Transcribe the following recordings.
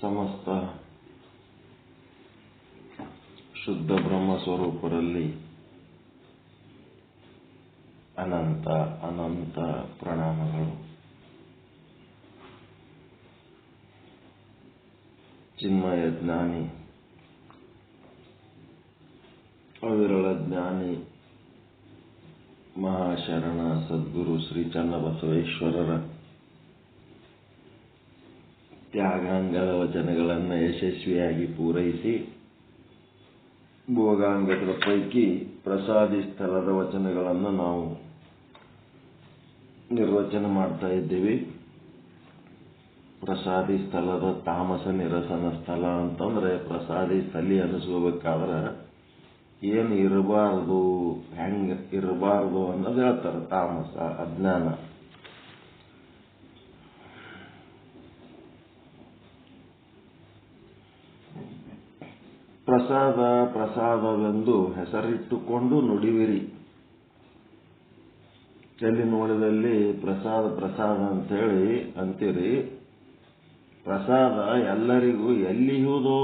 ಸಮಸ್ತ ಶುದ್ಧ ಬ್ರಹ್ಮ ಸ್ವರೂಪರಲ್ಲಿ ಅನಂತ ಅನಂತ ಪ್ರಣಾಮಗಳು. ಚಿನ್ಮಯ ಜ್ಞಾನಿ, ಅವಿರಳ ಜ್ಞಾನಿ, ಮಹಾಶರಣ ಸದ್ಗುರು ಶ್ರೀ ಚನ್ನಬಸವೇಶ್ವರರ ತ್ಯಾಗಾಂಗದ ವಚನಗಳನ್ನು ಯಶಸ್ವಿಯಾಗಿ ಪೂರೈಸಿ ಭೋಗಾಂಗದ ಪೈಕಿ ಪ್ರಸಾದಿ ಸ್ಥಳದ ವಚನಗಳನ್ನು ನಾವು ನಿರ್ವಚನ ಮಾಡ್ತಾ ಇದ್ದೀವಿ. ಪ್ರಸಾದಿ ಸ್ಥಳದ ತಾಮಸ ನಿರಸನ ಸ್ಥಳ ಅಂತಂದ್ರೆ ಪ್ರಸಾದಿ ಸ್ಥಳಿ ಅನಿಸ್ಕೋಬೇಕಾದ್ರೆ ಏನು ಇರಬಾರ್ದು, ಹೆಂಗ ಇರಬಾರ್ದು ಅನ್ನೋದು ಹೇಳ್ತಾರೆ. ತಾಮಸ ಅಜ್ಞಾನ. ಪ್ರಸಾದ ಪ್ರಸಾದವೆಂದು ಹೆಸರಿಟ್ಟುಕೊಂಡು ನುಡಿವಿರಿ. ಎಲ್ಲಿ ನೋಡಿದಲ್ಲಿ ಪ್ರಸಾದ ಪ್ರಸಾದ ಅಂತೇಳಿ ಅಂತೀರಿ. ಪ್ರಸಾದ ಎಲ್ಲರಿಗೂ ಎಲ್ಲಿಯುವುದೋ,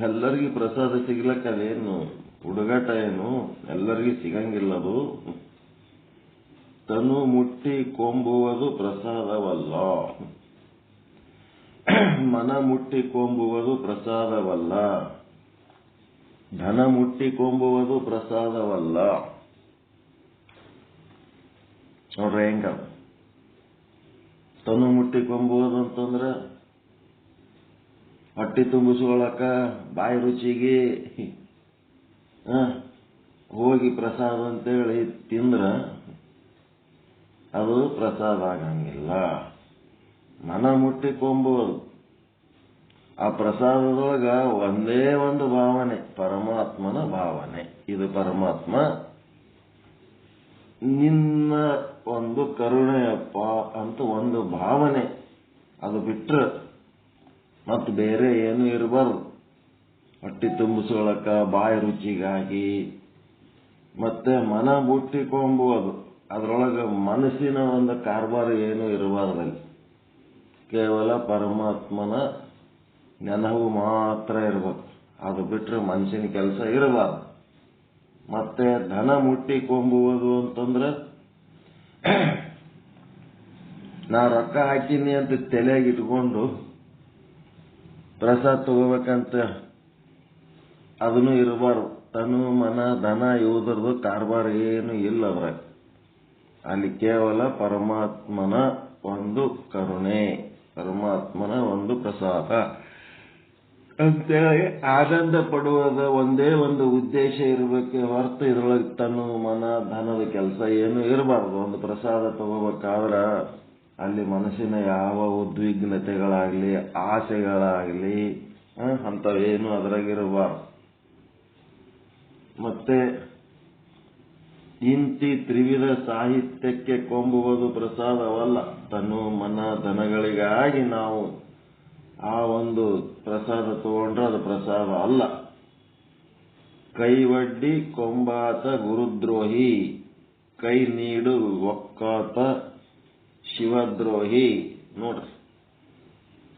ಎಲ್ಲರಿಗೂ ಪ್ರಸಾದ ಸಿಗ್ಲಕ್ಕ ಅದೇನು ಹುಡುಗಾಟ ಏನು? ಎಲ್ಲರಿಗೂ ಸಿಗಂಗಿಲ್ಲದು. ತನು ಮುಟ್ಟಿ ಕೊಂಬುವುದು ಪ್ರಸಾದವಲ್ಲ, ಮನ ಮುಟ್ಟಿ ಕೊಂಬುವುದು ಪ್ರಸಾದವಲ್ಲ, ಧನ ಮುಟ್ಟಿ ಕೊಂಬುವುದು ಪ್ರಸಾದವಲ್ಲ. ನೋಡ್ರಿ ಹೆಂಗ ತನು ಮುಟ್ಟಿ ಕೊಂಬುವುದು ಅಂತಂದ್ರ ಹೊಟ್ಟಿ ತುಂಬಿಸ್ಕೊಳಕ ಬಾಯಿ ರುಚಿಗೆ ಹೋಗಿ ಪ್ರಸಾದ ಅಂತೇಳಿ ತಿಂದ್ರ ಅದು ಪ್ರಸಾದ ಆಗಂಗಿಲ್ಲ. ಮನ ಮುಟ್ಟಿ ಕೊಂಬುವುದು, ಆ ಪ್ರಸಾದದೊಳಗ ಒಂದೇ ಒಂದು ಭಾವನೆ, ಪರಮಾತ್ಮನ ಭಾವನೆ. ಇದು ಪರಮಾತ್ಮ ನಿನ್ನ ಒಂದು ಕರುಣೆಯಪ್ಪ ಅಂತ ಒಂದು ಭಾವನೆ. ಅದು ಬಿಟ್ರೆ ಮತ್ತು ಬೇರೆ ಏನು ಇರಬಾರ್ದು. ಹೊಟ್ಟಿ ತುಂಬಿಸೋಳಕ ಬಾಯಿ ರುಚಿಗಾಗಿ ಮತ್ತೆ ಮನ ಮುಟ್ಟಿಕೊಂಬುವುದು, ಅದರೊಳಗೆ ಮನಸ್ಸಿನ ಒಂದು ಕಾರ್ಬಾರ ಏನು ಇರಬಾರ್ದಲ್ಲಿ. ಕೇವಲ ಪರಮಾತ್ಮನ ನೆನಹು ಮಾತ್ರ ಇರಬೇಕು. ಅದು ಬಿಟ್ಟರೆ ಮನುಷ್ಯನ ಕೆಲಸ ಇರಬಾರ್ದು. ಮತ್ತೆ ಧನ ಮುಟ್ಟಿಕೊಂಬುವುದು ಅಂತಂದ್ರೆ ನಾ ರೊಕ್ಕ ಹಾಕಿನಿ ಅಂತ ತಲೆಯಾಗಿ ಇಟ್ಕೊಂಡು ಪ್ರಸಾದ ತಗೋಬೇಕಂತ ಅದನ್ನು ಇರಬಾರ್ದು. ತನು ಮನ ಧನ ಇವುದ್ರದ್ದು ಕಾರ್ಬಾರ ಏನು ಇಲ್ಲ ಅದ್ರಾಗ. ಅಲ್ಲಿ ಕೇವಲ ಪರಮಾತ್ಮನ ಒಂದು ಕರುಣೆ, ಪರಮಾತ್ಮನ ಒಂದು ಪ್ರಸಾದ ಅಂತೇಳಿ ಆನಂದ ಪಡುವುದ ಒಂದೇ ಒಂದು ಉದ್ದೇಶ ಇರಬೇಕೆ ಹೊರತು ಇದ್ರೊಳಗೆ ತನು ಮನ ಧನದ ಕೆಲಸ ಏನು ಇರಬಾರ್ದು. ಒಂದು ಪ್ರಸಾದ ತಗೋಬೇಕಾದ್ರ ಅಲ್ಲಿ ಮನಸ್ಸಿನ ಯಾವ ಉದ್ವಿಗ್ನತೆಗಳಾಗ್ಲಿ ಆಸೆಗಳಾಗ್ಲಿ ಅಂಥವೇನು ಅದ್ರಾಗಿರಬಾರ್ದು. ಮತ್ತೆ ಇಂತಿ ತ್ರಿವಿಧ ಸಾಹಿತ್ಯಕ್ಕೆ ಕೊಂಬುವುದು ಪ್ರಸಾದವಲ್ಲ. ತನು ಮನ ಧನಗಳಿಗಾಗಿ ನಾವು ಆ ಒಂದು ಪ್ರಸಾದ ತಗೊಂಡ್ರೆ ಅದು ಪ್ರಸಾದ ಅಲ್ಲ. ಕೈವಡ್ಡಿ ಕೊಂಬಾತ ಗುರುದ್ರೋಹಿ, ಕೈ ನೀಡು ಒಕ್ಕಾತ ಶಿವದ್ರೋಹಿ. ನೋಡ್ರಿ,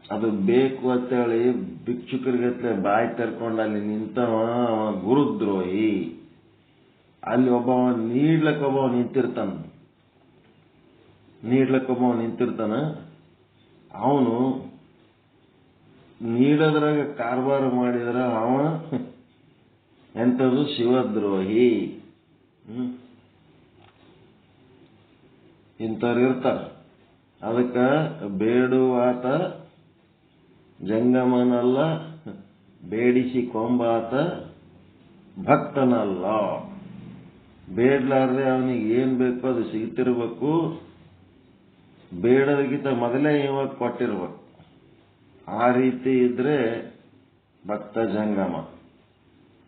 ಅದು ಬೇಕು ಅಂತೇಳಿ ಭಿಕ್ಷುಕರಿಗತ್ಲೆ ಬಾಯಿ ತೆರ್ಕೊಂಡು ಅಲ್ಲಿ ನಿಂತವ ಗುರುದ್ರೋಹಿ. ಅಲ್ಲಿ ಒಬ್ಬವ ನೀಡ್ಲಕ್ಕೊಬ್ಬವ ನಿಂತಿರ್ತಾನ. ಅವನು ನೀಡೋದ್ರಾಗ ಕಾರ್ಬಾರ ಮಾಡಿದ್ರ ಅವ ಎಂಥದ್ದು ಶಿವದ್ರೋಹಿ. ಇಂಥವ್ರು ಇರ್ತಾರ. ಅದಕ್ಕೆ ಬೇಡುವಾತ ಜಂಗಮನಲ್ಲ, ಬೇಡಿಸಿ ಕೊಂಬಾತ ಭಕ್ತನಲ್ಲ. ಬೇಡ್ಲಾರ್ದೆ ಅವನಿಗೆ ಏನ್ ಬೇಕೋ ಅದು ಸಿಗ್ತಿರ್ಬೇಕು. ಬೇಡೋದಕ್ಕಿಂತ ಮೊದಲೇ ಇವಾಗ ಕೊಟ್ಟಿರ್ಬೇಕು. ಆ ರೀತಿ ಇದ್ರೆ ಭಕ್ತ ಜಂಗಮ.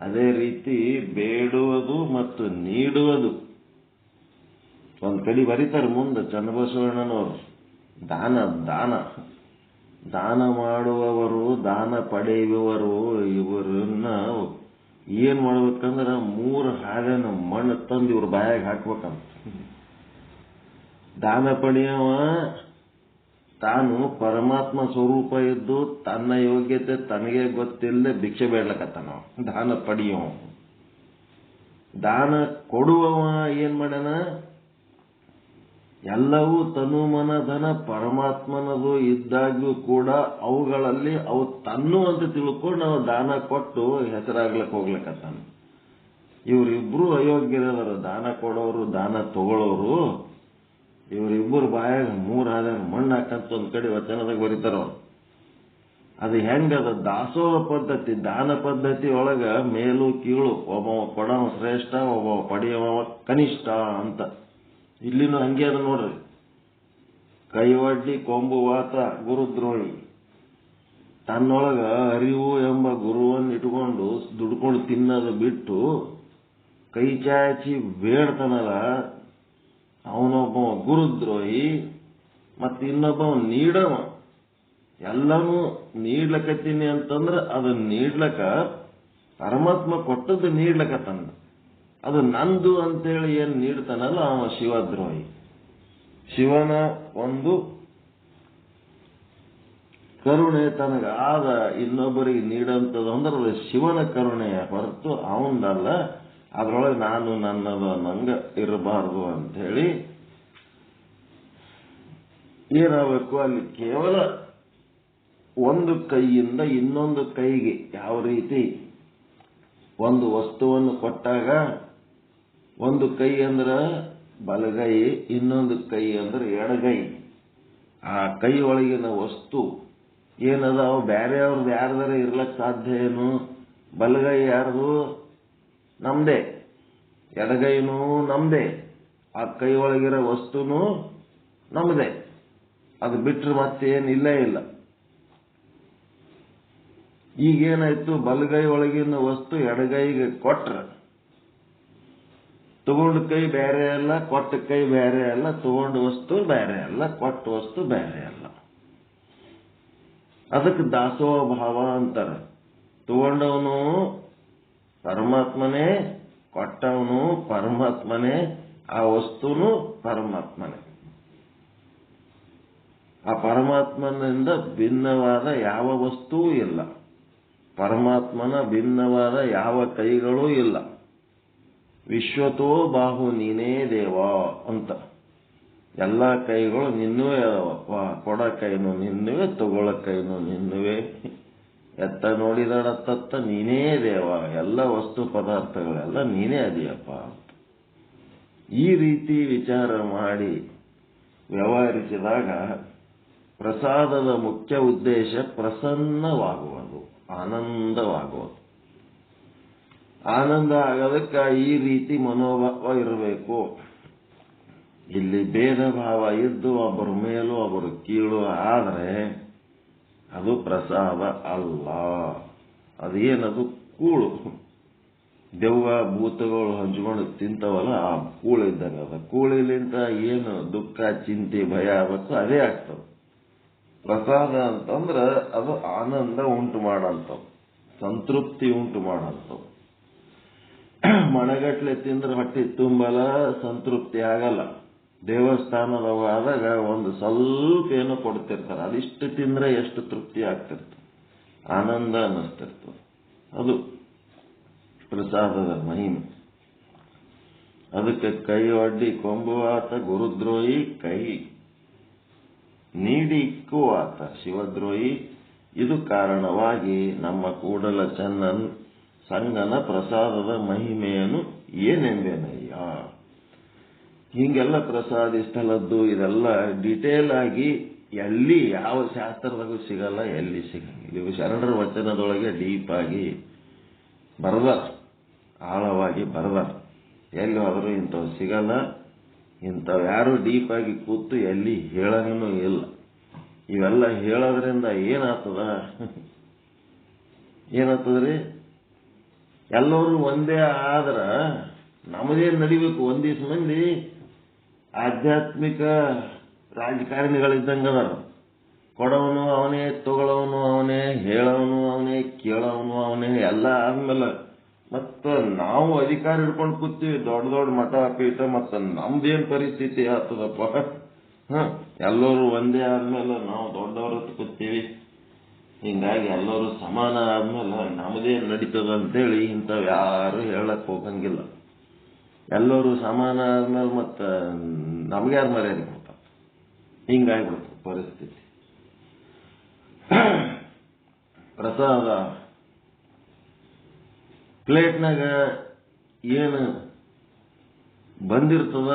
ಅದೇ ರೀತಿ ಬೇಡುವುದು ಮತ್ತು ನೀಡುವುದು ಒಂದ್ ಕಡೆ ಬರೀತಾರೆ ಮುಂದೆ ಚನ್ನಬಸವಣ್ಣನವರು. ದಾನ ಮಾಡುವವರು, ದಾನ ಪಡೆಯುವವರು ಇವರನ್ನ ಏನ್ ಮಾಡ್ಬೇಕಂದ್ರ 3 ಹಾಳೆನ ಮಣ್ಣು ತಂದು ಇವ್ರ ಬಾಯಾಗ ಹಾಕ್ಬೇಕಂತ. ದಾನ ಪಡೆಯವ ತಾನು ಪರಮಾತ್ಮ ಸ್ವರೂಪ ಇದ್ದು ತನ್ನ ಯೋಗ್ಯತೆ ತನಗೆ ಗೊತ್ತಿಲ್ಲದೆ ಭಿಕ್ಷೆ ಬೇಡ್ಲಕತ್ತಾನ. ದಾನ ಪಡೆಯುವ, ದಾನ ಕೊಡುವವ ಏನ್ ಮಾಡ್ಯಾನ, ಎಲ್ಲವೂ ತನು ಮನ ಧನ ಪರಮಾತ್ಮನದು ಇದ್ದಾಗ್ಯೂ ಕೂಡ ಅವುಗಳಲ್ಲಿ ಅವು ತನ್ನು ಅಂತ ತಿಳ್ಕೊಂಡು ನಾವು ದಾನ ಕೊಟ್ಟು ಹೆಸರಾಗ್ಲಕ್ ಹೋಗ್ಲಕತ್ತಾನ. ಇವರಿಬ್ರು ಅಯೋಗ್ಯರದಾರ, ದಾನ ಕೊಡೋರು ದಾನ ತಗೊಳ್ಳೋರು. ಇವರಿಬ್ಬರು ಬಾಯಾಗ 3 ಹಾದಾಗ ಮಣ್ಣು ಹಾಕಂತ ಒಂದ್ ಕಡೆ ವಚನದಾಗ ಬರೀತಾರ. ಅದು ಹೆಂಗದ ದಾಸೋಹ ಪದ್ಧತಿ, ದಾನ ಪದ್ಧತಿ ಒಳಗ ಮೇಲು ಕೀಳು, ಒಬ್ಬವ ಕೊಡವ ಶ್ರೇಷ್ಠ, ಒಬ್ಬವ ಪಡೆಯವ ಕನಿಷ್ಠ ಅಂತ. ಇಲ್ಲಿನೂ ಹಂಗೆ ಅದ ನೋಡ್ರಿ. ಕೈವಡ್ಡಿ ಕೊಂಬು ವಾತ ಗುರುದ್ರೋಹಿ. ತನ್ನೊಳಗ ಅರಿವು ಎಂಬ ಗುರುವನ್ನು ಇಟ್ಕೊಂಡು ದುಡ್ಕೊಂಡು ತಿನ್ನೋದು ಬಿಟ್ಟು ಕೈ ಚಾಚಿ ಬೇಡ್ತಾನಲ್ಲ, ಅವನೊಬ್ಬ ಗುರುದ್ರೋಹಿ. ಮತ್ತೆ ಇನ್ನೊಬ್ಬ ನೀಡವ. ಎಲ್ಲನೂ ನೀಡ್ಲಕತ್ತೀನಿ ಅಂತಂದ್ರ ಅದನ್ನ ನೀಡ್ಲಕ್ಕ ಪರಮಾತ್ಮ ಕೊಟ್ಟದ್ದು ನೀಡ್ಲಕತ್ತಂದ. ಅದು ನಂದು ಅಂತೇಳಿ ಏನ್ ನೀಡ್ತಾನಲ್ಲ ಅವ ಶಿವದ್ರೋಹಿ. ಶಿವನ ಒಂದು ಕರುಣೆ ತನಗಾದ ಇನ್ನೊಬ್ಬರಿಗೆ ನೀಡಂತದ್ದು ಅಂದ್ರೆ ಅದು ಶಿವನ ಕರುಣೆಯ ಹೊರತು ಅವಂದಲ್ಲ. ಅದ್ರೊಳಗೆ ನಾನು ನನ್ನದು ನಂಗ ಇರಬಾರದು ಅಂತ ಹೇಳಿ ಏನಾಗಬೇಕು, ಅಲ್ಲಿ ಕೇವಲ ಒಂದು ಕೈಯಿಂದ ಇನ್ನೊಂದು ಕೈಗೆ ಯಾವ ರೀತಿ ಒಂದು ವಸ್ತುವನ್ನು ಕೊಟ್ಟಾಗ ಒಂದು ಕೈ ಅಂದ್ರ ಬಲಗೈ, ಇನ್ನೊಂದು ಕೈ ಅಂದ್ರೆ ಎಡಗೈ. ಆ ಕೈ ಒಳಗಿನ ವಸ್ತು ಏನದ ಅವು ಬೇರೆ ಅವ್ರದ್ದು ಯಾರ್ದಾರ ಇರ್ಲಕ್ ಸಾಧ್ಯ ಏನು? ಬಲಗೈ ಯಾರ್ದು? ನಮ್ದೇ. ಎಡಗೈನೂ ನಮ್ದೇ. ಆ ಕೈ ಒಳಗಿರೋ ವಸ್ತುನೂ ನಮ್ದೇ. ಅದು ಬಿಟ್ರೆ ಮತ್ತೇನಿಲ್ಲೇ ಇಲ್ಲ. ಈಗೇನಾಯ್ತು, ಬಲಗೈ ಒಳಗಿನ ವಸ್ತು ಎಡಗೈಗೆ ಕೊಟ್ರ ತಗೊಂಡ ಕೈ ಬೇರೆ ಅಲ್ಲ, ಕೊಟ್ಟ ಕೈ ಬೇರೆ ಅಲ್ಲ. ತಗೊಂಡ ವಸ್ತು ಬೇರೆ ಅಲ್ಲ, ಕೊಟ್ಟ ವಸ್ತು ಬೇರೆ ಅಲ್ಲ. ಅದಕ್ಕೆ ದಾಸೋಹ ಭಾವ ಅಂತಾರೆ. ತಗೊಂಡವನು ಪರಮಾತ್ಮನೇ, ಕೊಟ್ಟವನು ಪರಮಾತ್ಮನೇ, ಆ ವಸ್ತುನು ಪರಮಾತ್ಮನೇ. ಆ ಪರಮಾತ್ಮನಿಂದ ಭಿನ್ನವಾದ ಯಾವ ವಸ್ತುವೂ ಇಲ್ಲ. ಪರಮಾತ್ಮನ ಭಿನ್ನವಾದ ಯಾವ ಕೈಗಳೂ ಇಲ್ಲ. ವಿಶ್ವತೋ ಬಾಹು ನೀನೇ ದೇವ ಅಂತ. ಎಲ್ಲ ಕೈಗಳು ನಿನ್ನವೇ ಅದಾವಪ್ಪ. ಕೊಡ ಕೈನು ನಿನ್ನವೇ, ತಗೊಳ ಕೈನು ನಿನ್ನವೇ. ಎತ್ತ ನೋಡಿದಡತ್ತ ನೀನೇ ದೇವ, ಎಲ್ಲ ವಸ್ತು ಪದಾರ್ಥಗಳೆಲ್ಲ ನೀನೇ ಅದೀಯಪ್ಪ. ಈ ರೀತಿ ವಿಚಾರ ಮಾಡಿ ವ್ಯವಹರಿಸಿದಾಗ ಪ್ರಸಾದದ ಮುಖ್ಯ ಉದ್ದೇಶ ಪ್ರಸನ್ನವಾಗುವುದು, ಆನಂದವಾಗುವುದು. ಆನಂದ ಆಗೋದಕ್ಕೆ ಈ ರೀತಿ ಮನೋಭಾವ ಇರಬೇಕು. ಇಲ್ಲಿ ಭೇದ ಭಾವ ಇದ್ದು ಒಬ್ಬರ ಮೇಲೂ ಒಬ್ಬರು ಕೀಳು ಆದರೆ ಅದು ಪ್ರಸಾದ ಅಲ್ಲ. ಅದೇನದು ಕೂಳು. ದೆವ್ವ ಭೂತಗಳು ಹಂಚ್ಕೊಂಡು ತಿಂತವಲ್ಲ, ಆ ಕೂಳು ಇದ್ದಂಗೆ ಅದ. ಕೂಳಿಲಿಂತ ಏನು ದುಃಖ ಚಿಂತೆ ಭಯ ಆಗಬೇಕು ಅದೇ ಆಗ್ತದೆ. ಪ್ರಸಾದ ಅಂತಂದ್ರೆ ಅದು ಆನಂದ ಉಂಟು ಮಾಡಂತವು, ಸಂತೃಪ್ತಿ ಉಂಟು ಮಾಡಂತವು. ಮಣಗಟ್ಲೆ ತಿಂದ್ರೆ ಹೊಟ್ಟೆ ತುಂಬಲ, ಸಂತೃಪ್ತಿ ಆಗಲ್ಲ. ದೇವಸ್ಥಾನದವಾದಾಗ ಒಂದು ಸ್ವಲ್ಪ ಏನೋ ಕೊಡ್ತಿರ್ತಾರೆ, ಅದಿಷ್ಟು ತಿಂದ್ರೆ ಎಷ್ಟು ತೃಪ್ತಿ ಆಗ್ತಿರ್ತದೆ, ಆನಂದ ಅನ್ನಿಸ್ತಿರ್ತದೆ. ಅದು ಪ್ರಸಾದದ ಮಹಿಮೆ. ಅದಕ್ಕೆ ಕೈ ಒಡ್ಡಿ ಕೊಂಬುವಾತ ಗುರುದ್ರೋಹಿ, ಕೈ ನೀಡಿ ಇಕ್ಕುವಾತ ಶಿವದ್ರೋಹಿ. ಇದು ಕಾರಣವಾಗಿ ನಮ್ಮ ಕೂಡಲ ಚನ್ನನ್ ಸಂಗನ ಪ್ರಸಾದದ ಮಹಿಮೆಯನ್ನು ಏನೆಂದೇನಯ್ಯ. ಹಿಂಗೆಲ್ಲ ಪ್ರಸಾದಿಸ್ತಲದ್ದು ಇದೆಲ್ಲ ಡಿಟೇಲ್ ಆಗಿ ಎಲ್ಲಿ ಯಾವ ಶಾಸ್ತ್ರದಾಗೂ ಸಿಗಲ್ಲ, ಎಲ್ಲಿ ಸಿಗಂಗಿಲ್ಲ. ಇವು ಶರಣರ ವಚನದೊಳಗೆ ಡೀಪ್ ಆಗಿ ಬರದಾರ, ಆಳವಾಗಿ ಬರದಾರ. ಎಲ್ಲಿ ಹೋದರೂ ಇಂಥವು ಸಿಗಲ್ಲ. ಇಂಥವು ಯಾರು ಡೀಪ್ ಆಗಿ ಕೂತು ಎಲ್ಲಿ ಹೇಳಂಗೂ ಇಲ್ಲ. ಇವೆಲ್ಲ ಹೇಳೋದ್ರಿಂದ ಏನಾಗ್ತದ್ರಿ? ಎಲ್ಲರೂ ಒಂದೇ ಆದ್ರ ನಮ್ಮದೇನು ನಡಿಬೇಕು? ಒಂದಿವ್ಸ ಮಂದಿ ಆಧ್ಯಾತ್ಮಿಕ ರಾಜಕಾರಣಿಗಳಿದ್ದಂಗದಾರ. ಕೊಡವನು ಅವನೇ, ತಗೊಳ್ಳವನು ಅವನೇ, ಹೇಳವನು ಅವನೇ, ಕೇಳವನು ಅವನೇ. ಎಲ್ಲ ಆದ್ಮೇಲೆ ಮತ್ತ ನಾವು ಅಧಿಕಾರ ಹಿಡ್ಕೊಂಡು ಕೂತೀವಿ, ದೊಡ್ಡ ದೊಡ್ಡ ಮಠ ಪೀಠ. ಮತ್ತ ನಮ್ದೇನ್ ಪರಿಸ್ಥಿತಿ ಆಗ್ತದಪ್ಪ? ಎಲ್ಲರೂ ಒಂದೇ ಆದ್ಮೇಲೆ ನಾವು ದೊಡ್ಡವರು ಕೂತೀವಿ. ಹಿಂಗಾಗಿ ಎಲ್ಲರೂ ಸಮಾನ ಆದ್ಮೇಲೆ ನಮ್ಮದೇ ನಡೀತದ ಅಂತೇಳಿ ಇಂಥವು ಯಾರು ಹೇಳಕ್ ಹೋಗಂಗಿಲ್ಲ. ಎಲ್ಲರೂ ಸಮಾನ ಆದ್ಮೇಲೆ ಮತ್ತೆ ನಮ್ಗ್ಯಾರು ಮರ್ಯಾದೆ ಕೊಡ್ತಾರೆ. ಹಿಂಗಾಗ್ಬಿಡ್ತದೆ ಪರಿಸ್ಥಿತಿ. ಪ್ರಸಾದ ಪ್ಲೇಟ್ನಾಗ ಏನು ಬಂದಿರ್ತದ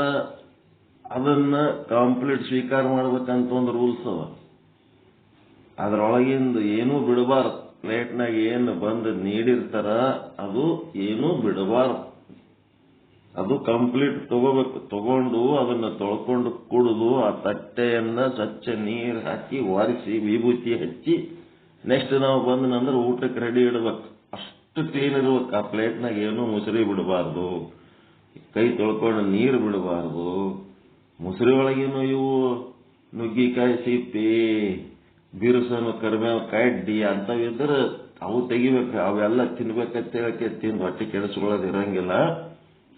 ಅದನ್ನ ಕಂಪ್ಲೀಟ್ ಸ್ವೀಕಾರ ಮಾಡ್ಬೇಕಂತ ಒಂದು ರೂಲ್ಸ್ ಅದ. ಅದರೊಳಗಿಂದ ಏನೂ ಬಿಡಬಾರ್ದು. ಪ್ಲೇಟ್ನಾಗ ಏನು ಬಂದು ನೀಡಿರ್ತಾರ ಅದು ಏನೂ ಬಿಡಬಾರ್ದು. ಅದು ಕಂಪ್ಲೀಟ್ ತಗೋಬೇಕು. ತಗೊಂಡು ಅದನ್ನ ತೊಳ್ಕೊಂಡು ಕುಡಿದು ಆ ತಟ್ಟೆಯನ್ನ ಸ್ವಚ್ಛ ನೀರು ಹಾಕಿ ಒರೆಸಿ ವಿಭೂತಿ ಹಚ್ಚಿ ನೆಕ್ಸ್ಟ್ ನಾವು ಬಂದನಂದ್ರೆ ಊಟಕ್ಕೆ ರೆಡಿ ಇಡಬೇಕು. ಅಷ್ಟು ಕ್ಲೀನ್ ಇರ್ಬೇಕು. ಆ ಪ್ಲೇಟ್ನಾಗ ಏನೂ ಮುಸುರಿ ಬಿಡಬಾರ್ದು, ಕೈ ತೊಳ್ಕೊಂಡು ನೀರು ಬಿಡಬಾರ್ದು. ಮುಸುರಿ ಒಳಗೇನು ಇವು ನುಗ್ಗಿಕಾಯಿ ಸಿಪ್ಪಿ, ಬಿರುಸನು, ಕರಿಬೇವು ಕಡ್ಡಿ ಅಂತವಿದ್ರೆ ಅವು ತೆಗಿಬೇಕು. ಅವೆಲ್ಲ ತಿನ್ಬೇಕಂತ ಹೇಳಕ್ಕೆ ತಿಂದು ಹೊಟ್ಟೆ ಕೆಡಿಸ್ಕೊಳ್ಳೋದು ಇರಂಗಿಲ್ಲ.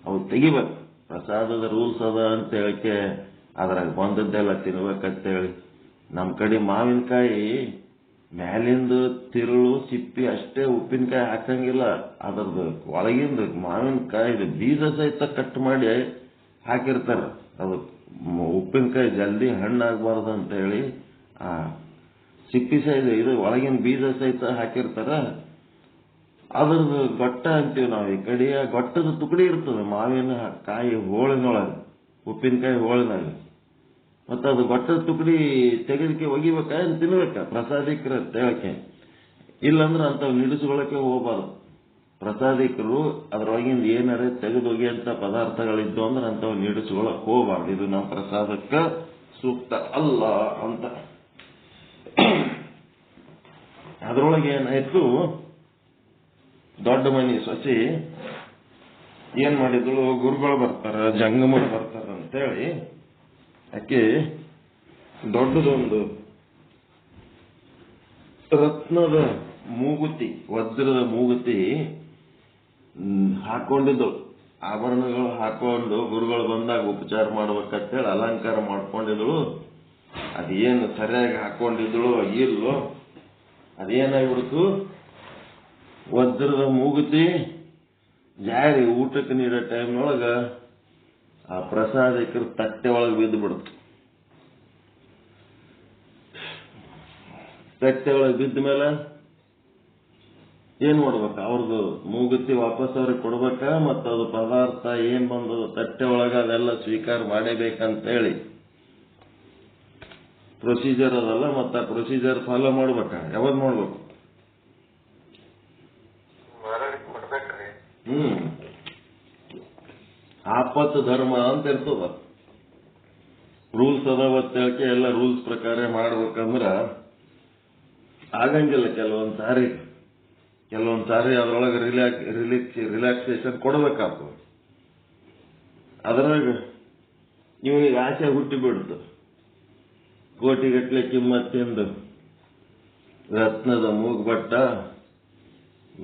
ಅವು ತೆಗಿಬೇಕು. ಪ್ರಸಾದದ ರೂಲ್ಸ್ ಅದ ಅಂತ ಹೇಳಕ್ಕೆ ಅದ್ರಾಗ ಬಂದದ್ದೆಲ್ಲ ತಿನ್ಬೇಕಂತೇಳಿ. ನಮ್ಮ ಕಡೆ ಮಾವಿನಕಾಯಿ ಮ್ಯಾಲಿಂದ ತಿರುಳು ಸಿಪ್ಪಿ ಅಷ್ಟೇ, ಉಪ್ಪಿನಕಾಯಿ ಹಾಕಂಗಿಲ್ಲ. ಅದ್ರದ್ದು ಒಳಗಿಂದ ಮಾವಿನಕಾಯಿ ಬೀಜ ಸಹಿತ ಕಟ್ ಮಾಡಿ ಹಾಕಿರ್ತಾರ. ಅದು ಉಪ್ಪಿನಕಾಯಿ ಜಲ್ದಿ ಹಣ್ಣಾಗಬಾರ್ದು ಅಂತ ಹೇಳಿ ಆ ಸಿಪ್ಪಿ ಸಹಿತ ಇದು ಒಳಗಿನ ಬೀಜ ಸಹಿತ ಹಾಕಿರ್ತಾರ. ಅದ್ರದ್ದು ಗೊಟ್ಟ ಅಂತೀವಿ ನಾವು ಈ ಕಡೆ. ಗೊಟ್ಟದ ತುಕಡಿ ಇರ್ತದೆ ಮಾವಿನ ಕಾಯಿ ಹೋಳಿನೊಳಗೆ, ಉಪ್ಪಿನಕಾಯಿ ಹೋಳಿನಾಗ. ಮತ್ತು ಅದು ಗೊಟ್ಟದ ತುಕಡಿ ತೆಗೆದಕ್ಕೆ ಒಗಿಬೇಕ ತಿನ್ಬೇಕ ಪ್ರಸಾದಿಕರ ಹೇಳಕ್ಕೆ. ಇಲ್ಲಾಂದ್ರೆ ಅಂಥವು ನಿಡಿಸ್ಕೊಳ್ಳೋಕೆ ಹೋಗಬಾರ್ದು. ಪ್ರಸಾದಿಕರು ಅದರೊಳಗಿಂದ ಏನಾರೇ ತೆಗೆದು ಒಗಿಯಂಥ ಪದಾರ್ಥಗಳಿದ್ದು ಅಂದ್ರೆ ಅಂಥವು ನಿಡಿಸ್ಕೊಳ್ಳೋಕೆ ಹೋಗಬಾರ್ದು. ಇದು ನಮ್ಮ ಪ್ರಸಾದಕ್ಕೆ ಸೂಕ್ತ ಅಲ್ಲ ಅಂತ. ಅದರೊಳಗೆ ಏನಾಯ್ತು, ದೊಡ್ಡ ಮನಿ ಸೊಸಿ ಏನ್ ಮಾಡಿದ್ರು, ಗುರುಗಳು ಬರ್ತಾರ, ಜಂಗಮರು ಬರ್ತಾರ ಅಂತೇಳಿ ಆಕೆ ದೊಡ್ಡದೊಂದು ರತ್ನದ ಮೂಗುತಿ, ವಜ್ರದ ಮೂಗುತಿ ಹಾಕೊಂಡಿದ್ದಳು. ಆಭರಣಗಳು ಹಾಕೊಂಡು ಗುರುಗಳು ಬಂದಾಗ ಉಪಚಾರ ಮಾಡ್ಬೇಕಂತೇಳಿ ಅಲಂಕಾರ ಮಾಡ್ಕೊಂಡಿದ್ದಳು. ಅದೇನು ಸರಿಯಾಗಿ ಹಾಕೊಂಡಿದ್ದಳು ಇಲ್ಲೋ ಅದೇನಾಗ್ಬಿಡ್ತು, ವಜ್ರದ ಮೂಗುತಿ ಜಾರಿ ಊಟಕ್ಕೆ ನೀಡೋ ಟೈಮ್ನೊಳಗ ಆ ಪ್ರಸಾದಿಕರ ತಟ್ಟೆ ಒಳಗೆ ಬಿದ್ದು ಬಿಡ್ತು. ತಟ್ಟೆ ಒಳಗೆ ಬಿದ್ದ ಮೇಲೆ ಏನ್ ಮಾಡ್ಬೇಕ, ಅವ್ರದ್ದು ಮೂಗುತಿ ವಾಪಸ್ ಅವ್ರಿಗೆ ಕೊಡ್ಬೇಕ. ಮತ್ತು ಅದು ಪದಾರ್ಥ ಏನ್ ಬಂದದ ತಟ್ಟೆ ಒಳಗೆ ಅದೆಲ್ಲ ಸ್ವೀಕಾರ ಮಾಡೇಬೇಕಂತೇಳಿ ಪ್ರೊಸೀಜರ್ ಅದಲ್ಲ. ಮತ್ತು ಆ ಪ್ರೊಸೀಜರ್ ಫಾಲೋ ಮಾಡ್ಬೇಕ. ಯಾವಾಗ ಮಾಡ್ಬೇಕು, ಆಪತ್ತು ಧರ್ಮ ಅಂತ ಇರ್ತದ. ರೂಲ್ಸ್ ಅದಾವತ್ ಹೇಳಕ್ಕೆ ಎಲ್ಲ ರೂಲ್ಸ್ ಪ್ರಕಾರ ಮಾಡ್ಬೇಕಂದ್ರ ಆಗಂಗಿಲ್ಲ. ಕೆಲವೊಂದ್ ಸಾರಿ ಅದ್ರೊಳಗೆ ರಿಲ್ಯಾಕ್ಸೇಷನ್ ಕೊಡ್ಬೇಕಾಗ್ತದೆ. ಅದ್ರಾಗ ಇವನಿಗೆ ಆಸೆ ಹುಟ್ಟಿ ಬಿಡ್ತು. ಕೋಟಿಗಟ್ಲೆ ಕಿಮ್ಮತ್ತಿಂದು ರತ್ನದ ಮೂಗ್ಬಟ್ಟ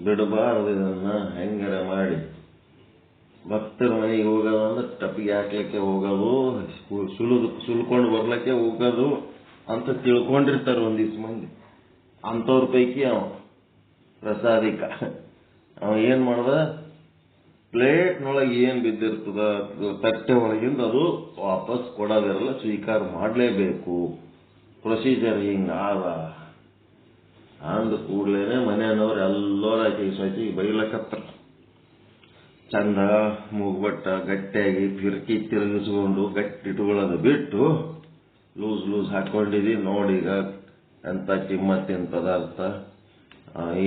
ಬಿಡಬಾರದು. ಇದನ್ನ ಹೆಂಗರ ಮಾಡಿ ಭಕ್ತರ ಮನೆಗೆ ಹೋಗೋದು ಅಂದ್ರೆ ಟಪಿಗೆ ಹಾಕ್ಲಿಕ್ಕೆ ಹೋಗೋದು, ಸುಲ್ಕೊಂಡು ಬರ್ಲಿಕ್ಕೆ ಹೋಗೋದು ಅಂತ ತಿಳ್ಕೊಂಡಿರ್ತಾರೆ ಒಂದಿವ್ಸ ಮಂದಿ. ಅಂಥವ್ರ ಪೈಕಿ ಅವ ಪ್ರಸಾದಿಕ. ಅವ ಏನ್ ಮಾಡ್ದ, ಪ್ಲೇಟ್ನೊಳಗೆ ಏನ್ ಬಿದ್ದಿರ್ತದ ತಟ್ಟೆ ಒಳಗಿಂದ ಅದು ವಾಪಸ್ ಕೊಡೋದಿರಲ್ಲ, ಸ್ವೀಕಾರ ಮಾಡಲೇಬೇಕು. ಪ್ರೊಸೀಜರ್ ಹಿಂಗಾದ ಅಂದ ಕೂಡ್ಲೇನೆ ಮನೆಯವ್ರು ಎಲ್ಲರೂ ಆಕೆಗೆ ಸ್ವಚ್ಛಗೆ ಬೈಲಕತ್ರ. ಚಂದ ಮೂಗ್ಬಟ್ಟ ಗಟ್ಟಿಯಾಗಿ ಫಿರ್ಕಿ ತಿರುಗಿಸ್ಕೊಂಡು ಗಟ್ಟಿಟ್ಕೊಳ್ಳೋದು ಬಿಟ್ಟು ಲೂಸ್ ಹಾಕೊಂಡಿದಿ ನೋಡೀಗ ಎಂತ ಕಿಮ್ಮತ್ತಿನ ಪದಾರ್ಥ.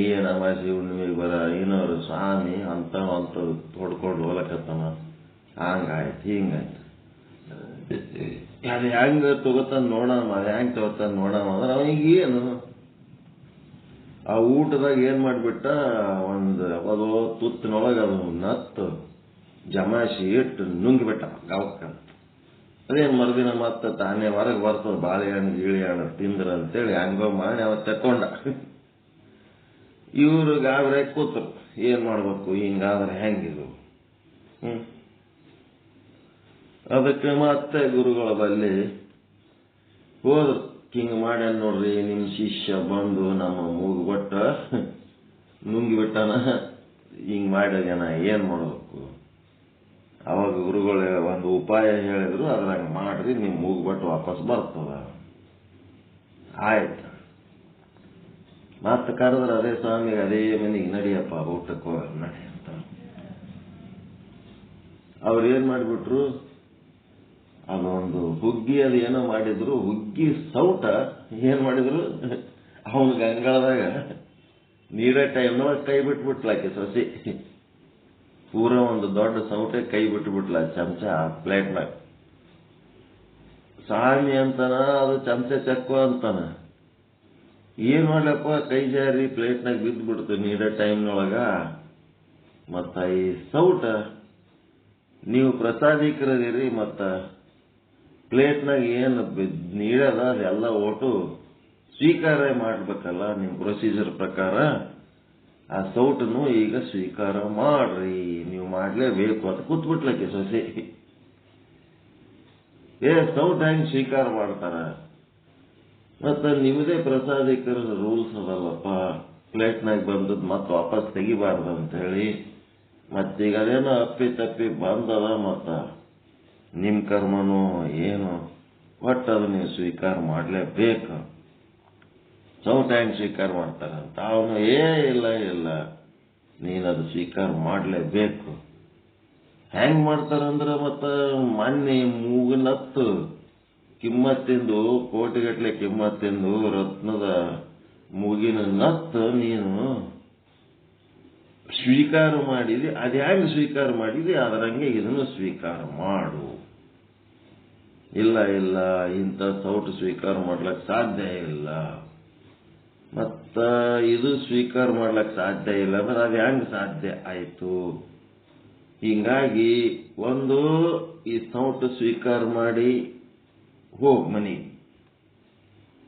ಏನ ಅಮಾಸಿ ಹುಣ್ಣಿಮೆಗೆ ಬರ ಏನವರು ಸ್ವಾಮಿ ಅಂತ ಹೊಡ್ಕೊಂಡು ಹೋಲಕತ್ತನ. ಹಂಗಾಯ್ತು ಹಿಂಗಾಯ್ತು. ಅದು ಹೆಂಗ ತಗೋತಾನ ನೋಡೋಣ, ಹೆಂಗ್ ತಗೋತಾನ ನೋಡೋಣ ಅಂದ್ರೆ ಅವನಿಗೆ ಏನು ಆ ಊಟದಾಗ ಏನ್ ಮಾಡ್ಬಿಟ್ಟ, ಒಂದು ಯಾವುದೋ ತುತ್ತಿನೊಳಗೆ ಅದು ನತ್ತು ಜಮಾಯಿಸಿ ಇಟ್ಟು ನುಂಗಿಬಿಟ್ಟ ಗವಕ್ಕ. ಅದೇನು ಮರುದಿನ ಮತ್ತೆ ತಾನೇ ಹೊರಗೆ ಬರ್ತದ, ಬಾಳೆಹಣ್ಣು ಗೀಳೆಹಣ್ಣು ತಿಂದ್ರ ಅಂತೇಳಿ ಹಂಗೋ ಮಾಡಿ ಅವ ತಕೊಂಡ. ಇವರು ಗಾಬರಿ ಕೂತರು, ಏನ್ ಮಾಡ್ಬೇಕು, ಹಿಂಗಾದ್ರೆ ಹೆಂಗಿದು. ಅದಕ್ಕೆ ಮತ್ತೆ ಗುರುಗಳ ಬಲ್ಲಿ ಹೋದ್ರು. ಹಿಂಗೆ ಮಾಡ್ಯಾನ ನೋಡ್ರಿ ನಿಮ್ಮ ಶಿಷ್ಯ ಬಂದು ನಮ್ಮ ಮೂಗು ಬಟ್ಟ ನುಂಗಿ ಬಿಟ್ಟಾನ, ಹಿಂಗೆ ಮಾಡ್ಯಾನ ಏನು ಮಾಡಬೇಕು? ಅವಾಗ ಗುರುಗಳು ಒಂದು ಉಪಾಯ ಹೇಳಿದ್ರು, ಅದ್ರಾಗ ಮಾಡ್ರಿ ನಿಮ್ಮ ಮೂಗು ಬಟ್ಟು ವಾಪಸ್ ಬರ್ತದ. ಆಯ್ತು, ಮತ್ತೆ ಕರೆದ್ರೆ ಅದೇ ಸ್ವಾಮಿಗೆ ಅದೇ ಮನೆಗೆ ನಡಿಯಪ್ಪ ಊಟಕ್ಕೆ ನಡಿ ಅಂತ. ಅವ್ರು ಏನ್ ಮಾಡಿಬಿಟ್ರು, ಅದೊಂದು ಹುಗ್ಗಿ ಅದು ಏನೋ ಮಾಡಿದ್ರು, ಹುಗ್ಗಿ ಸೌಟ ಏನ್ ಮಾಡಿದ್ರು, ಅವನ ಗಂಗಾಳದಾಗ ನೀರ ಟೈಮ್ನೊಳಗೆ ಕೈ ಬಿಟ್ಬಿಟ್ಲಾಕೆ ಸೊಸಿ. ಪೂರ ಒಂದು ದೊಡ್ಡ ಸೌಟೆ ಕೈ ಬಿಟ್ಬಿಟ್ಲ ಚಮಚ ಪ್ಲೇಟ್ನಾಗ. ಸ್ವಾಮಿ ಅಂತಾನ, ಅದು ಚಮಚ ಚಕ್ಕು ಅಂತಾನ. ಏನ್ ಮಾಡ್ಲಪ್ಪ, ಕೈ ಜಾರಿ ಪ್ಲೇಟ್ನಾಗ ಬಿದ್ದ್ಬಿಡ್ತು ನೀರ ಟೈಮ್ನೊಳಗ. ಮತ್ತ ಈ ಸೌಟ ನೀವು ಪ್ರಸಾದಿಕರದಿರಿ, ಮತ್ತ ಪ್ಲೇಟ್ನಾಗ ಏನು ನೀಡದ ಅದೆಲ್ಲ ಒಟ್ಟು ಸ್ವೀಕಾರ ಮಾಡ್ಬೇಕಲ್ಲ ನಿಮ್ಮ ಪ್ರೊಸೀಜರ್ ಪ್ರಕಾರ. ಆ ಸೌಟನ್ನು ಈಗ ಸ್ವೀಕಾರ ಮಾಡ್ರಿ, ನೀವು ಮಾಡ್ಲೇಬೇಕು ಅಂತ ಕೂತ್ಬಿಟ್ಲಕ್ಕೆ ಸೊಸೆ. ಸೌಟ್ ಹೆಂಗ್ ಸ್ವೀಕಾರ ಮಾಡ್ತಾರ? ಮತ್ತ ನಿಮ್ಮದೇ ಪ್ರಸಾದಿಕರ ರೂಲ್ಸ್ ಅದಲ್ಲಪ್ಪ, ಪ್ಲೇಟ್ನಾಗ ಬಂದದ್ ಮತ್ತೆ ವಾಪಸ್ ತೆಗಿಬಾರ್ದು ಅಂತ ಹೇಳಿ. ಮತ್ತೀಗ ಅದೇನೋ ಅಪ್ಪಿ ತಪ್ಪಿ ಬಂದದ, ಮತ್ತ ನಿಮ್ ಕರ್ಮನೋ ಏನು, ಒಟ್ಟು ಅದು ನೀವು ಸ್ವೀಕಾರ ಮಾಡ್ಲೇಬೇಕು. ಸೌಟ್ ಹೆಂಗ್ ಸ್ವೀಕಾರ ಮಾಡ್ತಾರಂತ ಅವನು, ಇಲ್ಲ ನೀನದು ಸ್ವೀಕಾರ ಮಾಡ್ಲೇಬೇಕು. ಹೆಂಗ್ ಮಾಡ್ತಾರಂದ್ರ, ಮತ್ತ ಮೊನ್ನೆ ಮೂಗನತ್ತು ಕಿಮ್ಮತ್ತಿಂದು, ಕೋಟಿಗಟ್ಲೆ ಕಿಮ್ಮತ್ತಿಂದು ರತ್ನದ ಮೂಗಿನ ನತ್ತು ನೀನು ಸ್ವೀಕಾರ ಮಾಡಿದಿ. ಅದು ಹೆಂಗ್ ಸ್ವೀಕಾರ ಮಾಡಿದಿ, ಅದರಂಗೆ ಇದನ್ನು ಸ್ವೀಕಾರ ಮಾಡು. ಇಲ್ಲ ಇಂಥ ಸೌಟು ಸ್ವೀಕಾರ ಮಾಡ್ಲಕ್ ಸಾಧ್ಯ ಇಲ್ಲ, ಮತ್ತ ಇದು ಸ್ವೀಕಾರ ಮಾಡ್ಲಕ್ ಸಾಧ್ಯ ಇಲ್ಲ ಅಂದ್ರೆ ಅದು ಹೆಂಗ್ ಸಾಧ್ಯ ಆಯ್ತು? ಹಿಂಗಾಗಿ ಒಂದು ಈ ಸೌಟು ಸ್ವೀಕಾರ ಮಾಡಿ ಹೋಗ್ ಮನಿ,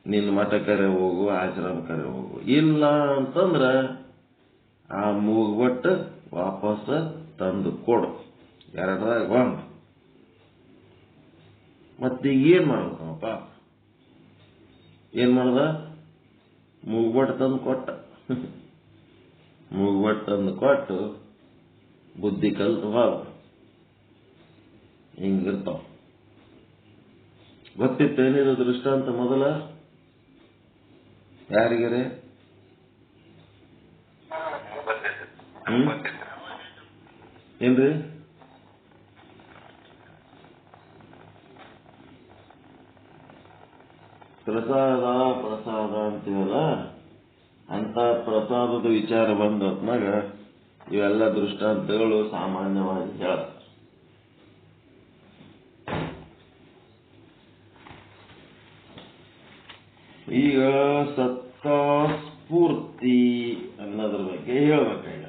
ನಿನ್ನ ಮಠ ಕರೆ ಹೋಗು, ಆಶ್ರಮ ಕರೆ ಹೋಗು. ಇಲ್ಲ ಅಂತಂದ್ರ ಆ ಮೂಗ್ಬಟ್ಟು ವಾಪಸ್ ತಂದು ಕೊಡು, ಎರಡರಾಗ ಒಂದು. ಮತ್ತೀಗ ಏನ್ ಮಾಡ್ಬೇಕಪ್ಪ? ಏನ್ ಮಾಡ್ದ? ಮೂಗ್ಬಟ್ಟು ತಂದು ಕೊಟ್ಟ. ಮೂಗ್ಬಟ್ಟು ತಂದು ಕೊಟ್ಟು ಬುದ್ಧಿ ಕಲ್ತು ಬಾವು ಹಿಂಗಿರ್ತಾವ. ಗೊತ್ತಿತ್ತೇನಿದು ದೃಷ್ಟಾಂತ ಮೊದಲ ಯಾರಿಗರೆ? ಏನ್ರಿ? ಪ್ರಸಾದ ಅಂತೀವಲ್ಲ, ಅಂತ ಪ್ರಸಾದದ ವಿಚಾರ ಬಂದ ಹೊತ್ನಾಗ ಇವೆಲ್ಲ ದೃಷ್ಟಾಂತಗಳು ಸಾಮಾನ್ಯವಾಗಿ ಹೇಳ್ತಾರೆ. ಈಗ ಸತ್ತ ಸ್ಫೂರ್ತಿ ಅನ್ನೋದ್ರ ಬಗ್ಗೆ ಹೇಳ್ಬೇಕಾಗ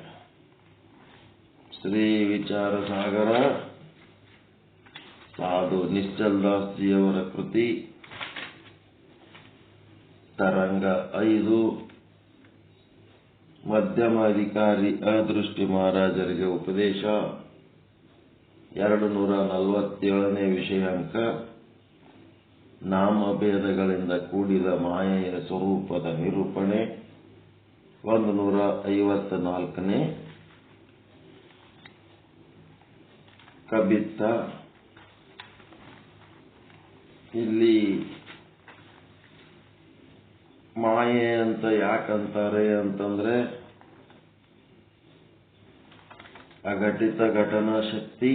ಶ್ರೀ ವಿಚಾರ ಸಾಗರ ಸಾಧು ನಿಶ್ಚಲ್ ದಾಸ್ಜಿಯವರ ಕೃತಿ ತರಂಗ 5 ಮಧ್ಯಮಾಧಿಕಾರಿ ಅದೃಷ್ಟಿ ಮಹಾರಾಜರಿಗೆ ಉಪದೇಶ 247ನೇ ವಿಷಯಾಂಕ ನಾಮಭೇದಗಳಿಂದ ಕೂಡಿದ ಮಾಯೆಯ ಸ್ವರೂಪದ ನಿರೂಪಣೆ 154ನೇ ಕಬಿತ್ತ. ಇಲ್ಲಿ ಮಾಯೆ ಅಂತ ಯಾಕಂತಾರೆ ಅಂತಂದ್ರೆ ಅಘಟಿತ ಘಟನಾ ಶಕ್ತಿ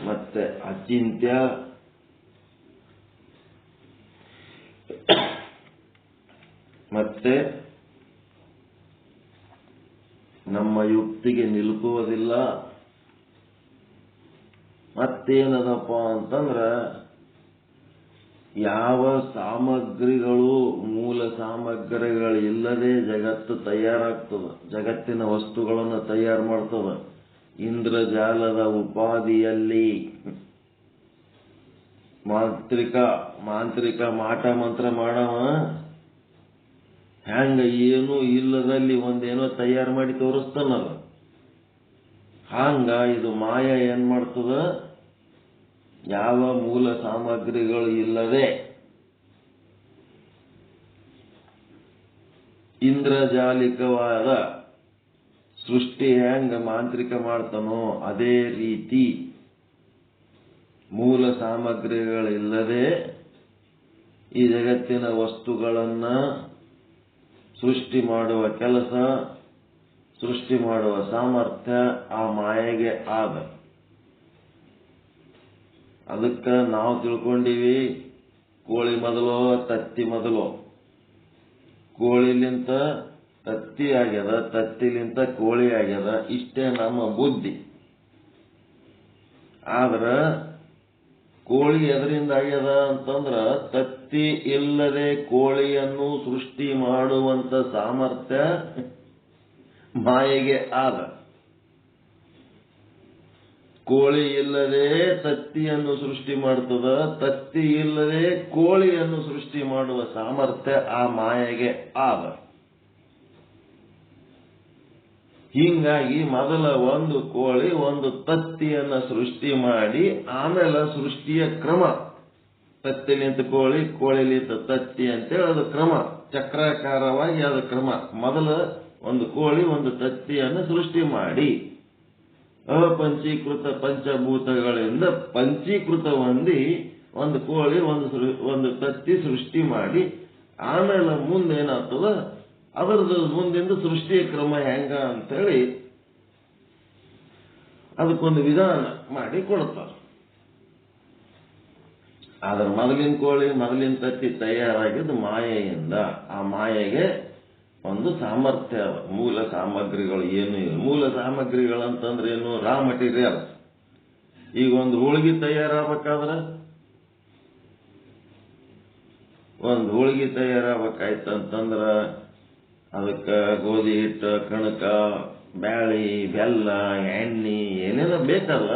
ಮತ್ತೆ ಅಚಿಂತ್ಯ ಮತ್ತೆ ನಮ್ಮ ಯುಕ್ತಿಗೆ ನಿಲುಕುವುದಿಲ್ಲ. ಮತ್ತೇನದಪ್ಪ ಅಂತಂದ್ರ ಯಾವ ಸಾಮಗ್ರಿಗಳು ಮೂಲ ಸಾಮಗ್ರಿಗಳಿಲ್ಲದೆ ಜಗತ್ತು ತಯಾರಾಗ್ತದ, ಜಗತ್ತಿನ ವಸ್ತುಗಳನ್ನು ತಯಾರು ಮಾಡ್ತದ. ಇಂದ್ರಜಾಲದ ಉಪಾಧಿಯಲ್ಲಿ ಮಾಂತ್ರಿಕ ಮಾಟ ಮಂತ್ರ ಮಾಡವ ಹೆಂಗ ಏನೂ ಇಲ್ಲದಲ್ಲಿ ಒಂದೇನೋ ತಯಾರು ಮಾಡಿ ತೋರಿಸ್ತಾನಲ್ಲ, ಹಂಗ ಇದು ಮಾಯ ಏನ್ ಮಾಡ್ತದ, ಯಾವ ಮೂಲ ಸಾಮಗ್ರಿಗಳು ಇಲ್ಲದೆ ಇಂದ್ರಜಾಲಿಕವಾದ ಸೃಷ್ಟಿ ಹೆಂಗ ಮಾಂತ್ರಿಕ ಮಾಡ್ತಾನೋ ಅದೇ ರೀತಿ ಮೂಲ ಸಾಮಗ್ರಿಗಳಿಲ್ಲದೆ ಈ ಜಗತ್ತಿನ ವಸ್ತುಗಳನ್ನ ಸೃಷ್ಟಿ ಮಾಡುವ ಕೆಲಸ, ಸೃಷ್ಟಿ ಮಾಡುವ ಸಾಮರ್ಥ್ಯ ಆ ಮಾಯೆಗೆ ಆದ. ಅದಕ್ಕೆ ನಾವು ತಿಳ್ಕೊಂಡಿವಿ ಕೋಳಿ ಮೊದಲು ತತ್ತಿ ಮೊದಲು. ಕೋಳಿಲಿಂತ ತತ್ತಿ ಆಗ್ಯದ, ತತ್ತಿಲಿಂತ ಕೋಳಿ ಆಗ್ಯದ, ಇಷ್ಟೇ ನಮ್ಮ ಬುದ್ಧಿ. ಆದ್ರ ಕೋಳಿ ಎದರಿಂದ ಆಗ್ಯದ ಅಂತಂದ್ರ ತತ್ತಿ ಇಲ್ಲದೆ ಕೋಳಿಯನ್ನು ಸೃಷ್ಟಿ ಮಾಡುವಂತ ಸಾಮರ್ಥ್ಯ ಮಾಯೆಗೆ ಆದ. ಕೋಳಿ ಇಲ್ಲದೆ ತತ್ತಿಯನ್ನು ಸೃಷ್ಟಿ ಮಾಡ್ತದ, ತತ್ತಿ ಇಲ್ಲದೆ ಕೋಳಿಯನ್ನು ಸೃಷ್ಟಿ ಮಾಡುವ ಸಾಮರ್ಥ್ಯ ಆ ಮಾಯೆಗೆ ಆದ. ಹೀಗಾಗಿ ಮೊದಲ ಒಂದು ಕೋಳಿ ಒಂದು ತತ್ತಿಯನ್ನ ಸೃಷ್ಟಿ ಮಾಡಿ ಆಮೇಲೆ ಸೃಷ್ಟಿಯ ಕ್ರಮ, ತತ್ತಿಲಿಂತ ಕೋಳಿ, ಕೋಳಿಲಿಂತ ತತ್ತಿ ಅಂತೇಳಿ ಅದು ಕ್ರಮ, ಚಕ್ರಾಕಾರವಾಗಿ ಅದು ಕ್ರಮ. ಮೊದಲ ಒಂದು ಕೋಳಿ ಒಂದು ತತ್ತಿಯನ್ನು ಸೃಷ್ಟಿ ಮಾಡಿ ಅಪಂಚೀಕೃತ ಪಂಚಭೂತಗಳಿಂದ ಪಂಚೀಕೃತ ಹೊಂದಿ ಒಂದು ಕೋಳಿ ಒಂದು ತತ್ತಿ ಸೃಷ್ಟಿ ಮಾಡಿ ಆಮೇಲೆ ಮುಂದೇನಾಗ್ತದ ಅದರದ್ದು ಮುಂದಿಂದ ಸೃಷ್ಟಿಯ ಕ್ರಮ ಹೆಂಗ ಅಂತೇಳಿ ಅದಕ್ಕೊಂದು ವಿಧಾನ ಮಾಡಿ ಕೊಡ್ತಾರೆ. ಆದ್ರೆ ಮೊದಲಿನ ಕೋಳಿ ಮೊದಲಿನ ತತ್ತಿ ತಯಾರಾಗಿದ್ದು ಮಾಯೆಯಿಂದ. ಆ ಮಾಯೆಗೆ ಒಂದು ಸಾಮರ್ಥ್ಯ, ಮೂಲ ಸಾಮಗ್ರಿಗಳು ಏನು ಇಲ್ಲ. ಮೂಲ ಸಾಮಗ್ರಿಗಳಂತಂದ್ರೆ ಏನು? ರಾ ಮಟೀರಿಯಲ್ಸ್. ಈಗ ಒಂದು ಹೋಳಿಗೆ ತಯಾರಾಗಬೇಕಾದ್ರೆ ಒಂದು ಹೋಳಿಗೆ ತಯಾರಾಗಬೇಕಾಯ್ತಂತಂದ್ರ ಅದಕ್ಕೆ ಗೋಧಿ ಹಿಟ್ಟು, ಕಣಕ, ಬ್ಯಾಳಿ, ಬೆಲ್ಲ, ಎಣ್ಣೆ ಏನೇನೋ ಬೇಕಲ್ಲ.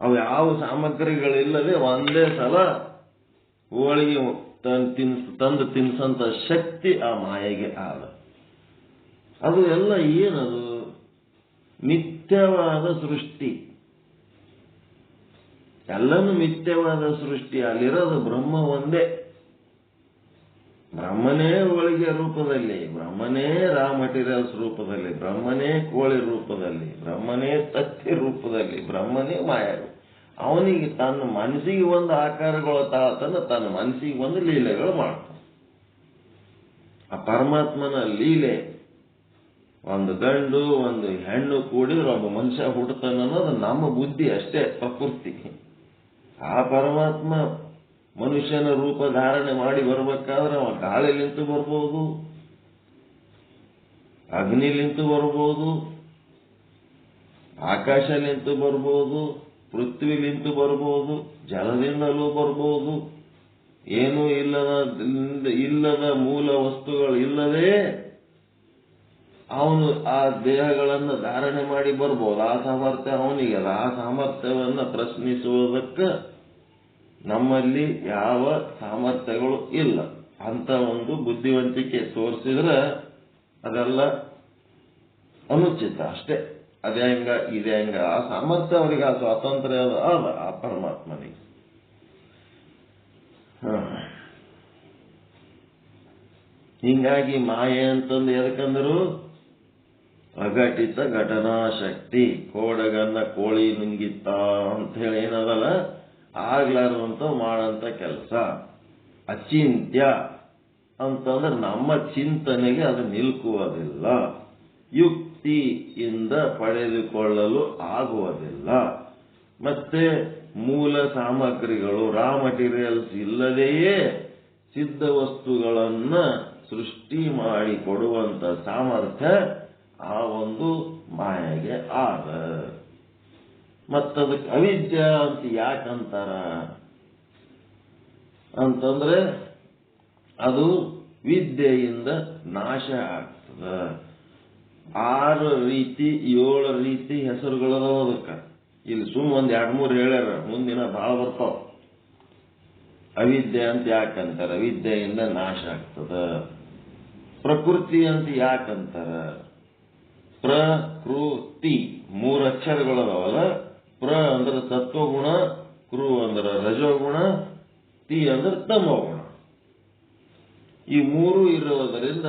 ಅವು ಯಾವ ಸಾಮಗ್ರಿಗಳಿಲ್ಲದೆ ಒಂದೇ ಸಲ ಹೋಳಿಗೆ ತಂದು ತಿನ್ಸಂತ ಶಕ್ತಿ ಆ ಮಾಯೆಗೆ ಆದ. ಅದು ಎಲ್ಲ ಏನದು? ಮಿಥ್ಯವಾದ ಸೃಷ್ಟಿ. ಎಲ್ಲನೂ ಮಿಥ್ಯವಾದ ಸೃಷ್ಟಿ. ಅಲ್ಲಿರೋದು ಬ್ರಹ್ಮ ಒಂದೇ. ಬ್ರಹ್ಮನೇ ಹೋಳಿಗೆ ರೂಪದಲ್ಲಿ, ಬ್ರಹ್ಮನೇ ರಾ ಮಟೀರಿಯಲ್ಸ್ ರೂಪದಲ್ಲಿ, ಬ್ರಹ್ಮನೇ ಕೋಳಿ ರೂಪದಲ್ಲಿ, ಬ್ರಹ್ಮನೇ ತತ್ತಿ ರೂಪದಲ್ಲಿ, ಬ್ರಹ್ಮನೇ ಮಾಯ. ಅವನಿಗೆ ತನ್ನ ಮನಸ್ಸಿಗೆ ಒಂದು ಆಕಾರಗಳು ತಾತನ, ತನ್ನ ಮನಸ್ಸಿಗೆ ಒಂದು ಲೀಲೆಗಳು ಮಾಡ್ತಾನೆ. ಆ ಪರಮಾತ್ಮನ ಲೀಲೆ ಒಂದು ಗಂಡು ಒಂದು ಹೆಣ್ಣು ಕೂಡಿದ್ರೆ ಒಬ್ಬ ಮನುಷ್ಯ ಹುಡ್ತಾನ ಅನ್ನೋದು ನಮ್ಮ ಬುದ್ಧಿ ಅಷ್ಟೇ, ಪ್ರಕೃತಿ. ಆ ಪರಮಾತ್ಮ ಮನುಷ್ಯನ ರೂಪ ಧಾರಣೆ ಮಾಡಿ ಬರ್ಬೇಕಾದ್ರೆ ಅವ ಗಾಳಿಲಿಂತು ಬರ್ಬೋದು, ಅಗ್ನಿಲಿಂತು ಬರ್ಬೋದು, ಆಕಾಶಲಿಂತು ಬರ್ಬೋದು, ಪೃಥ್ವಿಲಿಂತು ಬರ್ಬೋದು, ಜಲದಿಂದಲೂ ಬರ್ಬೋದು. ಏನೂ ಇಲ್ಲದ ಮೂಲ ವಸ್ತುಗಳು ಇಲ್ಲದೆ ಅವನು ಆ ದೇಹಗಳನ್ನು ಧಾರಣೆ ಮಾಡಿ ಬರ್ಬೋದು. ಆ ಸಾಮರ್ಥ್ಯ ಅವನಿಗೆ ಅದ. ಆ ಸಾಮರ್ಥ್ಯವನ್ನ ಪ್ರಶ್ನಿಸುವುದಕ್ಕೆ ನಮ್ಮಲ್ಲಿ ಯಾವ ಸಾಮರ್ಥ್ಯಗಳು ಇಲ್ಲ. ಅಂತ ಒಂದು ಬುದ್ಧಿವಂತಿಕೆ ತೋರಿಸಿದ್ರೆ ಅದೆಲ್ಲ ಅನುಚಿತ ಅಷ್ಟೇ. ಅದೇ ಹಂಗ ಇದೇ ಹಂಗ. ಆ ಸಾಮರ್ಥ್ಯ ಅವರಿಗೆ, ಆ ಸ್ವಾತಂತ್ರ್ಯ ಅದ ಆ ಪರಮಾತ್ಮನಿಗೆ. ಹಿಂಗಾಗಿ ಮಾಯೆ ಅಂತಂದು ಎದಕ್ಕಂದ್ರು ಅಘಟಿತ ಘಟನಾ ಶಕ್ತಿ. ಕೋಡಗನ್ನ ಕೋಳಿ ನುಂಗಿತ್ತ ಅಂತ ಹೇಳಿ ಏನದಲ್ಲ, ಆಗ್ಲಾರಂತ ಮಾಡಂತ ಕೆಲಸ. ಅಚಿಂತ್ಯ ಅಂತಂದ್ರೆ ನಮ್ಮ ಚಿಂತನೆಗೆ ಅದು ನಿಲ್ಕುವುದಿಲ್ಲ, ಯುಕ್ತಿಯಿಂದ ಪಡೆದುಕೊಳ್ಳಲು ಆಗುವುದಿಲ್ಲ. ಮತ್ತೆ ಮೂಲ ಸಾಮಗ್ರಿಗಳು, ರಾ ಮಟೀರಿಯಲ್ಸ್ ಇಲ್ಲದೆಯೇ ಸಿದ್ಧ ವಸ್ತುಗಳನ್ನ ಸೃಷ್ಟಿ ಮಾಡಿ ಕೊಡುವಂತ ಸಾಮರ್ಥ್ಯ ಆ ಒಂದು ಮಾಯೆಗೆ ಆದ. ಮತ್ತದಕ್ಕೆ ಅವಿದ್ಯಾ ಅಂತ ಯಾಕಂತಾರ ಅಂತಂದ್ರೆ ಅದು ವಿದ್ಯೆಯಿಂದ ನಾಶ ಆಗ್ತದ. 6 ರೀತಿ 7 ರೀತಿ ಹೆಸರುಗಳದಾವ ಅದಕ್ಕೆ. ಇಲ್ಲಿ ಒಂದ್ 2-3 ಹೇಳ್ಯಾರ, ಮುಂದಿನ ಬಹಳ ಬರ್ತಾವ. ಅವಿದ್ಯೆ ಅಂತ ಯಾಕಂತಾರ? ವಿದ್ಯೆಯಿಂದ ನಾಶ ಆಗ್ತದ. ಪ್ರಕೃತಿ ಅಂತ ಯಾಕಂತಾರ? ಪ್ರಕೃತಿ 3 ಅಕ್ಷರಗಳದಾವಲ್ಲ. ಪ್ರ ಅಂದ್ರೆ ಸತ್ವಗುಣ, ಕೃ ಅಂದ್ರೆ ರಜೋಗುಣ, ತಿ ಅಂದ್ರೆ ತಮೋಗುಣ. ಈ ಮೂರು ಇರುವುದರಿಂದ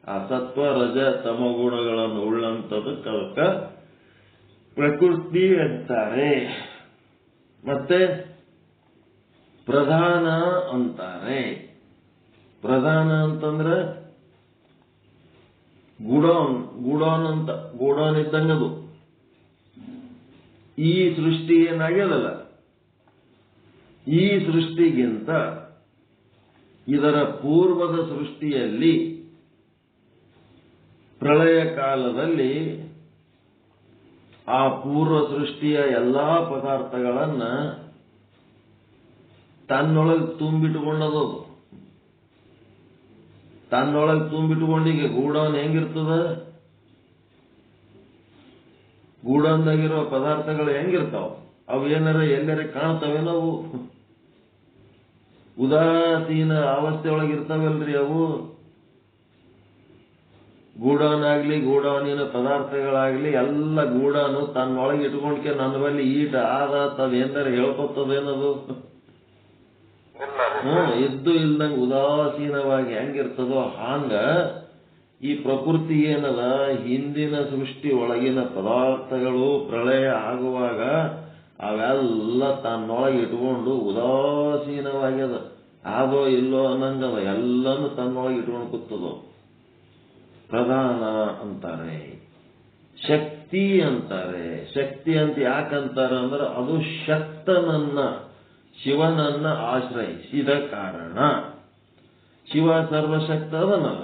ಆ ಸತ್ವ ರಜ ತಮಗುಣಗಳನ್ನು ಉಳ್ಳಂತದಕ್ಕೆ ಪ್ರಕೃತಿ ಅಂತಾರೆ. ಮತ್ತೆ ಪ್ರಧಾನ ಅಂತಾರೆ. ಪ್ರಧಾನ ಅಂತಂದ್ರೆ ಗೂಡೋನ್ ಇದ್ದಂಗದು. ಈ ಸೃಷ್ಟಿ ಏನಾಗ್ಯದಲ್ಲ, ಈ ಸೃಷ್ಟಿಗಿಂತ ಇದರ ಪೂರ್ವದ ಸೃಷ್ಟಿಯಲ್ಲಿ ಪ್ರಳಯ ಕಾಲದಲ್ಲಿ ಆ ಪೂರ್ವ ಸೃಷ್ಟಿಯ ಎಲ್ಲಾ ಪದಾರ್ಥಗಳನ್ನ ತನ್ನೊಳಗೆ ತುಂಬಿಟ್ಟುಕೊಂಡದು. ತನ್ನೊಳಗೆ ತುಂಬಿಟ್ಟುಕೊಂಡಿಗೆ ಗೂಡೋನ್ ಹೆಂಗಿರ್ತದ, ಗೂಡೋನ್ದಾಗಿರೋ ಪದಾರ್ಥಗಳು ಹೆಂಗಿರ್ತಾವ, ಅವು ಏನಾರ ಎಲ್ಲರ ಕಾಣ್ತಾವೇನವು? ಉದಾಸೀನ ಅವಸ್ಥೆಯೊಳಗಿರ್ತಾವಲ್ರಿ ಅವು. ಗೂಡೋನ್ ಆಗ್ಲಿ, ಗೂಡೋನಿನ ಪದಾರ್ಥಗಳಾಗ್ಲಿ ಎಲ್ಲ ಗೂಡೋನು ತನ್ನೊಳಗೆ ಇಟ್ಕೊಂಡ್ಕೆ ನನ್ನ ಬಲ್ಲಿ ಈಟ ಆದ ಏನಾರ ಹೇಳ್ಕೊತದೇನದು? ಎದ್ದು ಇಲ್ದಂಗ ಉದಾಸೀನವಾಗಿ ಹೆಂಗಿರ್ತದೋ ಹಾಂಗ ಈ ಪ್ರಕೃತಿ ಏನದ, ಹಿಂದಿನ ಸೃಷ್ಟಿ ಒಳಗಿನ ಪದಾರ್ಥಗಳು ಪ್ರಳಯ ಆಗುವಾಗ ಅವೆಲ್ಲ ತನ್ನೊಳಗೆ ಇಟ್ಕೊಂಡು ಉದಾಸೀನವಾಗ್ಯದ. ಆದೋ ಇಲ್ಲೋ ಅನ್ನಂಗದ, ಎಲ್ಲನೂ ತನ್ನೊಳಗೆ ಇಟ್ಕೊಂಡು ಕೂತದೋ. ಪ್ರಧಾನ ಅಂತಾರೆ. ಶಕ್ತಿ ಅಂತಾರೆ. ಶಕ್ತಿ ಅಂತ ಯಾಕಂತಾರ ಅಂದ್ರೆ ಅದು ಶಕ್ತನನ್ನ, ಶಿವನನ್ನ ಆಶ್ರಯಿಸಿದ ಕಾರಣ. ಶಿವ ಸರ್ವಶಕ್ತ ಅದನಲ್ಲ,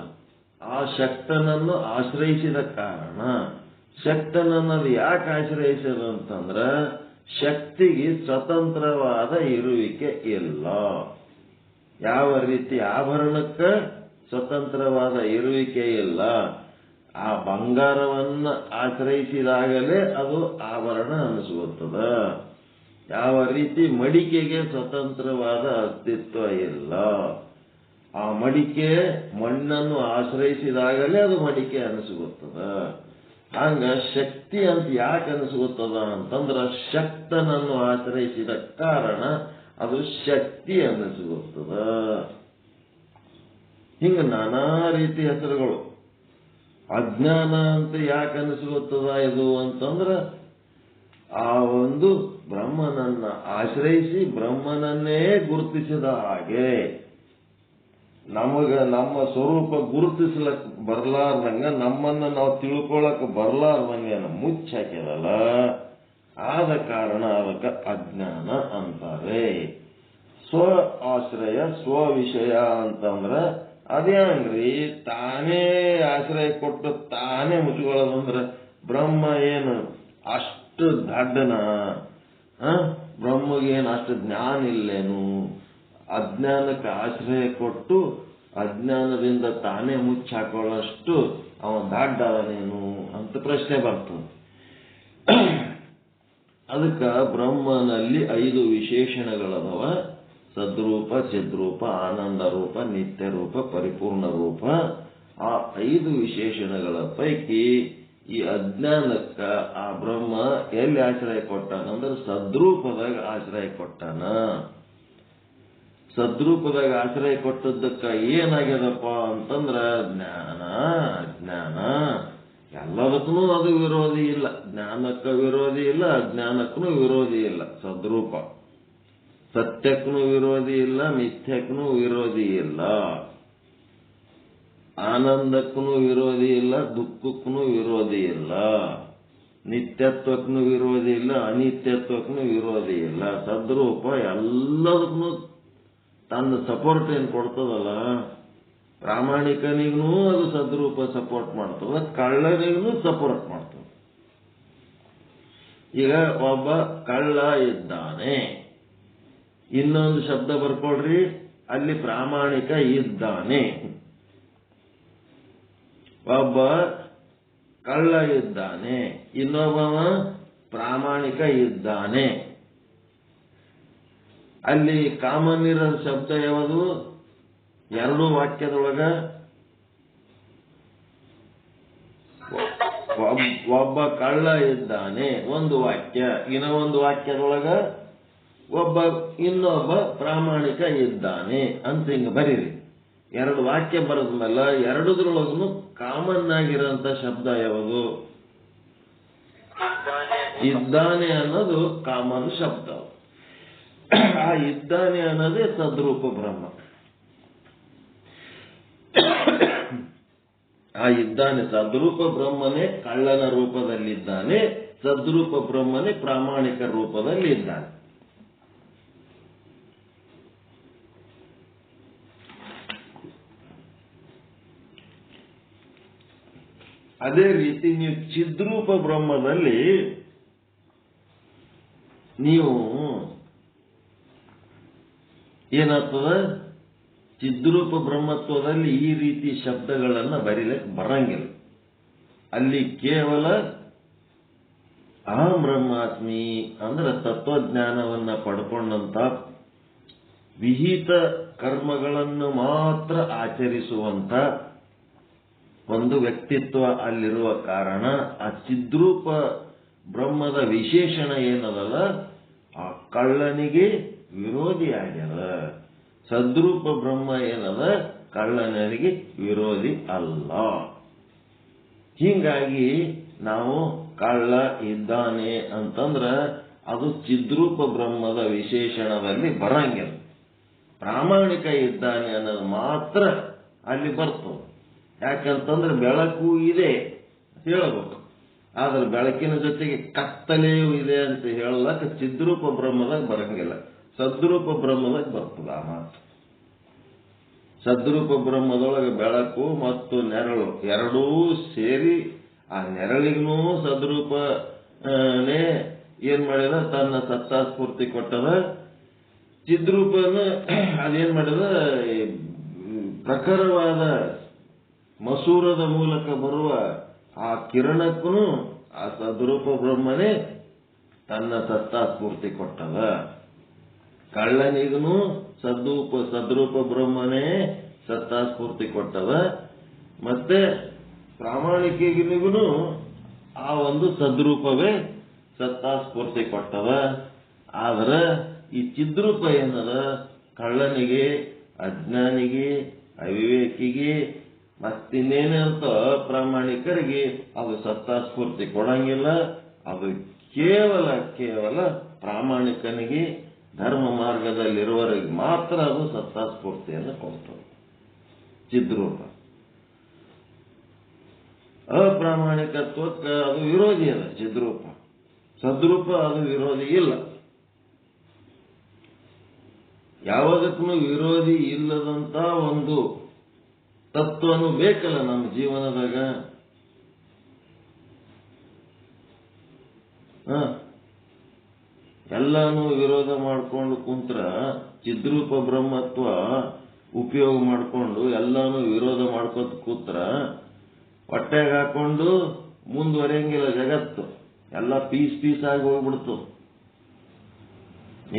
ಆ ಶಕ್ತನನ್ನು ಆಶ್ರಯಿಸಿದ ಕಾರಣ. ಶಕ್ತನನ್ನದು ಯಾಕೆ ಆಶ್ರಯಿಸಿದ ಅಂತಂದ್ರ ಶಕ್ತಿಗೆ ಸ್ವತಂತ್ರವಾದ ಇರುವಿಕೆ ಇಲ್ಲ. ಯಾವ ರೀತಿ ಆಭರಣಕ್ಕೆ ಸ್ವತಂತ್ರವಾದ ಇರುವಿಕೆ ಇಲ್ಲ, ಆ ಬಂಗಾರವನ್ನ ಆಶ್ರಯಿಸಿದಾಗಲೇ ಅದು ಆಭರಣ ಅನಿಸುತ್ತದೆ. ಯಾವ ರೀತಿ ಮಡಿಕೆಗೆ ಸ್ವತಂತ್ರವಾದ ಅಸ್ತಿತ್ವ ಇಲ್ಲ, ಆ ಮಡಿಕೆ ಮಣ್ಣನ್ನು ಆಶ್ರಯಿಸಿದಾಗಲೇ ಅದು ಮಡಿಕೆ ಅನಿಸುತ್ತದೆ. ಹಂಗ ಶಕ್ತಿ ಅಂತ ಯಾಕೆ ಅನಿಸುತ್ತದ ಅಂತಂದ್ರ ಶಕ್ತನನ್ನು ಆಶ್ರಯಿಸಿದ ಕಾರಣ ಅದು ಶಕ್ತಿ ಅನಿಸುತ್ತದ. ಹಿಂಗ ನಾನಾ ರೀತಿ ಹೆಸರುಗಳು. ಅಜ್ಞಾನ ಅಂತ ಯಾಕೆ ಅನಿಸುತ್ತದ ಇದು ಅಂತಂದ್ರ ಆ ಒಂದು ಬ್ರಹ್ಮನನ್ನ ಆಶ್ರಯಿಸಿ ಬ್ರಹ್ಮನನ್ನೇ ಗುರುತಿಸಿದ ಹಾಗೆ ನಮಗ ನಮ್ಮ ಸ್ವರೂಪ ಗುರುತಿಸ್ಲಕ್ ಬರ್ಲಾರ್ದಂಗ, ನಮ್ಮನ್ನ ನಾವು ತಿಳ್ಕೊಳಕ್ ಬರ್ಲಾರ್ದಂಗ ಮುಚ್ಚಾಕಿದಲ್ಲ, ಆದ ಕಾರಣ ಅದಕ್ಕೆ ಅಜ್ಞಾನ ಅಂತಾರೆ. ಸ್ವ ಆಶ್ರಯ ಸ್ವ ವಿಷಯ ಅಂತಂದ್ರ ಅದೇನ್ರಿ, ತಾನೇ ಆಶ್ರಯ ಕೊಟ್ಟು ತಾನೇ ಮುಚ್ಕೊಳ್ಳೋದಂದ್ರ ಬ್ರಹ್ಮ ಏನು ಅಷ್ಟು ದಡ್ಡನ? ಬ್ರಹ್ಮಗೇನು ಅಷ್ಟು ಜ್ಞಾನ ಇಲ್ಲೇನು? ಅಜ್ಞಾನಕ್ಕೆ ಆಶ್ರಯ ಕೊಟ್ಟು ಅಜ್ಞಾನದಿಂದ ತಾನೇ ಮುಚ್ಚಾಕೊಳ್ಳಷ್ಟು ಅವ ದಡ್ಡವನೇನು ಅಂತ ಪ್ರಶ್ನೆ ಬರ್ತದೆ. ಅದಕ್ಕೆ ಬ್ರಹ್ಮನಲ್ಲಿ 5 ವಿಶೇಷಣಗಳದವ. ಸದ್ರೂಪ, ಚಿದ್ರೂಪ, ಆನಂದ ರೂಪ, ನಿತ್ಯ ರೂಪ, ಪರಿಪೂರ್ಣ ರೂಪ. ಆ 5 ವಿಶೇಷಣಗಳ ಪೈಕಿ ಈ ಅಜ್ಞಾನಕ್ಕ ಆ ಬ್ರಹ್ಮ ಎಲ್ಲಿ ಆಶ್ರಯ ಕೊಟ್ಟಾನಂದ್ರೆ ಸದ್ರೂಪದಾಗ ಆಶ್ರಯ ಕೊಟ್ಟಾನ. ಸದ್ರೂಪದಾಗ ಆಶ್ರಯ ಕೊಟ್ಟದ್ದಕ್ಕ ಏನಾಗ್ಯದಪ್ಪ ಅಂತಂದ್ರ ಜ್ಞಾನ, ಅಜ್ಞಾನ ಎಲ್ಲದಕ್ಕೂ ಅದು ವಿರೋಧಿ ಇಲ್ಲ. ಜ್ಞಾನಕ್ಕ ವಿರೋಧಿ ಇಲ್ಲ, ಅಜ್ಞಾನಕ್ಕೂ ವಿರೋಧಿ ಇಲ್ಲ. ಸದ್ರೂಪ ಸತ್ಯಕ್ಕೂ ವಿರೋಧಿ ಇಲ್ಲ, ಮಿಥ್ಯಕ್ಕೂ ವಿರೋಧಿ ಇಲ್ಲ, ಆನಂದಕ್ಕೂ ವಿರೋಧಿ ಇಲ್ಲ, ದುಃಖಕ್ಕೂ ವಿರೋಧಿ ಇಲ್ಲ, ನಿತ್ಯತ್ವಕ್ಕೂ ವಿರೋಧಿ ಇಲ್ಲ, ಅನಿತ್ಯತ್ವಕ್ಕೂ ವಿರೋಧಿ ಇಲ್ಲ. ಸದ್ರೂಪ ಎಲ್ಲದಕ್ಕೂ ತನ್ನ ಸಪೋರ್ಟ್ ಏನ್ ಕೊಡ್ತದಲ್ಲ, ಪ್ರಾಮಾಣಿಕನಿಗೂ ಅದು ಸದ್ರೂಪ ಸಪೋರ್ಟ್ ಮಾಡ್ತದ, ಕಳ್ಳನಿಗೂ ಸಪೋರ್ಟ್ ಮಾಡ್ತದ. ಈಗ ಒಬ್ಬ ಕಳ್ಳ ಇದ್ದಾನೆ, ಇನ್ನೊಂದು ಶಬ್ದ ಬರ್ಕೊಳ್ರಿ, ಅಲ್ಲಿ ಪ್ರಾಮಾಣಿಕ ಇದ್ದಾನೆ. ಒಬ್ಬ ಕಳ್ಳ ಇದ್ದಾನೆ, ಇನ್ನೊಬ್ಬವ ಪ್ರಾಮಾಣಿಕ ಇದ್ದಾನೆ. ಅಲ್ಲಿ ಕಾಮನ್ ಇರೋ ಶಬ್ದ ಯಾವುದು? 2 ವಾಕ್ಯದೊಳಗ ಒಬ್ಬ ಕಳ್ಳ ಇದ್ದಾನೆ ಒಂದು ವಾಕ್ಯ, ಇನ್ನೊಂದು ವಾಕ್ಯದೊಳಗ ಒಬ್ಬ ಇನ್ನೊಬ್ಬ ಪ್ರಾಮಾಣಿಕ ಇದ್ದಾನೆ ಅಂತ ಹಿಂಗೆ ಬರೀರಿ. 2 ವಾಕ್ಯ ಬರೆದ ಮೇಲೆ ಎರಡದ್ರೊಳಗೂ ಕಾಮನ್ ಆಗಿರೋಂಥ ಶಬ್ದ ಯಾವುದು? ಇದ್ದಾನೆ ಅನ್ನೋದು ಕಾಮನ್ ಶಬ್ದ. ಆ ಇದ್ದಾನೆ ಅನ್ನೋದೇ ಸದ್ರೂಪ ಬ್ರಹ್ಮ. ಆ ಇದ್ದಾನೆ ಸದ್ರೂಪ ಬ್ರಹ್ಮನೇ ಕಳ್ಳನ ರೂಪದಲ್ಲಿದ್ದಾನೆ, ಸದ್ರೂಪ ಬ್ರಹ್ಮನೇ ಪ್ರಾಮಾಣಿಕ ರೂಪದಲ್ಲಿ ಇದ್ದಾನೆ. ಅದೇ ರೀತಿ ನೀವು ಚಿದ್ರೂಪ ಬ್ರಹ್ಮದಲ್ಲಿ ನೀವು ಏನಾಗ್ತದ, ಚಿದ್ರೂಪ ಬ್ರಹ್ಮತ್ವದಲ್ಲಿ ಈ ರೀತಿ ಶಬ್ದಗಳನ್ನ ಬರೀಲಿಕ್ಕೆ ಬರಂಗಿಲ್ಲ. ಅಲ್ಲಿ ಕೇವಲ ಅಹಂ ಬ್ರಹ್ಮಾಸ್ಮಿ ಅಂದ್ರೆ ತತ್ವಜ್ಞಾನವನ್ನ ಪಡ್ಕೊಂಡಂತ ವಿಹಿತ ಕರ್ಮಗಳನ್ನು ಮಾತ್ರ ಆಚರಿಸುವಂತ ಒಂದು ವ್ಯಕ್ತಿತ್ವ ಅಲ್ಲಿರುವ ಕಾರಣ ಆ ಚಿದ್ರೂಪ ಬ್ರಹ್ಮದ ವಿಶೇಷಣ ಏನದಲ್ಲ, ಆ ಕಳ್ಳನಿಗೆ ವಿರೋಧಿ ಆಗ್ಯದ. ಸದ್ರೂಪ ಬ್ರಹ್ಮ ಏನದ, ಕಳ್ಳನಿಗೆ ವಿರೋಧಿ ಅಲ್ಲ. ಹೀಗಾಗಿ ನಾವು ಕಳ್ಳ ಇದ್ದಾನೆ ಅಂತಂದ್ರ ಅದು ಚಿದ್ರೂಪ ಬ್ರಹ್ಮದ ವಿಶೇಷಣದಲ್ಲಿ ಬರಂಗಿಲ್ಲ. ಪ್ರಾಮಾಣಿಕ ಇದ್ದಾನೆ ಅನ್ನೋದು ಮಾತ್ರ ಅಲ್ಲಿ ಬರ್ತದೆ. ಯಾಕಂತಂದ್ರೆ ಬೆಳಕು ಇದೆ ಹೇಳಬೇಕು, ಆದ್ರೆ ಬೆಳಕಿನ ಜೊತೆಗೆ ಕತ್ತಲೆಯೂ ಇದೆ ಅಂತ ಹೇಳಲಕ್ಕ ಚಿದ್ರೂಪ ಬ್ರಹ್ಮದಾಗ ಬರಂಗಿಲ್ಲ, ಸದ್ರೂಪ ಬ್ರಹ್ಮದಾಗ ಬರ್ತದ ಆ ಮಾತು. ಸದ್ರೂಪ ಬ್ರಹ್ಮದೊಳಗೆ ಬೆಳಕು ಮತ್ತು ನೆರಳು ಎರಡೂ ಸೇರಿ ಆ ನೆರಳಿಗೂ ಸದ್ರೂಪನೇ ಏನ್ ಮಾಡಿದ, ತನ್ನ ಸತ್ತಾಸ್ಫೂರ್ತಿ ಕೊಟ್ಟದ. ಚಿದ್ರೂಪನ ಅದೇನ್ ಮಾಡಿದ, ಪ್ರಖರವಾದ ಮಸೂರದ ಮೂಲಕ ಬರುವ ಆ ಕಿರಣಕ್ಕೂ ಆ ಸದ್ರೂಪ ಬ್ರಹ್ಮನೇ ತನ್ನ ಸತ್ತಾಸ್ಫೂರ್ತಿ ಕೊಟ್ಟದ. ಕಳ್ಳನಿಗೂ ಸದ್ರೂಪ ಬ್ರಹ್ಮನೇ ಸತ್ತಾಸ್ಫೂರ್ತಿ ಕೊಟ್ಟದ. ಮತ್ತೆ ಪ್ರಾಮಾಣಿಕೆಗಿನಿಗೂ ಆ ಒಂದು ಸದ್ರೂಪವೇ ಸತ್ತಾಸ್ಫೂರ್ತಿ ಕೊಟ್ಟದ. ಆದ್ರೆ ಈ ಚಿದ್ರೂಪ ಏನದ, ಕಳ್ಳನಿಗೆ, ಅಜ್ಞಾನಿಗೆ, ಅವಿವೇಕಿಗೆ ಮತ್ತಿನ್ನೇನಂತ ಪ್ರಾಮಾಣಿಕರಿಗೆ ಅದು ಸತ್ತಾಸ್ಫೂರ್ತಿ ಕೊಡಂಗಿಲ್ಲ. ಅದು ಕೇವಲ ಪ್ರಾಮಾಣಿಕನಿಗೆ, ಧರ್ಮ ಮಾರ್ಗದಲ್ಲಿರುವವರಿಗೆ ಮಾತ್ರ ಅದು ಸತ್ತಾಸ್ಫೂರ್ತಿಯನ್ನು ಕೊಡ್ತದೆ ಚಿದ್ರೂಪ. ಅಪ್ರಾಮಾಣಿಕತ್ವಕ್ಕೆ ಅದು ವಿರೋಧಿ ಅದ ಚಿದ್ರೂಪ. ಸದ್ರೂಪ ಅದು ವಿರೋಧಿ ಇಲ್ಲ. ಯಾವುದಕ್ಕೂ ವಿರೋಧಿ ಇಲ್ಲದಂತ ಒಂದು ತತ್ವನು ಬೇಕಲ್ಲ ನಮ್ಮ ಜೀವನದಾಗ. ಎಲ್ಲಾನು ವಿರೋಧ ಮಾಡ್ಕೊಂಡು ಕುಂತ್ರ, ಚಿದ್ರೂಪ ಬ್ರಹ್ಮತ್ವ ಉಪಯೋಗ ಮಾಡ್ಕೊಂಡು ಎಲ್ಲಾನು ವಿರೋಧ ಮಾಡ್ಕೊತ ಕೂತ್ರ ಹೊಟ್ಟೆಗೆ ಹಾಕೊಂಡು ಮುಂದುವರಿಯಂಗಿಲ್ಲ ಜಗತ್ತು. ಎಲ್ಲ ಪೀಸ್ ಆಗಿ ಹೋಗ್ಬಿಡ್ತು.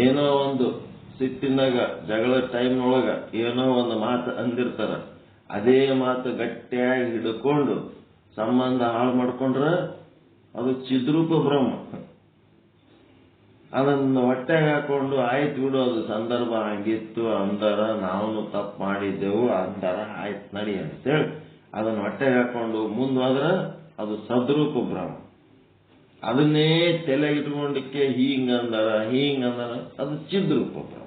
ಏನೋ ಒಂದು ಸಿಟ್ಟಿನಾಗ ಜಗಳ ಟೈಮ್ನೊಳಗ ಏನೋ ಒಂದು ಮಾತು ಅಂದಿರ್ತಾರ, ಅದೇ ಮಾತು ಗಟ್ಟಿಯಾಗಿ ಹಿಡ್ಕೊಂಡು ಸಂಬಂಧ ಹಾಳು ಮಾಡ್ಕೊಂಡ್ರ ಅದು ಚಿದ್ರೂಪ ಬ್ರಹ್ಮ. ಅದನ್ನು ಹೊಟ್ಟೆಗೆ ಹಾಕೊಂಡು ಆಯ್ತು ಬಿಡು, ಅದು ಸಂದರ್ಭ ಆಗಿತ್ತು ಅಂದರ, ನಾವು ತಪ್ಪು ಮಾಡಿದ್ದೆವು ಅಂದರ, ಆಯ್ತು ನಡಿ ಅಂತೇಳಿ ಅದನ್ನು ಹೊಟ್ಟೆಗೆ ಹಾಕೊಂಡು ಮುಂದೋದ್ರ ಅದು ಸದ್ರೂಪ ಬ್ರಹ್ಮ. ಅದನ್ನೇ ತಲೆ ಇಟ್ಕೊಂಡಕ್ಕೆ ಹಿಂಗಂದರ ಅದು ಚಿದ್ರೂಪ ಬ್ರಹ್ಮ.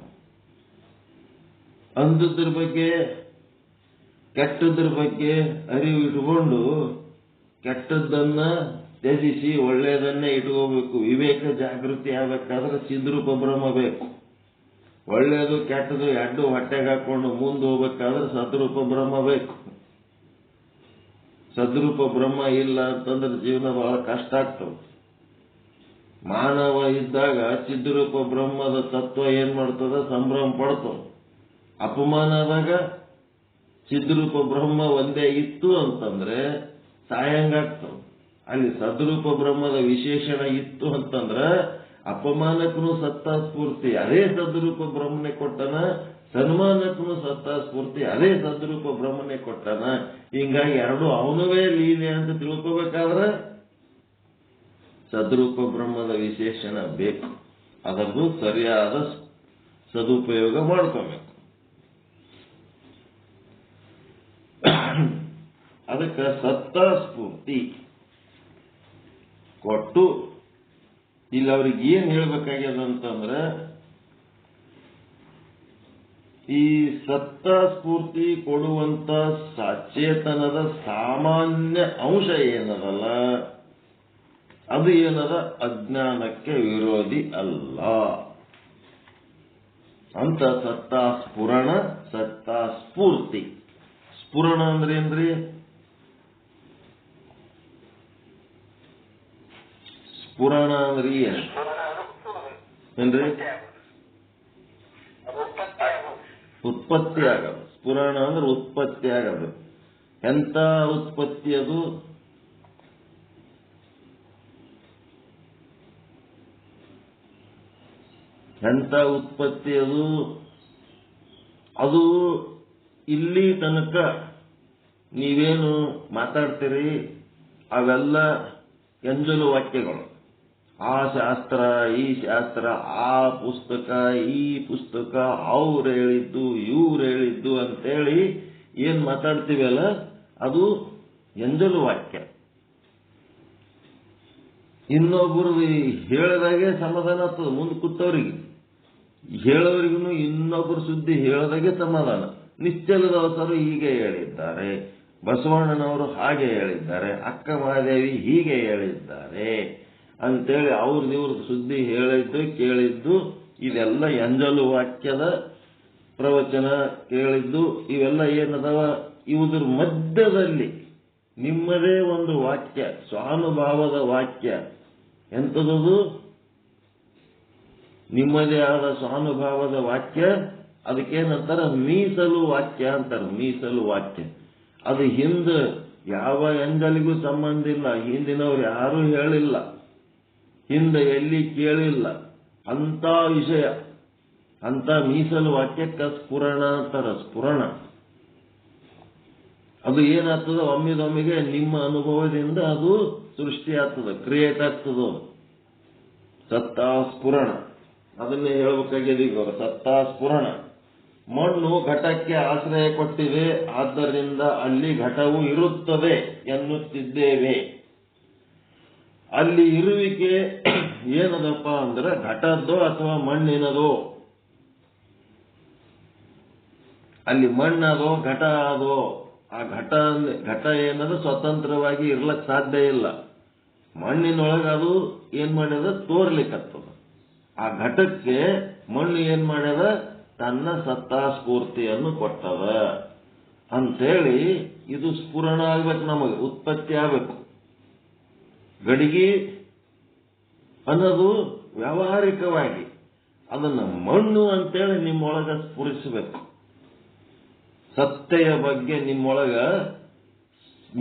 ಅಂದದ್ರ ಬಗ್ಗೆ ಕೆಟ್ಟದ್ರ ಬಗ್ಗೆ ಅರಿವು ಇಟ್ಕೊಂಡು ಕೆಟ್ಟದ್ದನ್ನ ತ್ಯಜಿಸಿ ಒಳ್ಳೆಯದನ್ನೇ ಇಟ್ಕೋಬೇಕು. ವಿವೇಕ ಜಾಗೃತಿ ಆಗಬೇಕಾದ್ರೆ ಚಿದ್ರೂಪ ಬ್ರಹ್ಮ ಬೇಕು. ಒಳ್ಳೆಯದು ಕೆಟ್ಟದು ಎರಡು ಹೊಟ್ಟೆಗೆ ಹಾಕೊಂಡು ಮುಂದೆ ಹೋಗ್ಬೇಕಾದ್ರೆ ಸದ್ರೂಪ ಬ್ರಹ್ಮ ಬೇಕು. ಸದ್ರೂಪ ಬ್ರಹ್ಮ ಇಲ್ಲ ಅಂತಂದ್ರೆ ಜೀವನ ಬಹಳ ಕಷ್ಟ ಆಗ್ತವೆ. ಮಾನವ ಇದ್ದಾಗ ಚಿದ್ರೂಪ ಬ್ರಹ್ಮದ ತತ್ವ ಏನ್ ಮಾಡ್ತದ, ಸಂಭ್ರಮ ಪಡ್ತವ. ಅಪಮಾನ ಆದಾಗ ಚಿದ್ರೂಪ ಬ್ರಹ್ಮ ಒಂದೇ ಇತ್ತು ಅಂತಂದ್ರೆ ಸಾಯಂಗಾಗ್ತವ. ಅಲ್ಲಿ ಸದ್ರೂಪ ಬ್ರಹ್ಮದ ವಿಶೇಷಣ ಇತ್ತು ಅಂತಂದ್ರೆ ಅಪಮಾನಕ್ಕೂ ಸತ್ತಾಸ್ಫೂರ್ತಿ ಅದೇ ಸದ್ರೂಪ ಬ್ರಹ್ಮನೆ ಕೊಟ್ಟನ, ಸನ್ಮಾನಕ್ಕೂ ಸತ್ತಾಸ್ಫೂರ್ತಿ ಅದೇ ಸದ್ರೂಪ ಬ್ರಹ್ಮನೆ ಕೊಟ್ಟನ. ಹಿಂಗಾಗಿ ಎರಡು ಅವನವೇ ಲೀಲೆ ಅಂತ ತಿಳ್ಕೋಬೇಕಾದ್ರೆ ಸದ್ರೂಪ ಬ್ರಹ್ಮದ ವಿಶೇಷಣ ಬೇಕು. ಅದರದ್ದು ಸರಿಯಾದ ಸದುಪಯೋಗ ಮಾಡ್ಕೋಬೇಕು. ಅದಕ್ಕೆ ಸತ್ತಾ ಸ್ಫೂರ್ತಿ ಕೊಟ್ಟು ಇಲ್ಲಿ ಅವ್ರಿಗೆ ಏನ್ ಹೇಳ್ಬೇಕಾಗ್ಯದ ಅಂತಂದ್ರೆ, ಈ ಸತ್ತಾ ಸ್ಫೂರ್ತಿ ಕೊಡುವಂತ ಸಚೇತನದ ಸಾಮಾನ್ಯ ಅಂಶ ಏನದಲ್ಲ, ಅದು ಏನದ ಅಜ್ಞಾನಕ್ಕೆ ವಿರೋಧಿ ಅಲ್ಲ ಅಂತ ಸತ್ತಾ ಸ್ಫುರಣ, ಸತ್ತಾ ಸ್ಫೂರ್ತಿ. ಸ್ಫುರಣ ಅಂದ್ರೆ ಏನ್ರಿ? ಸ್ಫುರಣ ಅಂದ್ರೆ ಏನ್ರಿ? ಉತ್ಪತ್ತಿ ಆಗೋದು. ಸ್ಫುರಣ ಅಂದ್ರೆ ಉತ್ಪತ್ತಿ ಆಗೋದು. ಎಂತ ಉತ್ಪತ್ತಿ ಅದು? ಎಂತ ಉತ್ಪತ್ತಿ ಅದು? ಅದು ಇಲ್ಲಿ ತನಕ ನೀವೇನು ಮಾತಾಡ್ತೀರಿ ಅವೆಲ್ಲ ಎಂಜಲು ವಾಕ್ಯಗಳು. ಆ ಶಾಸ್ತ್ರ, ಈ ಶಾಸ್ತ್ರ, ಆ ಪುಸ್ತಕ, ಈ ಪುಸ್ತಕ, ಅವ್ರು ಹೇಳಿದ್ದು, ಇವ್ರು ಹೇಳಿದ್ದು ಅಂತೇಳಿ ಏನ್ ಮಾತಾಡ್ತೀವಲ್ಲ ಅದು ಎಂಜಲು ವಾಕ್ಯ. ಇನ್ನೊಬ್ಬರು ಹೇಳಿದಾಗೆ ಸಮಾಧಾನ ಆಗ್ತದೆ ಮುಂದೆ ಕೂತವ್ರಿಗೆ. ಹೇಳೋರಿಗೂ ಇನ್ನೊಬ್ಬರು ಸುದ್ದಿ ಹೇಳೋದಾಗೆ ಸಮಾಧಾನ. ನಿಶ್ಚಲದವಸರು ಹೀಗೆ ಹೇಳಿದ್ದಾರೆ, ಬಸವಣ್ಣನವರು ಹಾಗೆ ಹೇಳಿದ್ದಾರೆ, ಅಕ್ಕ ಮಹಾದೇವಿ ಹೀಗೆ ಹೇಳಿದ್ದಾರೆ ಅಂತೇಳಿ ಅವ್ರದ್ದು ಸುದ್ದಿ ಹೇಳಿದ್ದು ಕೇಳಿದ್ದು ಇದೆಲ್ಲ ಎಂಜಲು ವಾಕ್ಯದ ಪ್ರವಚನ ಕೇಳಿದ್ದು. ಇವೆಲ್ಲ ಏನದವ, ಇವುದ್ರ ಮಧ್ಯದಲ್ಲಿ ನಿಮ್ಮದೇ ಒಂದು ವಾಕ್ಯ, ಸ್ವಾನುಭಾವದ ವಾಕ್ಯ. ಎಂಥದ್ದು? ನಿಮ್ಮದೇ ಆದ ಸ್ವಾನುಭಾವದ ವಾಕ್ಯ. ಅದಕ್ಕೇನಂತಾರ? ಮೀಸಲು ವಾಕ್ಯ ಅಂತಾರೆ. ಮೀಸಲು ವಾಕ್ಯ. ಅದು ಹಿಂದೆ ಯಾವ ಎಂಜಲಿಗೂ ಸಂಬಂಧ ಇಲ್ಲ, ಹಿಂದಿನವ್ರು ಯಾರೂ ಹೇಳಿಲ್ಲ, ಹಿಂದೆ ಎಲ್ಲಿ ಕೇಳಿಲ್ಲ ಅಂತ ವಿಷಯ. ಅಂತ ಮೀಸಲು ವಾಕ್ಯಕ್ಕೆ ಸ್ಫುರಣ ಅಂತಾರ. ಸ್ಫುರಣ ಅದು ಏನಾಗ್ತದ? ಒಮ್ಮಿದೊಮ್ಮಿಗೆ ನಿಮ್ಮ ಅನುಭವದಿಂದ ಅದು ಸೃಷ್ಟಿ ಆಗ್ತದೆ, ಕ್ರಿಯೇಟ್ ಆಗ್ತದ. ಸತ್ತಾ ಸ್ಫುರಣ ಅದನ್ನೇ ಹೇಳ್ಬೇಕಾಗಿದೆ ಈಗ ಅವರು. ಸತ್ತಾ ಸ್ಫುರಣ. ಮಣ್ಣು ಘಟಕ್ಕೆ ಆಶ್ರಯ ಕೊಟ್ಟಿದೆ, ಆದ್ದರಿಂದ ಅಲ್ಲಿ ಘಟವು ಇರುತ್ತದೆ ಎನ್ನುತ್ತಿದ್ದೇವೆ. ಅಲ್ಲಿ ಇರುವಿಕೆ ಏನದಪ್ಪ ಅಂದ್ರೆ ಘಟದ್ದೋ ಅಥವಾ ಮಣ್ಣಿನದೋ? ಅಲ್ಲಿ ಮಣ್ಣದೋ ಘಟ ಅದೋ? ಆ ಘಟ ಏನದು ಸ್ವತಂತ್ರವಾಗಿ ಇರ್ಲಕ್ ಸಾಧ್ಯ ಇಲ್ಲ. ಮಣ್ಣಿನೊಳಗೆ ಅದು ಏನ್ ಮಾಡ್ಯದ? ತೋರ್ಲಿಕ್ಕತ್ತದ. ಆ ಘಟಕ್ಕೆ ಮಣ್ಣು ಏನ್ ಮಾಡ್ಯದ? ತನ್ನ ಸತ್ತಾ ಸ್ಫೂರ್ತಿಯನ್ನು ಕೊಟ್ಟದ ಅಂತೇಳಿ ಇದು ಸ್ಫುರಣ ಆಗ್ಬೇಕು, ನಮಗೆ ಉತ್ಪತ್ತಿ ಆಗ್ಬೇಕು. ಗಡಿಗೆ ಅನ್ನೋದು ವ್ಯಾವಹಾರಿಕವಾಗಿ ಅದನ್ನ ಮಣ್ಣು ಅಂತೇಳಿ ನಿಮ್ಮೊಳಗ ಸ್ಫುರಿಸಬೇಕು. ಸತ್ತೆಯ ಬಗ್ಗೆ ನಿಮ್ಮೊಳಗ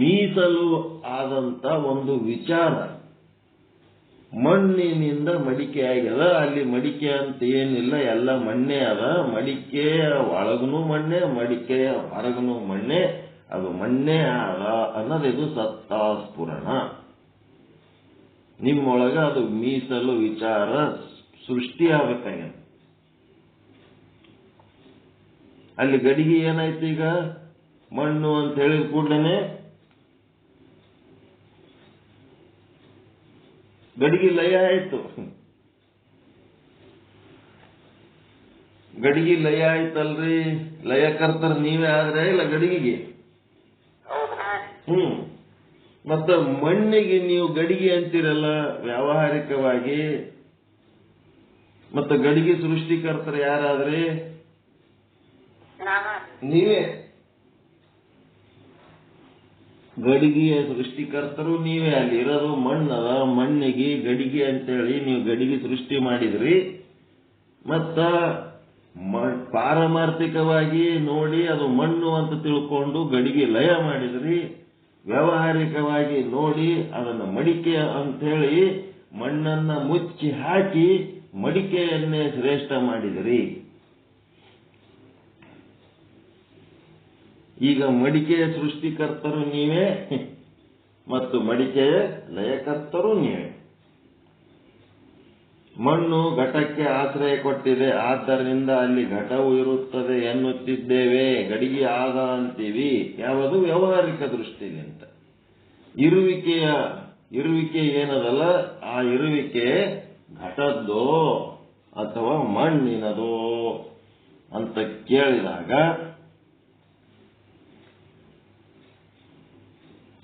ಮೀಸಲು ಆದಂತ ಒಂದು ವಿಚಾರ. ಮಣ್ಣಿನಿಂದ ಮಡಿಕೆ ಆಗ್ಯದ, ಅಲ್ಲಿ ಮಡಿಕೆ ಅಂತ ಏನಿಲ್ಲ, ಎಲ್ಲ ಮಣ್ಣೆ ಅದ. ಮಡಿಕೆಯ ಒಳಗನು ಮಣ್ಣೆ, ಮಡಿಕೆಯ ಹೊರಗನು ಮಣ್ಣೆ, ಅದು ಮಣ್ಣೆ ಅದ ಅನ್ನೋದು ಇದು ಸತ್ತಾ ಸ್ಫುರಣ. ನಿಮ್ಮೊಳಗ ಅದು ಮೀಸಲು ವಿಚಾರ ಸೃಷ್ಟಿ ಆಗ್ಬೇಕಾಗ. ಅಲ್ಲಿ ಗಡಿಗೆ ಏನಾಯ್ತು? ಈಗ ಮಣ್ಣು ಅಂತ ಹೇಳಿದ ಕೂಡಲೇ ಗಡಿಗೆ ಲಯ ಆಯ್ತು. ಗಡಿಗೆ ಲಯ ಆಯ್ತಲ್ರಿ? ಲಯಕರ್ತರು ನೀವೇ ಆದ್ರೆ ಇಲ್ಲ ಗಡಿಗೆಗೆ? ಮತ್ತ ಮಣ್ಣಿಗೆ ನೀವು ಗಡಿಗೆ ಅಂತೀರಲ್ಲ ವ್ಯಾವಹಾರಿಕವಾಗಿ. ಮತ್ತ ಗಡಿಗೆ ಸೃಷ್ಟಿಕರ್ತರು ಯಾರಾದ್ರಿ? ನೀವೇ. ಗಡಿಗೆಯ ಸೃಷ್ಟಿಕರ್ತರು ನೀವೇ. ಅಲ್ಲಿ ಇರೋದು ಮಣ್ಣದ, ಮಣ್ಣಿಗೆ ಗಡಿಗೆ ಅಂತೇಳಿ ನೀವು ಗಡಿಗೆ ಸೃಷ್ಟಿ ಮಾಡಿದ್ರಿ. ಮತ್ತ ಪಾರಮಾರ್ಥಿಕವಾಗಿ ನೋಡಿ ಅದು ಮಣ್ಣು ಅಂತ ತಿಳ್ಕೊಂಡು ಗಡಿಗೆ ಲಯ ಮಾಡಿದ್ರಿ. ವ್ಯಾವಹಾರಿಕವಾಗಿ ನೋಡಿ ಅದನ್ನು ಮಡಿಕೆ ಅಂತೇಳಿ ಮಣ್ಣನ್ನ ಮುಚ್ಚಿ ಹಾಕಿ ಮಡಿಕೆಯನ್ನೇ ಶ್ರೇಷ್ಠ ಮಾಡಿದ್ರಿ. ಈಗ ಮಡಿಕೆಯ ಸೃಷ್ಟಿಕರ್ತರು ನೀವೇ ಮತ್ತು ಮಡಿಕೆಯ ಲಯಕರ್ತರು ನೀವೇ. ಮಣ್ಣು ಘಟಕ್ಕೆ ಆಶ್ರಯ ಕೊಟ್ಟಿದೆ, ಆದ್ದರಿಂದ ಅಲ್ಲಿ ಘಟವು ಇರುತ್ತದೆ ಎನ್ನುತ್ತಿದ್ದೇವೆ. ಗಡಿಗೆ ಆದ ಅಂತೀವಿ. ಯಾವುದು? ವ್ಯಾವಹಾರಿಕ ದೃಷ್ಟಿಲಿಂದ. ಇರುವಿಕೆ ಏನದಲ್ಲ, ಆ ಇರುವಿಕೆ ಘಟದ್ದೋ ಅಥವಾ ಮಣ್ಣಿನದೋ ಅಂತ ಕೇಳಿದಾಗ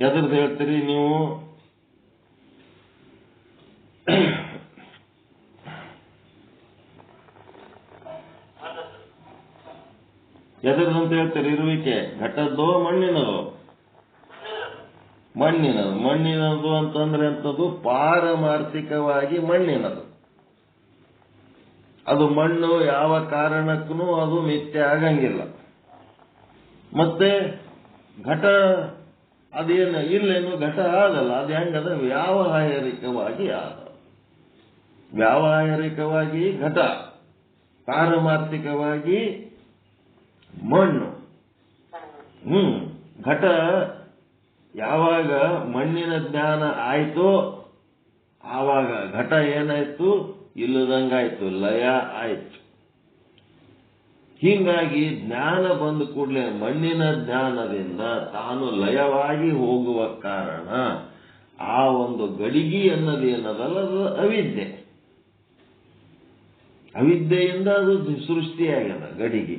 ಎದ್ರದ್ದು ಹೇಳ್ತೀರಿ ನೀವು? ಎದ್ರದಂತ ಹೇಳ್ತೀರಿ? ಇರುವಿಕೆ ಘಟದ್ದೋ ಮಣ್ಣಿನದೋ? ಮಣ್ಣಿನದು ಅಂತಂದ್ರೆ ಎಂಥದ್ದು? ಪಾರಮಾರ್ಥಿಕವಾಗಿ ಮಣ್ಣಿನದು. ಅದು ಮಣ್ಣು ಯಾವ ಕಾರಣಕ್ಕೂ ಅದು ಮಿಥ್ಯೆ ಆಗಂಗಿಲ್ಲ. ಮತ್ತೆ ಘಟ ಅದೇನು ಇಲ್ಲೇನು ಘಟ ಆದಲ್ಲ, ಅದು ಹೆಂಗದ? ವ್ಯಾವಹಾರಿಕವಾಗಿ ಆದ. ವ್ಯಾವಹಾರಿಕವಾಗಿ ಘಟ, ಪಾರಮಾರ್ಥಿಕವಾಗಿ ಮಣ್ಣು. ಘಟ ಯಾವಾಗ ಮಣ್ಣಿನ ಜ್ಞಾನ ಆಯ್ತೋ ಆವಾಗ ಘಟ ಏನಾಯ್ತು? ಇಲ್ಲದಂಗಾಯ್ತು, ಲಯ ಆಯ್ತು. ಹೀಗಾಗಿ ಜ್ಞಾನ ಬಂದ ಕೂಡಲೇ ಮಣ್ಣಿನ ಜ್ಞಾನದಿಂದ ತಾನು ಲಯವಾಗಿ ಹೋಗುವ ಕಾರಣ ಆ ಒಂದು ಗಡಿಗೆ ಅನ್ನೋದೇನದಲ್ಲ, ಅದು ಅವಿದ್ಯೆ. ಅವಿದ್ಯೆಯಿಂದ ಅದು ಸೃಷ್ಟಿಯಾಗ್ಯದ ಗಡಿಗೆ.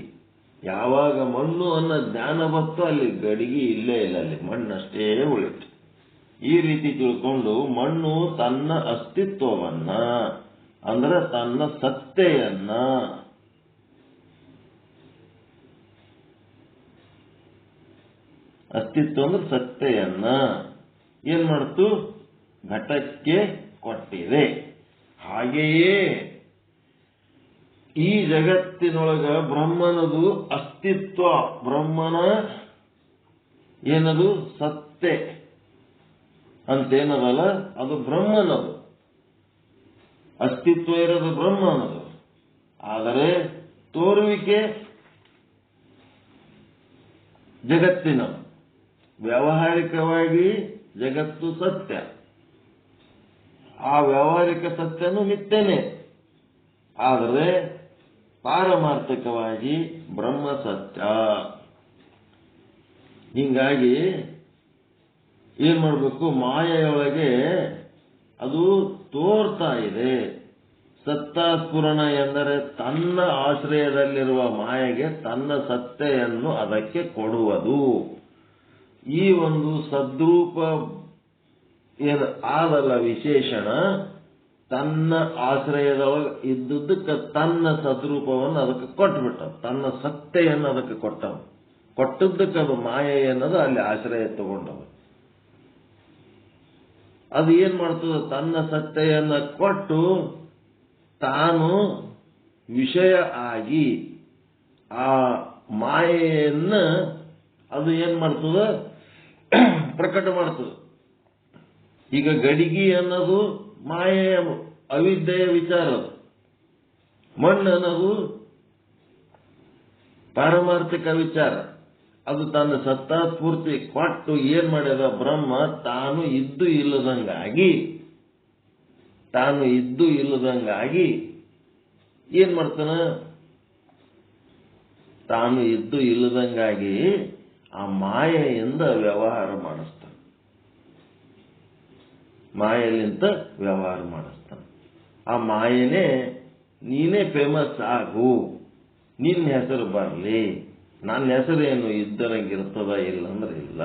ಯಾವಾಗ ಮಣ್ಣು ಅನ್ನೋ ಜ್ಞಾನ ಬತ್ತು ಅಲ್ಲಿ ಗಡಿಗೆ ಇಲ್ಲೇ ಇಲ್ಲ, ಅಲ್ಲಿ ಮಣ್ಣಷ್ಟೇ ಉಳಿತು. ಈ ರೀತಿ ತಿಳ್ಕೊಂಡು ಮಣ್ಣು ತನ್ನ ಅಸ್ತಿತ್ವವನ್ನ ಅಂದ್ರೆ ತನ್ನ ಸತ್ತೆಯನ್ನ ಅಸ್ತಿತ್ವ ಅಂದ್ರೆ ಸತ್ತೆಯನ್ನ ಏನ್ ಮಾಡ್ತು? ಘಟಕ್ಕೆ ಕೊಟ್ಟಿದೆ. ಹಾಗೆಯೇ ಈ ಜಗತ್ತಿನೊಳಗ ಬ್ರಹ್ಮನದು ಅಸ್ತಿತ್ವ, ಬ್ರಹ್ಮನ ಏನದು? ಸತ್ತೆ ಅಂತೇನದಲ್ಲ, ಅದು ಬ್ರಹ್ಮನದು ಅಸ್ತಿತ್ವ ಇರೋದು ಬ್ರಹ್ಮನದು. ಆದರೆ ತೋರುವಿಕೆ ಜಗತ್ತಿನದು. ವ್ಯಾವಹಾರಿಕವಾಗಿ ಜಗತ್ತು ಸತ್ಯ, ಆ ವ್ಯಾವಹಾರಿಕ ಸತ್ಯನೂ ಮಿಥ್ಯನೇ. ಆದರೆ ಪಾರಮಾರ್ಥಿಕವಾಗಿ ಬ್ರಹ್ಮ ಸತ್ಯ. ಹೀಗಾಗಿ ಏನ್ ಮಾಡಬೇಕು? ಮಾಯೆಯೊಳಗೆ ಅದು ತೋರ್ತಾ ಇದೆ. ಸತ್ತಾಸ್ಫುರಣ ಎಂದರೆ ತನ್ನ ಆಶ್ರಯದಲ್ಲಿರುವ ಮಾಯೆಗೆ ತನ್ನ ಸತ್ತೆಯನ್ನು ಅದಕ್ಕೆ ಕೊಡುವುದು. ಈ ಒಂದು ಸದ್ರೂಪ ಏನು ಆದಲ್ಲ ವಿಶೇಷಣ, ತನ್ನ ಆಶ್ರಯದೊಳಗೆ ಇದ್ದುದಕ್ಕೆ ತನ್ನ ಸದ್ರೂಪವನ್ನು ಅದಕ್ಕೆ ಕೊಟ್ಟುಬಿಟ್ಟ, ತನ್ನ ಸತ್ತೆಯನ್ನು ಅದಕ್ಕೆ ಕೊಟ್ಟದ್ದಕ್ಕೆ ಅದು ಮಾಯೆ ಅನ್ನೋದು ಅಲ್ಲಿ ಆಶ್ರಯ ತಗೊಂಡವ. ಅದು ಏನ್ ಮಾಡ್ತದ? ತನ್ನ ಸತ್ತೆಯನ್ನ ಕೊಟ್ಟು ತಾನು ವಿಷಯ ಆಗಿ ಆ ಮಾಯೆಯನ್ನ ಅದು ಏನ್ ಮಾಡ್ತದ? ಪ್ರಕಟ ಮಾಡ್ತದ. ಈಗ ಗಡಿಗೆ ಅನ್ನೋದು ಮಾಯೆಯ ಅವಿದ್ಯೆಯ ವಿಚಾರ, ಮಣ್ಣು ಅನ್ನೋದು ಪಾರಮಾರ್ಥಿಕ ವಿಚಾರ. ಅದು ತನ್ನ ಸತ್ತಾಸ್ಫೂರ್ತಿ ಕೊಟ್ಟು ಏನ್ ಮಾಡ್ಯದ? ಬ್ರಹ್ಮ ತಾನು ಇದ್ದು ಇಲ್ಲದಂಗಾಗಿ ಏನ್ ಮಾಡ್ತಾನ? ತಾನು ಇದ್ದು ಇಲ್ಲದಂಗಾಗಿ ಆ ಮಾಯೆಯಿಂದ ವ್ಯವಹಾರ ಮಾಡಿಸ್ತಾನೆ. ಮಾಯೆಲಿಂತ ವ್ಯವಹಾರ ಮಾಡಿಸ್ತಾನೆ. ಆ ಮಾಯೆನೇ ನೀನೇ ಫೇಮಸ್ ಆಗು, ನಿನ್ನ ಹೆಸರು ಬರಲಿ. ನನ್ನ ಹೆಸರೇನು ಇದ್ದರಂಗಿರ್ತದ, ಇಲ್ಲಂದ್ರೆ ಇಲ್ಲ.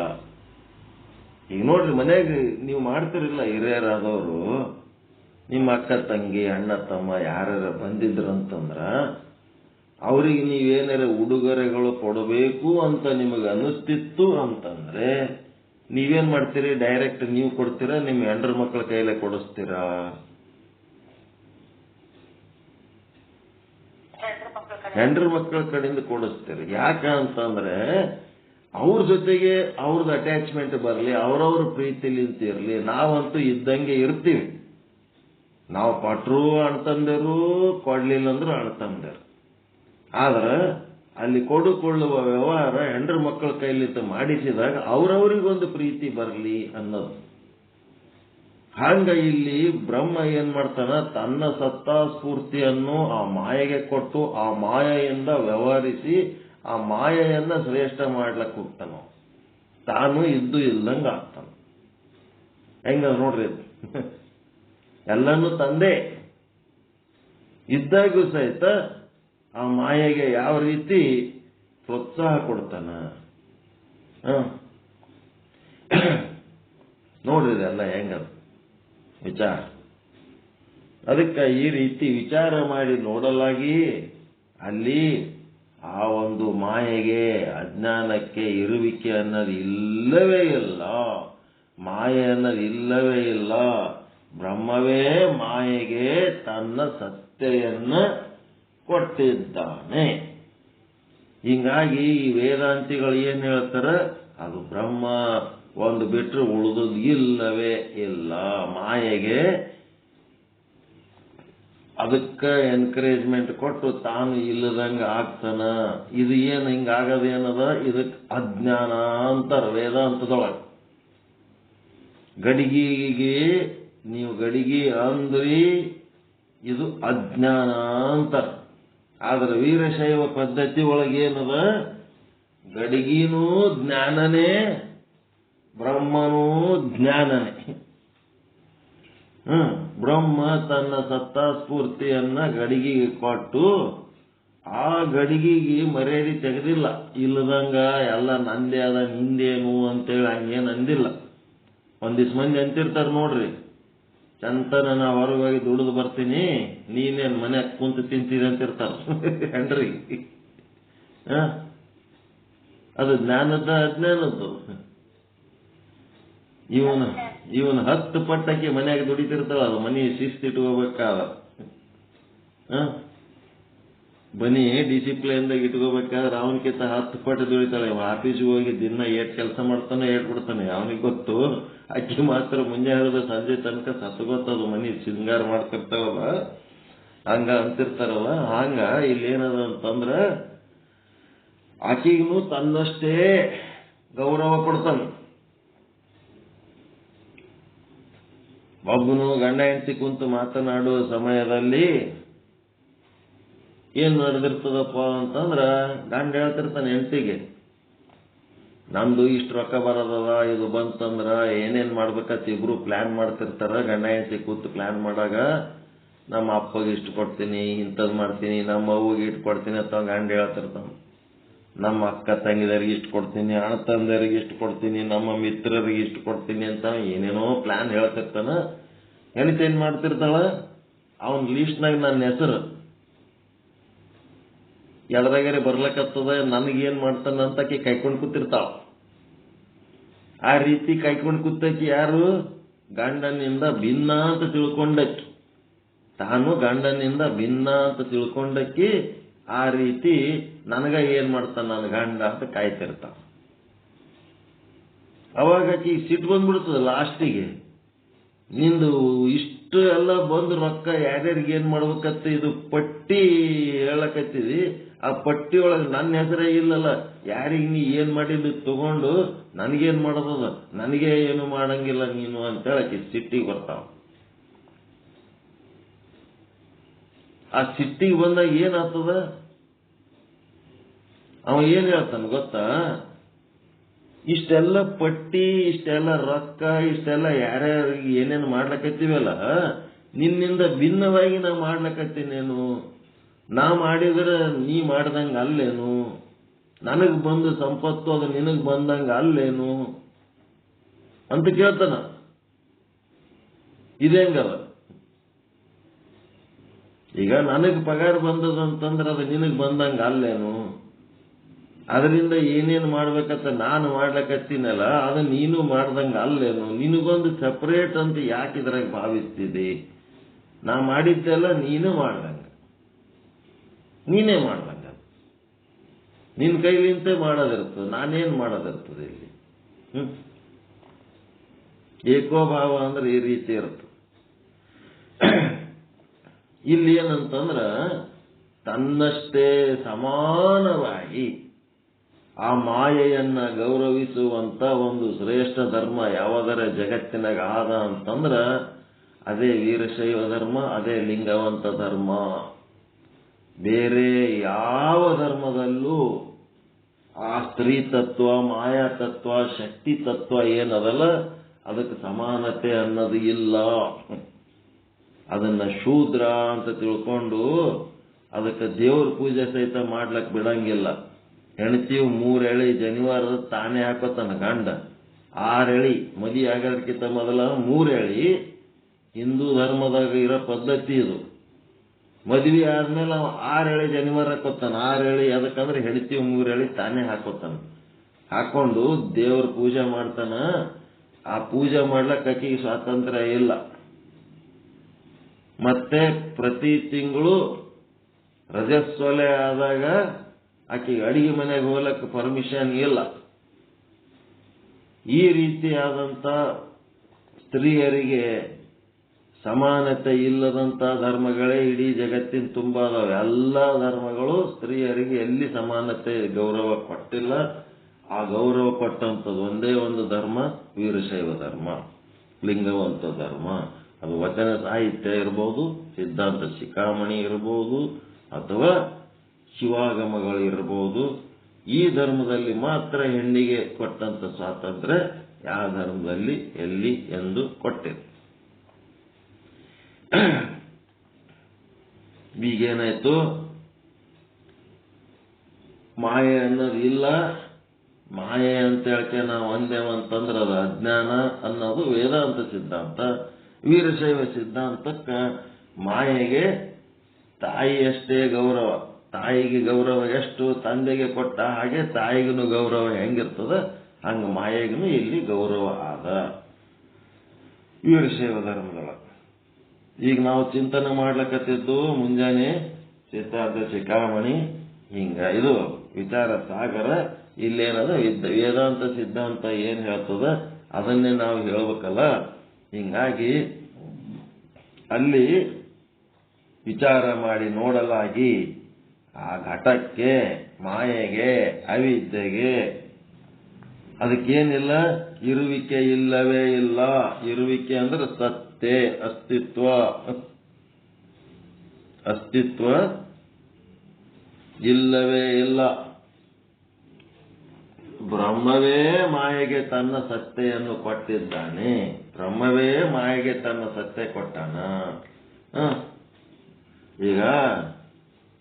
ಈಗ ನೋಡ್ರಿ, ಮನೆಯಾಗ ನೀವು ಮಾಡ್ತಿರಿಲ್ಲ, ಹಿರಿಯರಾದವರು ನಿಮ್ಮ ಅಕ್ಕ ತಂಗಿ ಅಣ್ಣ ತಮ್ಮ ಯಾರ್ಯಾರ ಬಂದಿದ್ರಂತಂದ್ರ ಅವ್ರಿಗೆ ನೀವೇನಾರ ಉಡುಗೊರೆಗಳು ಕೊಡಬೇಕು ಅಂತ ನಿಮಗೆ ಅನಿಸ್ತಿತ್ತು ಅಂತಂದ್ರೆ ನೀವೇನ್ ಮಾಡ್ತೀರಿ? ಡೈರೆಕ್ಟ್ ನೀವು ಕೊಡ್ತೀರಾ, ನಿಮ್ಮ ಹೆಂಡ್ರ ಮಕ್ಕಳ ಕೈಲೇ ಕೊಡಿಸ್ತೀರಾ? ಹೆಂಡ್ರ ಮಕ್ಕಳ ಕಡೆಯಿಂದ ಕೊಡಿಸ್ತೀರಿ. ಯಾಕಂತಂದ್ರೆ ಅವ್ರ ಜೊತೆಗೆ ಅವ್ರದ್ದು ಅಟ್ಯಾಚ್ಮೆಂಟ್ ಬರಲಿ, ಅವ್ರವ್ರ ಪ್ರೀತಿಲಿಂತ ಇರಲಿ. ನಾವಂತೂ ಇದ್ದಂಗೆ ಇರ್ತೀವಿ. ನಾವು ಕೊಟ್ಟರು ಅಣ್ತಂದರು, ಕೊಡ್ಲಿಲ್ಲ ಅಂದ್ರೂ ಅಣ್ತಂದರು. ಆದ್ರೆ ಅಲ್ಲಿ ಕೊಡುಕೊಳ್ಳುವ ವ್ಯವಹಾರ ಹೆಂಡ್ರ ಮಕ್ಕಳ ಕೈಲಿಂದ ಮಾಡಿಸಿದಾಗ ಅವ್ರವ್ರಿಗೊಂದು ಪ್ರೀತಿ ಬರಲಿ ಅನ್ನೋದು. ಹಂಗ ಇಲ್ಲಿ ಬ್ರಹ್ಮ ಏನ್ ಮಾಡ್ತಾನ, ತನ್ನ ಸತ್ತಾ ಸ್ಫೂರ್ತಿಯನ್ನು ಆ ಮಾಯೆಗೆ ಕೊಟ್ಟು ಆ ಮಾಯೆಯಿಂದ ವ್ಯವಹರಿಸಿ ಆ ಮಾಯೆಯನ್ನ ಶ್ರೇಷ್ಠ ಮಾಡ್ಲಕ್ ಹೋಗ್ತಾನ. ತಾನು ಇದ್ದು ಇಲ್ದಂಗ ಆಗ್ತಾನ. ಹೆಂಗ ನೋಡ್ರಿ, ಎಲ್ಲನೂ ತಂದೆ ಇದ್ದಾಗೂ ಸಹಿತ ಆ ಮಾಯೆಗೆ ಯಾವ ರೀತಿ ಪ್ರೋತ್ಸಾಹ ಕೊಡ್ತಾನ. ನೋಡ್ರಿ ಎಲ್ಲ ಹೆಂಗದ ವಿಚಾರ. ಅದಕ್ಕೆ ಈ ರೀತಿ ವಿಚಾರ ಮಾಡಿ ನೋಡಲಾಗಿ ಅಲ್ಲಿ ಆ ಒಂದು ಮಾಯೆಗೆ, ಅಜ್ಞಾನಕ್ಕೆ ಇರುವಿಕೆ ಅನ್ನೋದು ಇಲ್ಲವೇ ಇಲ್ಲ. ಮಾಯೆ ಅನ್ನೋದು ಇಲ್ಲವೇ ಇಲ್ಲ. ಬ್ರಹ್ಮವೇ ಮಾಯೆಗೆ ತನ್ನ ಸತ್ತೆಯನ್ನ ಕೊಟ್ಟಿದ್ದಾನೆ. ಹಿಂಗಾಗಿ ಈ ವೇದಾಂತಿಗಳು ಏನ್ ಹೇಳ್ತಾರೆ, ಅದು ಬ್ರಹ್ಮ ಒಂದು ಬಿಟ್ಟರೆ ಉಳಿದದ್ದು ಇಲ್ಲವೇ ಇಲ್ಲ. ಮಾಯೆಗೆ ಅದಕ್ಕೆ ಎನ್ಕರೇಜ್ಮೆಂಟ್ ಕೊಟ್ಟು ತಾನು ಇಲ್ಲದಂಗ ಆಗ್ತಾನ. ಇದು ಏನು ಹಿಂಗಾಗದೇನದ, ಇದಕ್ಕೆ ಅಜ್ಞಾನ ಅಂತಾರ ವೇದಾಂತದೊಳಗೆ. ಗಡಿಗೆಗೆ ನೀವು ಗಡಿಗೆ ಅಂದ್ರಿ, ಇದು ಅಜ್ಞಾನ ಅಂತಾರ. ಆದ್ರೆ ವೀರಶೈವ ಪದ್ಧತಿ ಒಳಗೇನದ, ಗಡಿಗಿನೂ ಜ್ಞಾನನೇ, ಬ್ರಹ್ಮನೂ ಜ್ಞಾನನೇ. ಬ್ರಹ್ಮ ತನ್ನ ಸತ್ತಾ ಸ್ಫೂರ್ತಿಯನ್ನ ಗಡಿಗೆಗೆ ಕೊಟ್ಟು ಆ ಗಡಿಗೆಗೆ ಮರ್ಯಾದೆ ತೆಗೆದಿಲ್ಲ. ಇಲ್ಲದಂಗ ಎಲ್ಲ ನಂದೇ ಅದ ನಿಂದೇನು ಅಂತೇಳಿ ಹಂಗೇನು ಅಂದಿಲ್ಲ. ಒಂದಿಷ್ಟು ಮಂದಿ ಅಂತಿರ್ತಾರ ನೋಡ್ರಿ, ಚಂತನ ನಾ ಹೊರಗೋಗಿ ದುಡಿದು ಬರ್ತೀನಿ, ನೀನೇನ್ ಮನ್ಯಾಗ ಕುಂತು ತಿಂತೀರಿ ಅಂತಿರ್ತಾರ ಹೆಂಡ್ರಿ. ಅದು ಜ್ಞಾನದ ಅಜ್ಞಾನದ್ದು. ಇವನು 10 ಪಟ್ಟಕ್ಕೆ ಮನ್ಯಾಗ ದುಡಿತಿರ್ತಾಳ, ಅದು ಮನಿ ಶಿಸ್ತಿಟ್ಕೋಬೇಕಾದ. ಬನ್ನಿ ಡಿಸಿಪ್ಲಿನ್ದಾಗ ಇಟ್ಕೋಬೇಕಾದ್ರೆ ಅವನಕಿಂತ 10 ಪಟ್ಟು ದುಡಿತಾಳೆ. ಆಫೀಸ್ಗೆ ಹೋಗಿ ದಿನ ಏಟ್ ಕೆಲಸ ಮಾಡ್ತಾನೆ ಹೇಳ್ಬಿಡ್ತಾನೆ. ಅವನಿಗೆ ಗೊತ್ತು, ಅಕ್ಕಿ ಮಾತ್ರ ಮುಂಜಾನೆ ಸಂಜೆ ತನಕ ಸತ್ತು ಗೊತ್ತದು ಮನಿ ಶೃಂಗಾರ ಮಾಡ್ತಿರ್ತಾವಲ್ಲ, ಹಂಗ ಅಂತಿರ್ತಾರಲ್ಲ. ಹಂಗ ಇಲ್ಲೇನದ ಅಂತಂದ್ರ ಆಕಿಗೂ ತನ್ನಷ್ಟೇ ಗೌರವ ಕೊಡ್ತಾನೆ. ಒಬ್ಬನು ಗಂಡ ಹೆಂಡತಿ ಕುಂತು ಮಾತನಾಡುವ ಸಮಯದಲ್ಲಿ ಏನ್ ನಡೆದಿರ್ತದಪ್ಪ ಅಂತಂದ್ರ, ಗಂಡ ಹೇಳ್ತಿರ್ತಾನೆ ಹೆಂಡತಿಗೆ, ನಮ್ದು ಇಷ್ಟು ರೊಕ್ಕ ಬರೋದದ, ಇದು ಬಂತಂದ್ರ ಏನೇನ್ ಮಾಡ್ಬೇಕಂತ ಇಬ್ರು ಪ್ಲಾನ್ ಮಾಡ್ತಿರ್ತಾರ. ಗಂಡ ಹೆಂಡತಿ ಕೂತು ಪ್ಲಾನ್ ಮಾಡಾಗ ನಮ್ಮ ಅಪ್ಪಗೆ ಇಷ್ಟು ಕೊಡ್ತೀನಿ, ಇಂಥದ್ ಮಾಡ್ತೀನಿ, ನಮ್ಮ ಅವ್ವಗೆ ಇಷ್ಟು ಕೊಡ್ತೀನಿ ಅಂತ ಗಂಡ ಹೇಳ್ತಿರ್ತಾನ. ನಮ್ಮ ಅಕ್ಕ ತಂಗಿದರಿಗೆ ಇಷ್ಟು ಕೊಡ್ತೀನಿ, ಅಣ್ಣ ತಂದರಿಗೆ ಇಷ್ಟು ಕೊಡ್ತೀನಿ, ನಮ್ಮ ಮಿತ್ರರಿಗೆ ಇಷ್ಟು ಕೊಡ್ತೀನಿ ಅಂತ ಏನೇನೋ ಪ್ಲಾನ್ ಹೇಳ್ತಿರ್ತಾನ. ಹೆಂಡತಿ ಏನ್ ಮಾಡ್ತಿರ್ತಾಳ, ಅವನ್ ಲೀಸ್ಟ್ನಾಗ ನನ್ನ ಹೆಸರು ಎದ್ರಾಗಾರೆ ಬರ್ಲಕತ್ತದ, ನನಗೇನ್ ಮಾಡ್ತಾನಂತ ಆಕಿ ಕೈಕೊಂಡು ಕೂತಿರ್ತಾಳ. ಆ ರೀತಿ ಕೈಕೊಂಡು ಕೂತಕ್ಕಿ ಯಾರು, ಗಂಡನಿಂದ ಭಿನ್ನ ಅಂತ ತಿಳ್ಕೊಂಡಕ್ಕಿ, ತಾನು ಗಂಡನಿಂದ ಭಿನ್ನ ಅಂತ ತಿಳ್ಕೊಂಡಕ್ಕಿ ಆ ರೀತಿ ನನಗ ಏನ್ ಮಾಡ್ತಾನ ನನ್ನ ಗಂಡ ಅಂತ ಕಾಯ್ತಿರ್ತಾಳ. ಅವಾಗ ಆಕಿ ಸಿಟ್ಟು ಬಂದ್ಬಿಡ್ತದ ಲಾಸ್ಟಿಗೆ, ನಿಂದು ಇಷ್ಟು ಎಲ್ಲ ಬಂದು ರೊಕ್ಕ ಯಾರ್ಯಾರಿಗೆ ಏನ್ ಮಾಡ್ಬೇಕತ್ತ ಇದು ಪಟ್ಟಿ ಹೇಳಕತ್ತಿದಿ, ಆ ಪಟ್ಟಿ ಒಳಗೆ ನನ್ನ ಹೆಸರೇ ಇಲ್ಲಲ್ಲ, ಯಾರಿಗೆ ನೀ ಏನ್ ಮಾಡಿದ್ದು ತಗೊಂಡು ನನಗೇನ್ ಮಾಡೋದದ, ನನಗೆ ಏನು ಮಾಡಂಗಿಲ್ಲ ನೀನು ಅಂತ ಹೇಳಕ್ಕೆ ಸಿಟ್ಟಿಗೆ ಬರ್ತಾವ. ಆ ಸಿಟ್ಟಿಗೆ ಬಂದಾಗ ಏನಾಗ್ತದ, ಅವ ಏನ್ ಹೇಳ್ತಾನ ಗೊತ್ತಾ, ಇಷ್ಟೆಲ್ಲ ಪಟ್ಟಿ, ಇಷ್ಟೆಲ್ಲ ರೊಕ್ಕ, ಇಷ್ಟೆಲ್ಲ ಯಾರ್ಯಾರಿಗೆ ಏನೇನು ಮಾಡ್ಲಕತ್ತೀವಲ್ಲ, ನಿನ್ನಿಂದ ಭಿನ್ನವಾಗಿ ನಾ ಮಾಡ್ಲಕತ್ತೀನೇನು, ನಾ ಮಾಡಿದ್ರೆ ನೀ ಮಾಡ್ದಂಗ ಅಲ್ಲೇನು, ನನಗ್ ಬಂದು ಸಂಪತ್ತು ಅದು ನಿನಗ್ ಬಂದಂಗ ಅಲ್ಲೇನು ಅಂತ ಕೇಳ್ತಾನ. ಇದೇಂಗದ, ಈಗ ನನಗ್ ಪಗಾರ ಬಂದದಂತಂದ್ರೆ ಅದು ನಿನಗ್ ಬಂದಂಗ ಅಲ್ಲೇನು, ಅದರಿಂದ ಏನೇನು ಮಾಡ್ಬೇಕಂತ ನಾನು ಮಾಡ್ಲಕತ್ತೀನಲ್ಲ ಅದು ನೀನು ಮಾಡ್ದಂಗ ಅಲ್ಲೇನು, ನಿನಗೊಂದು ಸಪರೇಟ್ ಅಂತ ಯಾಕೆ ಇದ್ರಾಗ ಭಾವಿಸ್ತಿದ್ದೆ, ನಾ ಮಾಡಿದ್ದೆಲ್ಲ ನೀನು ಮಾಡ್ದಂಗ, ನೀನೇ ಮಾಡ್ದಂಗ, ನಿನ್ ಕೈಲಿಂತೆ ಮಾಡೋದಿರ್ತದೆ, ನಾನೇನ್ ಮಾಡೋದಿರ್ತದೆ ಇಲ್ಲಿ. ಏಕೋಭಾವ ಅಂದ್ರೆ ಈ ರೀತಿ ಇರ್ತದೆ. ಇಲ್ಲಿ ಏನಂತಂದ್ರ ತನ್ನಷ್ಟೇ ಸಮಾನವಾಗಿ ಆ ಮಾಯೆಯನ್ನ ಗೌರವಿಸುವಂತ ಒಂದು ಶ್ರೇಷ್ಠ ಧರ್ಮ ಯಾವುದರ ಜಗತ್ತಿನಾಗ ಆದ ಅಂತಂದ್ರ ಅದೇ ವೀರಶೈವ ಧರ್ಮ, ಅದೇ ಲಿಂಗವಂತ ಧರ್ಮ. ಬೇರೆ ಯಾವ ಧರ್ಮದಲ್ಲೂ ಆ ಸ್ತ್ರೀ ತತ್ವ, ಮಾಯಾ ತತ್ವ, ಶಕ್ತಿ ತತ್ವ ಏನದಲ್ಲ ಅದಕ್ಕೆ ಸಮಾನತೆ ಅನ್ನೋದು ಇಲ್ಲ. ಅದನ್ನ ಶೂದ್ರ ಅಂತ ತಿಳ್ಕೊಂಡು ಅದಕ್ಕೆ ದೇವ್ರ ಪೂಜೆ ಸಹಿತ ಮಾಡ್ಲಕ್ ಬಿಡಂಗಿಲ್ಲ. ಹೆಣ್ತಿಯು 3 ಎಳಿ ಜನಿವಾರ ತಾನೇ ಹಾಕೋತಾನ ಗಂಡ, 6 ಎಳಿ ಮದಿ ಆಗೋದಕ್ಕಿಂತ ಮೊದಲ 3 ಎಳಿ ಹಿಂದೂ ಧರ್ಮದಾಗ ಇರೋ ಪದ್ಧತಿ ಇದು. ಮದುವೆ ಆದ್ಮೇಲೆ ಅವ 6 ಎಳಿ ಜನಿವಾರ ಹಾಕೋತಾನ. 6 ಎಳಿ ಅದಕ್ಕಂದ್ರೆ ಹೆಣ್ತಿಯು 3 ಎಳಿ ತಾನೇ ಹಾಕೋತಾನ. ಹಾಕೊಂಡು ದೇವ್ರ ಪೂಜೆ ಮಾಡ್ತಾನ. ಆ ಪೂಜೆ ಮಾಡ್ಲಕ್ಕ ಆಕಿಗೆ ಸ್ವಾತಂತ್ರ್ಯ ಇಲ್ಲ. ಮತ್ತೆ ಪ್ರತಿ ತಿಂಗಳು ರಜಸ್ವಲೆ ಆದಾಗ ಆಕೆಗೆ ಅಡಿಗೆ ಮನೆಗೆ ಹೋಗ್ಲಕ್ಕೆ ಪರ್ಮಿಷನ್ ಇಲ್ಲ. ಈ ರೀತಿಯಾದಂತ ಸ್ತ್ರೀಯರಿಗೆ ಸಮಾನತೆ ಇಲ್ಲದಂತ ಧರ್ಮಗಳೇ ಇಡೀ ಜಗತ್ತಿನ ತುಂಬಾ ಅದಾವೆ. ಎಲ್ಲ ಧರ್ಮಗಳು ಸ್ತ್ರೀಯರಿಗೆ ಎಲ್ಲಿ ಸಮಾನತೆ ಗೌರವ ಕೊಟ್ಟಿಲ್ಲ. ಆ ಗೌರವ ಕೊಟ್ಟಂಥದ್ದು ಒಂದೇ ಒಂದು ಧರ್ಮ, ವೀರಶೈವ ಧರ್ಮ, ಲಿಂಗವಂತ ಧರ್ಮ. ಅದು ವಚನ ಸಾಹಿತ್ಯ ಇರಬಹುದು, ಸಿದ್ಧಾಂತ ಶಿಖಾಮಣಿ ಇರಬಹುದು, ಅಥವಾ ಶಿವಾಗಮಗಳಿರಬಹುದು. ಈ ಧರ್ಮದಲ್ಲಿ ಮಾತ್ರ ಹೆಣ್ಣಿಗೆ ಕೊಟ್ಟಂತ ಸ್ವಾತಂತ್ರ್ಯ ಯಾವ ಧರ್ಮದಲ್ಲಿ ಎಲ್ಲಿ ಎಂದು ಕೊಟ್ಟಿದೆ. ಈಗೇನಾಯ್ತು, ಮಾಯೆ ಅನ್ನೋದು ಇಲ್ಲ. ಮಾಯೆ ಅಂತ ಹೇಳಕ್ಕೆ ನಾವು ಒಂದೇವಂತಂದ್ರೆ ಅದು ಅಜ್ಞಾನ ಅನ್ನೋದು ವೇದಾಂತ ಸಿದ್ಧಾಂತ. ವೀರಶೈವ ಸಿದ್ಧಾಂತಕ್ಕ ಮಾಯೆಗೆ ತಾಯಿಯಷ್ಟೇ ಗೌರವ. ತಾಯಿಗೆ ಗೌರವ ಎಷ್ಟು ತಂದೆಗೆ ಕೊಟ್ಟ ಹಾಗೆ ತಾಯಿಗೂ ಗೌರವ ಹೆಂಗಿರ್ತದ ಹಂಗ ಮಾಯೆಗೂ ಇಲ್ಲಿ ಗೌರವ ಆದ ವೀರಶೈವ ಧರ್ಮದೊಳ. ಈಗ ನಾವು ಚಿಂತನೆ ಮಾಡ್ಲಕತ್ತಿದ್ದು ಮುಂಜಾನೆ ಸಿದ್ಧಾರ್ಥ ಶಿಖಾಮಣಿ, ಹಿಂಗ ಇದು ವಿಚಾರ ಸಾಗರ. ಇಲ್ಲೇನದ ವೇದಾಂತ ಸಿದ್ಧಾಂತ ಏನ್ ಹೇಳ್ತದ ಅದನ್ನೇ ನಾವು ಹೇಳ್ಬೇಕಲ್ಲ. ಹಿಂಗಾಗಿ ಅಲ್ಲಿ ವಿಚಾರ ಮಾಡಿ ನೋಡಲಾಗಿ ಆ ಘಟಕ್ಕೆ, ಮಾಯೆಗೆ, ಅವಿದ್ಯೆಗೆ ಅದಕ್ಕೇನಿಲ್ಲ, ಇರುವಿಕೆ ಇಲ್ಲವೇ ಇಲ್ಲ. ಇರುವಿಕೆ ಅಂದ್ರೆ ಸತ್ತೆ, ಅಸ್ತಿತ್ವ. ಅಸ್ತಿತ್ವ ಇಲ್ಲವೇ ಇಲ್ಲ. ಬ್ರಹ್ಮವೇ ಮಾಯೆಗೆ ತನ್ನ ಸತ್ತೆಯನ್ನು ಕೊಟ್ಟಿದ್ದಾನೆ. ಬ್ರಹ್ಮವೇ ಮಾಯೆಗೆ ತನ್ನ ಸತ್ಯ ಕೊಟ್ಟಾನ. ಈಗ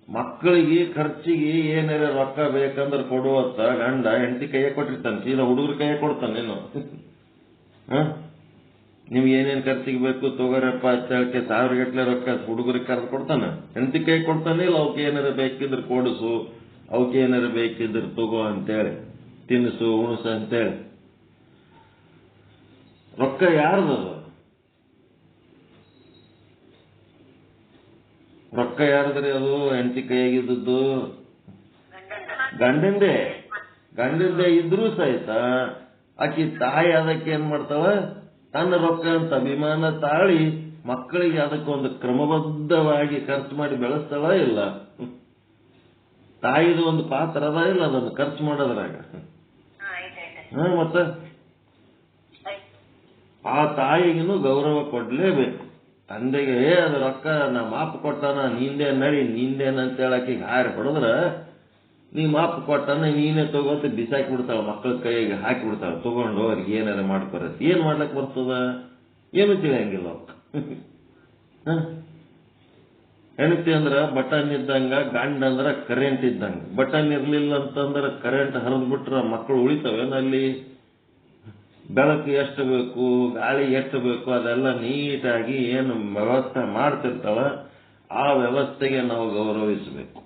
ಮಕ್ಕಳಿಗೆ ಖರ್ಚಿಗೆ ಏನಾರ ರೊಕ್ಕ ಬೇಕಂದ್ರೆ ಕೊಡುವತ್ತ ಗಂಡ ಹೆಂಡತಿ ಕೈಯ ಕೊಟ್ಟಿರ್ತಾನೆ, ಸೀದಾ ಹುಡುಗರ ಕೈಯ ಕೊಡ್ತಾನೇನು? ನಿಮ್ಗೆ ಏನೇನು ಖರ್ಚಿಗೆ ಬೇಕು ತಗೋರಪ್ಪ ಅಂತ ಹೇಳಕ್ಕೆ 1000 ಗಟ್ಟಲೆ ರೊಕ್ಕ ಹುಡುಗರಿಗೆ ಕರೆದು ಕೊಡ್ತಾನೆ, ಹೆಂಡತಿ ಕೈ ಕೊಡ್ತಾನೆ. ಇಲ್ಲ ಅವಕ್ಕೆ ಏನಾರ ಬೇಕಿದ್ರೆ ಕೊಡಿಸು, ಅವಕ್ಕೆ ಏನಾರ ಬೇಕಿದ್ರೆ ತಗೋ ಅಂತೇಳಿ, ತಿನ್ನಿಸು ಉಣಸು ಅಂತೇಳಿ. ರೊಕ್ಕ ಯಾರ್ದದು? ರೊಕ್ಕ ಯಾರದ್ರಿ? ಅದು ಹೆಂಡತಿ ಕೈಯಾಗಿದ್ದದ್ದು ಗಂಡಂದೇ. ಗಂಡಂದೇ ಇದ್ರೂ ಸಹಿತ ಆಕಿ ತಾಯಿ ಅದಕ್ಕೆ ಏನ್ ಮಾಡ್ತಾವ, ತನ್ನ ರೊಕ್ಕ ಅಂತ ಅಭಿಮಾನ ತಾಳಿ ಮಕ್ಕಳಿಗೆ ಅದಕ್ಕೊಂದು ಕ್ರಮಬದ್ಧವಾಗಿ ಖರ್ಚು ಮಾಡಿ ಬೆಳೆಸ್ತಾವ ಇಲ್ಲ? ತಾಯಿದು ಒಂದು ಪಾತ್ರ ಅದ ಇಲ್ಲ ಅದನ್ನು ಖರ್ಚು ಮಾಡೋದ್ರಾಗ? ಮತ್ತೆ ಆ ತಾಯಿಗೂ ಗೌರವ ಕೊಡ್ಲೇಬೇಕು. ತಂದೆಗೆ ಅದು ರೊಕ್ಕ ನಾ ಮಾಪ್ ಕೊಟ್ಟಾನ, ನಿಂದೆ ನಡಿ ನಿಂದೇನಂತ ಹೇಳಕ್ಕೆ ಹಾರಿ ಹೊಡೆದ್ರ, ನೀ ಮಾಪ್ ಕೊಟ್ಟಾನ ನೀನೇ ತಗೋತ ಬಿಸಾಕಿ ಬಿಡ್ತಾಳ, ಮಕ್ಕಳ ಕೈಗೆ ಹಾಕಿ ಬಿಡ್ತಾಳ. ತಗೊಂಡು ಅವ್ರಿಗೆ ಏನಾರ ಮಾಡ್ಕೊರ. ಏನ್ ಮಾಡ್ಲಕ್ ಬರ್ತದ? ಏನು ತಿಳಿಯಂಗಿಲ್ಲ ಅವಕ್ಕೆ. ಹೆಂಡತಿ ಅಂದ್ರ ಬಟನ್ ಇದ್ದಂಗ, ಗಂಡ ಅಂದ್ರ ಕರೆಂಟ್ ಇದ್ದಂಗ. ಬಟನ್ ಇರ್ಲಿಲ್ಲ ಅಂತಂದ್ರ ಕರೆಂಟ್ ಹರಿದ್ ಬಿಟ್ರ ಮಕ್ಕಳು ಉಳಿತಾವೇನಲ್ಲಿ? ಬೆಳಕು ಎಷ್ಟು ಬೇಕು, ಗಾಳಿ ಎಷ್ಟು ಬೇಕು, ಅದೆಲ್ಲ ನೀಟಾಗಿ ಏನು ವ್ಯವಸ್ಥೆ ಮಾಡ್ತಿರ್ತಾವ. ಆ ವ್ಯವಸ್ಥೆಗೆ ನಾವು ಗೌರವಿಸಬೇಕು.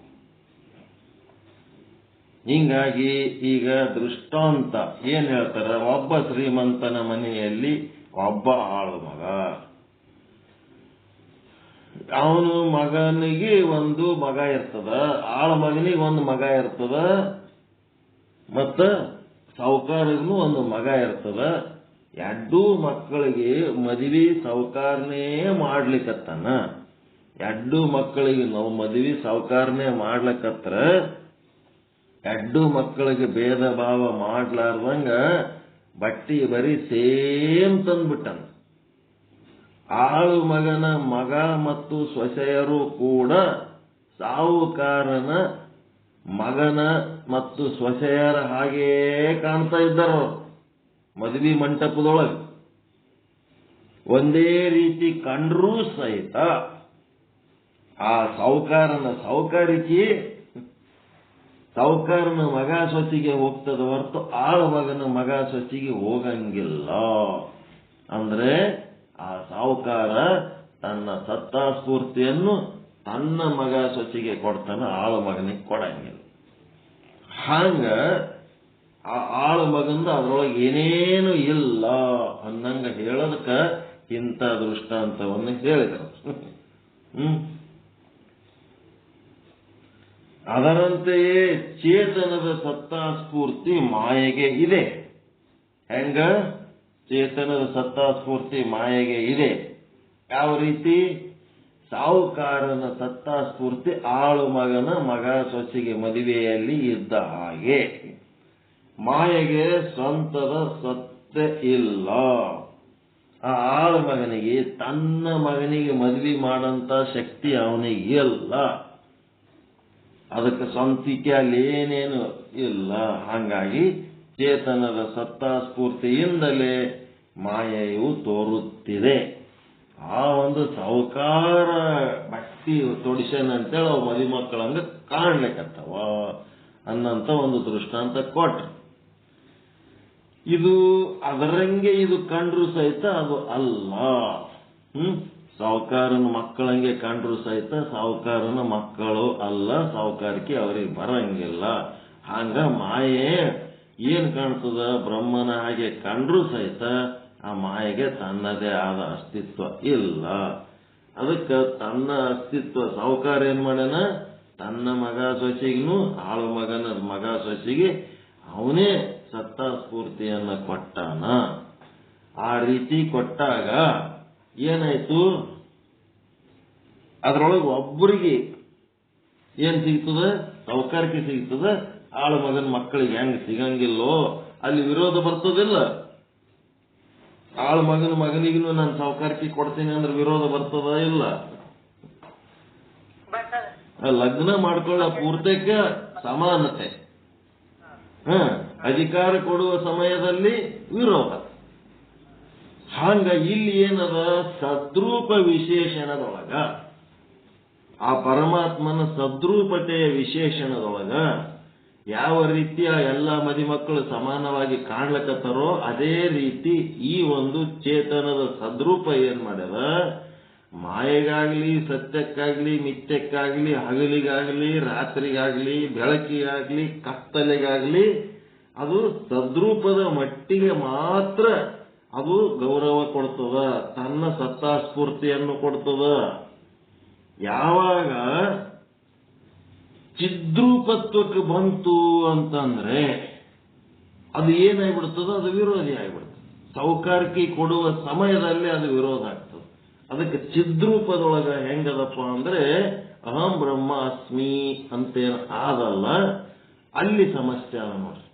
ಹಿಂಗಾಗಿ ಈಗ ದೃಷ್ಟಾಂತ ಏನ್ ಹೇಳ್ತಾರ, ಒಬ್ಬ ಶ್ರೀಮಂತನ ಮನೆಯಲ್ಲಿ ಒಬ್ಬ ಆಳು ಮಗ. ಅವನು ಮಗನಿಗೆ ಒಂದು ಮಗ ಇರ್ತದ, ಆಳ ಮಗನಿಗೆ ಒಂದು ಮಗ ಇರ್ತದ, ಮತ್ತ ಸಾವುಕಾರಿಗೂ ಒಂದು ಮಗ ಇರ್ತದ. ಎರಡೂ ಮಕ್ಕಳಿಗೆ ಮದುವೆ ಸಾವುಕಾರನೇ ಮಾಡ್ಲಿಕ್ಕತ್ತಾನ. ಎರಡೂ ಮಕ್ಕಳಿಗೆ ನಾವು ಮದುವೆ ಸಾವುಕಾರನೇ ಮಾಡ್ಲಿಕ್ಕತ್ರ ಎಡ್ಡು ಮಕ್ಕಳಿಗೆ ಭೇದ ಭಾವ ಮಾಡ್ಲಾರ್ದಂಗ ಬಟ್ಟಿ ಬರೀ ಸೇಮ್ ತಂದ್ಬಿಟ್ಟನ. ಆಳು ಮಗನ ಮಗ ಮತ್ತು ಸೊಸೆಯರು ಕೂಡ ಸಾಹುಕಾರನ ಮಗನ ಮತ್ತು ಸೊಸೆಯರ ಹಾಗೇ ಕಾಣ್ತಾ ಇದ್ದಾರ. ಮದುವೆ ಮಂಟಪದೊಳಗೆ ಒಂದೇ ರೀತಿ ಕಂಡ್ರೂ ಸಹಿತ ಆ ಸಾಹುಕಾರನ ಮಗ ಸೊಸಿಗೆ ಹೋಗ್ತದ ಹೊರತು ಆಳ ಮಗನ ಮಗ ಸೊಸಿಗೆ ಹೋಗಂಗಿಲ್ಲ. ಅಂದ್ರೆ ಆ ಸಾಹುಕಾರ ತನ್ನ ಸತ್ತಾಸ್ಫೂರ್ತಿಯನ್ನು ತನ್ನ ಮಗ ಸೊಸಿಗೆ ಕೊಡ್ತಾನ, ಆಳ ಮಗನಿಗೆ ಕೊಡಂಗಿಲ್ಲ. ಹಂಗ ಆ ಆಳ ಮಗಂದ ಅದ್ರೊಳಗೆ ಏನೇನು ಇಲ್ಲ ಅನ್ನಂಗ ಹೇಳೋದಕ್ಕ ಇಂಥ ದೃಷ್ಟಾಂತವನ್ನು ಹೇಳಿದರು. ಅದರಂತೆಯೇ ಚೇತನದ ಸತ್ತಾಸ್ಫೂರ್ತಿ ಮಾಯೆಗೆ ಇದೆ. ಹೆಂಗ ಚೇತನದ ಸತ್ತಾಸ್ಫೂರ್ತಿ ಮಾಯೆಗೆ ಇದೆ? ಯಾವ ರೀತಿ? ಸಾಹುಕಾರನ ಸತ್ತಾಸ್ಫೂರ್ತಿ ಆಳು ಮಗನ ಮಗ ಸೊಸೆಗೆ ಮದುವೆಯಲ್ಲಿ ಇದ್ದ ಹಾಗೆ ಮಾಯೆಗೆ ಸ್ವಂತದ ಸತ್ಯ ಇಲ್ಲ. ಆ ಆಳು ಮಗನಿಗೆ ತನ್ನ ಮಗನಿಗೆ ಮದುವೆ ಮಾಡಂತ ಶಕ್ತಿ ಅವನಿಗೆ ಇಲ್ಲ. ಅದಕ್ಕೆ ಸ್ವಂತಿಕೆ ಅಲ್ಲಿ ಏನೇನು ಇಲ್ಲ. ಹಾಗಾಗಿ ಚೇತನದ ಸತ್ತಾಸ್ಫೂರ್ತಿಯಿಂದಲೇ ಮಾಯೆಯು ತೋರುತ್ತಿದೆ. ಆ ಒಂದು ಸಾಹುಕಾರ ಬಟ್ಟಿ ತೊಡಿಸನ್ ಅಂತೇಳಿ ಅವು ಮದಿ ಮಕ್ಕಳಂಗ ಕಾಣ್ಲಿಕ್ಕತ್ತವ ಅನ್ನಂತ ಒಂದು ದೃಷ್ಟಾಂತ ಕೊಟ್ರು. ಇದು ಅದರಂಗೆ ಇದು ಕಂಡ್ರು ಸಹಿತ ಅದು ಅಲ್ಲ. ಸಾಹುಕಾರನ ಮಕ್ಕಳಂಗೆ ಕಂಡ್ರು ಸಹಿತ ಸಾಹುಕಾರನ ಮಕ್ಕಳು ಅಲ್ಲ, ಸಾಹುಕಾರಿಕೆ ಅವರಿಗೆ ಬರಂಗಿಲ್ಲ. ಹಂಗ ಮಾಯೆ ಏನ್ ಕಾಣ್ತದ? ಬ್ರಹ್ಮನ ಹಾಗೆ ಕಂಡ್ರು ಸಹಿತ ಆ ಮಾಯೆಗೆ ತನ್ನದೇ ಆದ ಅಸ್ತಿತ್ವ ಇಲ್ಲ. ಅದಕ್ಕೆ ತನ್ನ ಅಸ್ತಿತ್ವ ಸಾಹುಕಾರ ಏನ್ ಮಾಡ್ಯಾನ? ತನ್ನ ಮಗ ಸೊಸೆಗೂ ಆಳು ಮಗನ ಮಗ ಸೊಸೆಗೆ ಅವನೇ ಸತ್ತಾಸ್ಫೂರ್ತಿಯನ್ನ ಕೊಟ್ಟಾನ. ಆ ರೀತಿ ಕೊಟ್ಟಾಗ ಏನಾಯ್ತು? ಅದ್ರೊಳಗೆ ಒಬ್ಬರಿಗೆ ಏನ್ ಸಿಗ್ತದ? ಸಾಹುಕಾರಿಕೆ ಸಿಗ್ತದ. ಆಳು ಮಗನ ಮಕ್ಕಳಿಗೆ ಹೆಂಗ್ ಸಿಗಂಗಿಲ್ಲೋ ಅಲ್ಲಿ ವಿರೋಧ ಬರ್ತದಿಲ್ಲ. ಆಳು ಮಗನಿಗೂ ನಾನು ಸಾಹುಕಾರಿಕೆ ಕೊಡ್ತೀನಿ ಅಂದ್ರೆ ವಿರೋಧ ಬರ್ತದ ಇಲ್ಲ? ಲಗ್ನ ಮಾಡ್ಕೊಳ್ಳ ಪೂರ್ತಕ್ಕೆ ಸಮಾನತೆ, ಅಧಿಕಾರ ಕೊಡುವ ಸಮಯದಲ್ಲಿ ವಿರೋಧ. ಹಂಗ ಇಲ್ಲಿ ಏನದ? ಸದ್ರೂಪ ವಿಶೇಷಣದೊಳಗ, ಆ ಪರಮಾತ್ಮನ ಸದ್ರೂಪತೆಯ ವಿಶೇಷಣದೊಳಗ ಯಾವ ರೀತಿಯ ಎಲ್ಲ ಮದಿಮಕ್ಕಳು ಸಮಾನವಾಗಿ ಕಾಣ್ಲಕತ್ತಾರೋ ಅದೇ ರೀತಿ ಈ ಒಂದು ಚೇತನದ ಸದ್ರೂಪ ಏನ್ ಮಾಡ್ಯದ? ಮಾಯೆಗಾಗ್ಲಿ, ಸತ್ಯಕ್ಕಾಗ್ಲಿ, ಮಿಥ್ಯಕ್ಕಾಗ್ಲಿ, ಹಗಲಿಗಾಗ್ಲಿ, ರಾತ್ರಿಗಾಗ್ಲಿ, ಬೆಳಕಿಗಾಗ್ಲಿ, ಕತ್ತಲೆಗಾಗ್ಲಿ ಅದು ಸದ್ರೂಪದ ಮಟ್ಟಿಗೆ ಮಾತ್ರ ಅದು ಗೌರವ ಕೊಡ್ತದ, ತನ್ನ ಸತ್ತಾಸ್ಫೂರ್ತಿಯನ್ನು ಕೊಡ್ತದ. ಯಾವಾಗ ಚಿದ್ರೂಪತ್ವಕ್ಕೆ ಬಂತು ಅಂತಂದ್ರೆ ಅದು ಏನಾಗ್ಬಿಡ್ತದ? ಅದು ವಿರೋಧಿ ಆಗ್ಬಿಡ್ತದೆ. ಸಾಹುಕಾರಿಕೆ ಕೊಡುವ ಸಮಯದಲ್ಲಿ ಅದು ವಿರೋಧ ಆಗ್ತದೆ. ಅದಕ್ಕೆ ಚಿದ್ರೂಪದೊಳಗ ಹೆಂಗದಪ್ಪ ಅಂದ್ರೆ ಅಹಂ ಬ್ರಹ್ಮ ಅಸ್ಮಿ ಅಂತೇನು ಆದಲ್ಲ, ಅಲ್ಲಿ ಸಮಸ್ಯೆ ಅದ ನೋಡ್ರಿ.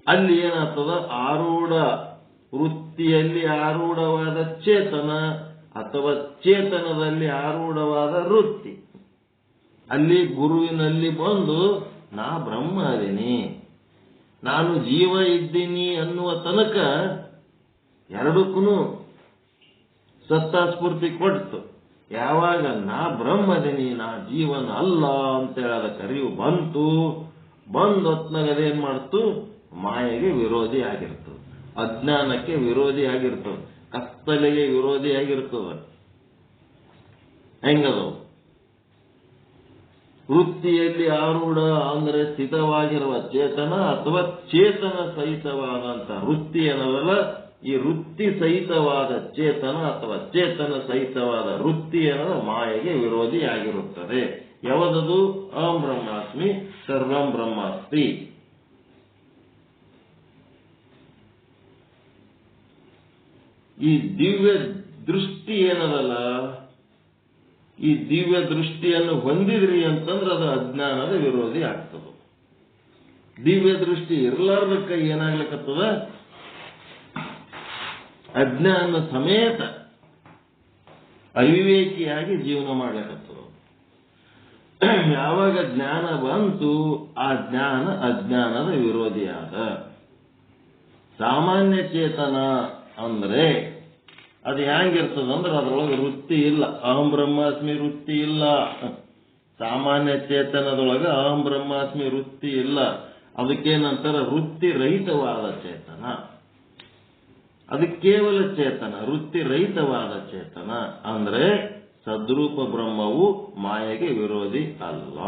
ಅಲ್ಲಿ ಏನಾಗ್ತದ? ಆರೂಢ ವೃತ್ತಿಯಲ್ಲಿ ಆರೂಢವಾದ ಚೇತನ ಅಥವಾ ಚೇತನದಲ್ಲಿ ಆರೂಢವಾದ ವೃತ್ತಿ ಅಲ್ಲಿ ಗುರುವಿನಲ್ಲಿ ಬಂದು ನಾ ಬ್ರಹ್ಮ ಅದೀನಿ, ನಾನು ಜೀವ ಇದ್ದೀನಿ ಅನ್ನುವ ತನಕ ಎರಡಕ್ಕೂ ಸತ್ತಾಸ್ಫೂರ್ತಿ ಕೊಡ್ತು. ಯಾವಾಗ ನಾ ಬ್ರಹ್ಮ ಅದೀನಿ, ನಾ ಜೀವನ ಅಲ್ಲ ಅಂತೇಳಿ ಅದಕ್ಕೆ ಅರಿವು ಬಂದು ಹೊತ್ನಾಗ ಅದೇನ್ ಮಾಡ್ತು? ಮಾಯೆಗೆ ವಿರೋಧಿ ಆಗಿರ್ತದೆ, ಅಜ್ಞಾನಕ್ಕೆ ವಿರೋಧಿ ಆಗಿರ್ತದೆ, ಕತ್ತಲೆಗೆ ವಿರೋಧಿ ಆಗಿರ್ತದೆ. ಹೆಂಗದವು? ವೃತ್ತಿಯಲ್ಲಿ ಆರೂಢ ಅಂದ್ರೆ ಸ್ಥಿತವಾಗಿರುವ ಚೇತನ ಅಥವಾ ಚೇತನ ಸಹಿತವಾದಂತ ವೃತ್ತಿ ಅನ್ನೋದಲ್ಲ, ಈ ವೃತ್ತಿ ಸಹಿತವಾದ ಚೇತನ ಅಥವಾ ಚೇತನ ಸಹಿತವಾದ ವೃತ್ತಿ ಅನ್ನೋದು ಮಾಯೆಗೆ ವಿರೋಧಿ ಆಗಿರುತ್ತದೆ. ಯಾವದದು? ಅಹಂ ಬ್ರಹ್ಮಾಸ್ಮಿ ಸರ್ವಂ ಬ್ರಹ್ಮಾಸ್ತಿ. ಈ ದಿವ್ಯ ದೃಷ್ಟಿ ಏನದಲ್ಲ, ಈ ದಿವ್ಯ ದೃಷ್ಟಿಯನ್ನು ಹೊಂದಿದ್ರಿ ಅಂತಂದ್ರೆ ಅದು ಅಜ್ಞಾನದ ವಿರೋಧಿ ಆಗ್ತದೆ. ದಿವ್ಯ ದೃಷ್ಟಿ ಇರಲಾರ್ದಕ್ಕ ಏನಾಗ್ಲಿಕ್ಕತ್ತದ, ಅಜ್ಞಾನ ಸಮೇತ ಅವಿವೇಕಿಯಾಗಿ ಜೀವನ ಮಾಡ್ಲಿಕ್ಕತ್ತದ. ಯಾವಾಗ ಜ್ಞಾನ ಬಂತು ಆ ಜ್ಞಾನ ಅಜ್ಞಾನದ ವಿರೋಧಿಯಾದ. ಸಾಮಾನ್ಯ ಚೇತನ ಅಂದ್ರೆ ಅದು ಹೆಂಗಿರ್ತದಂದ್ರೆ ಅದರೊಳಗೆ ವೃತ್ತಿ ಇಲ್ಲ, ಅಹಂ ಬ್ರಹ್ಮಾಸ್ಮಿ ವೃತ್ತಿ ಇಲ್ಲ. ಸಾಮಾನ್ಯ ಚೇತನದೊಳಗೆ ಅಹಂ ಬ್ರಹ್ಮಾಸ್ಮಿ ವೃತ್ತಿ ಇಲ್ಲ. ಅದಕ್ಕೇನಂತಾರ ವೃತ್ತಿ ರಹಿತವಾದ ಚೇತನ. ಅದು ಕೇವಲ ಚೇತನ, ವೃತ್ತಿ ರಹಿತವಾದ ಚೇತನ. ಅಂದ್ರೆ ಸದ್ರೂಪ ಬ್ರಹ್ಮವು ಮಾಯೆಗೆ ವಿರೋಧಿ ಅಲ್ಲ.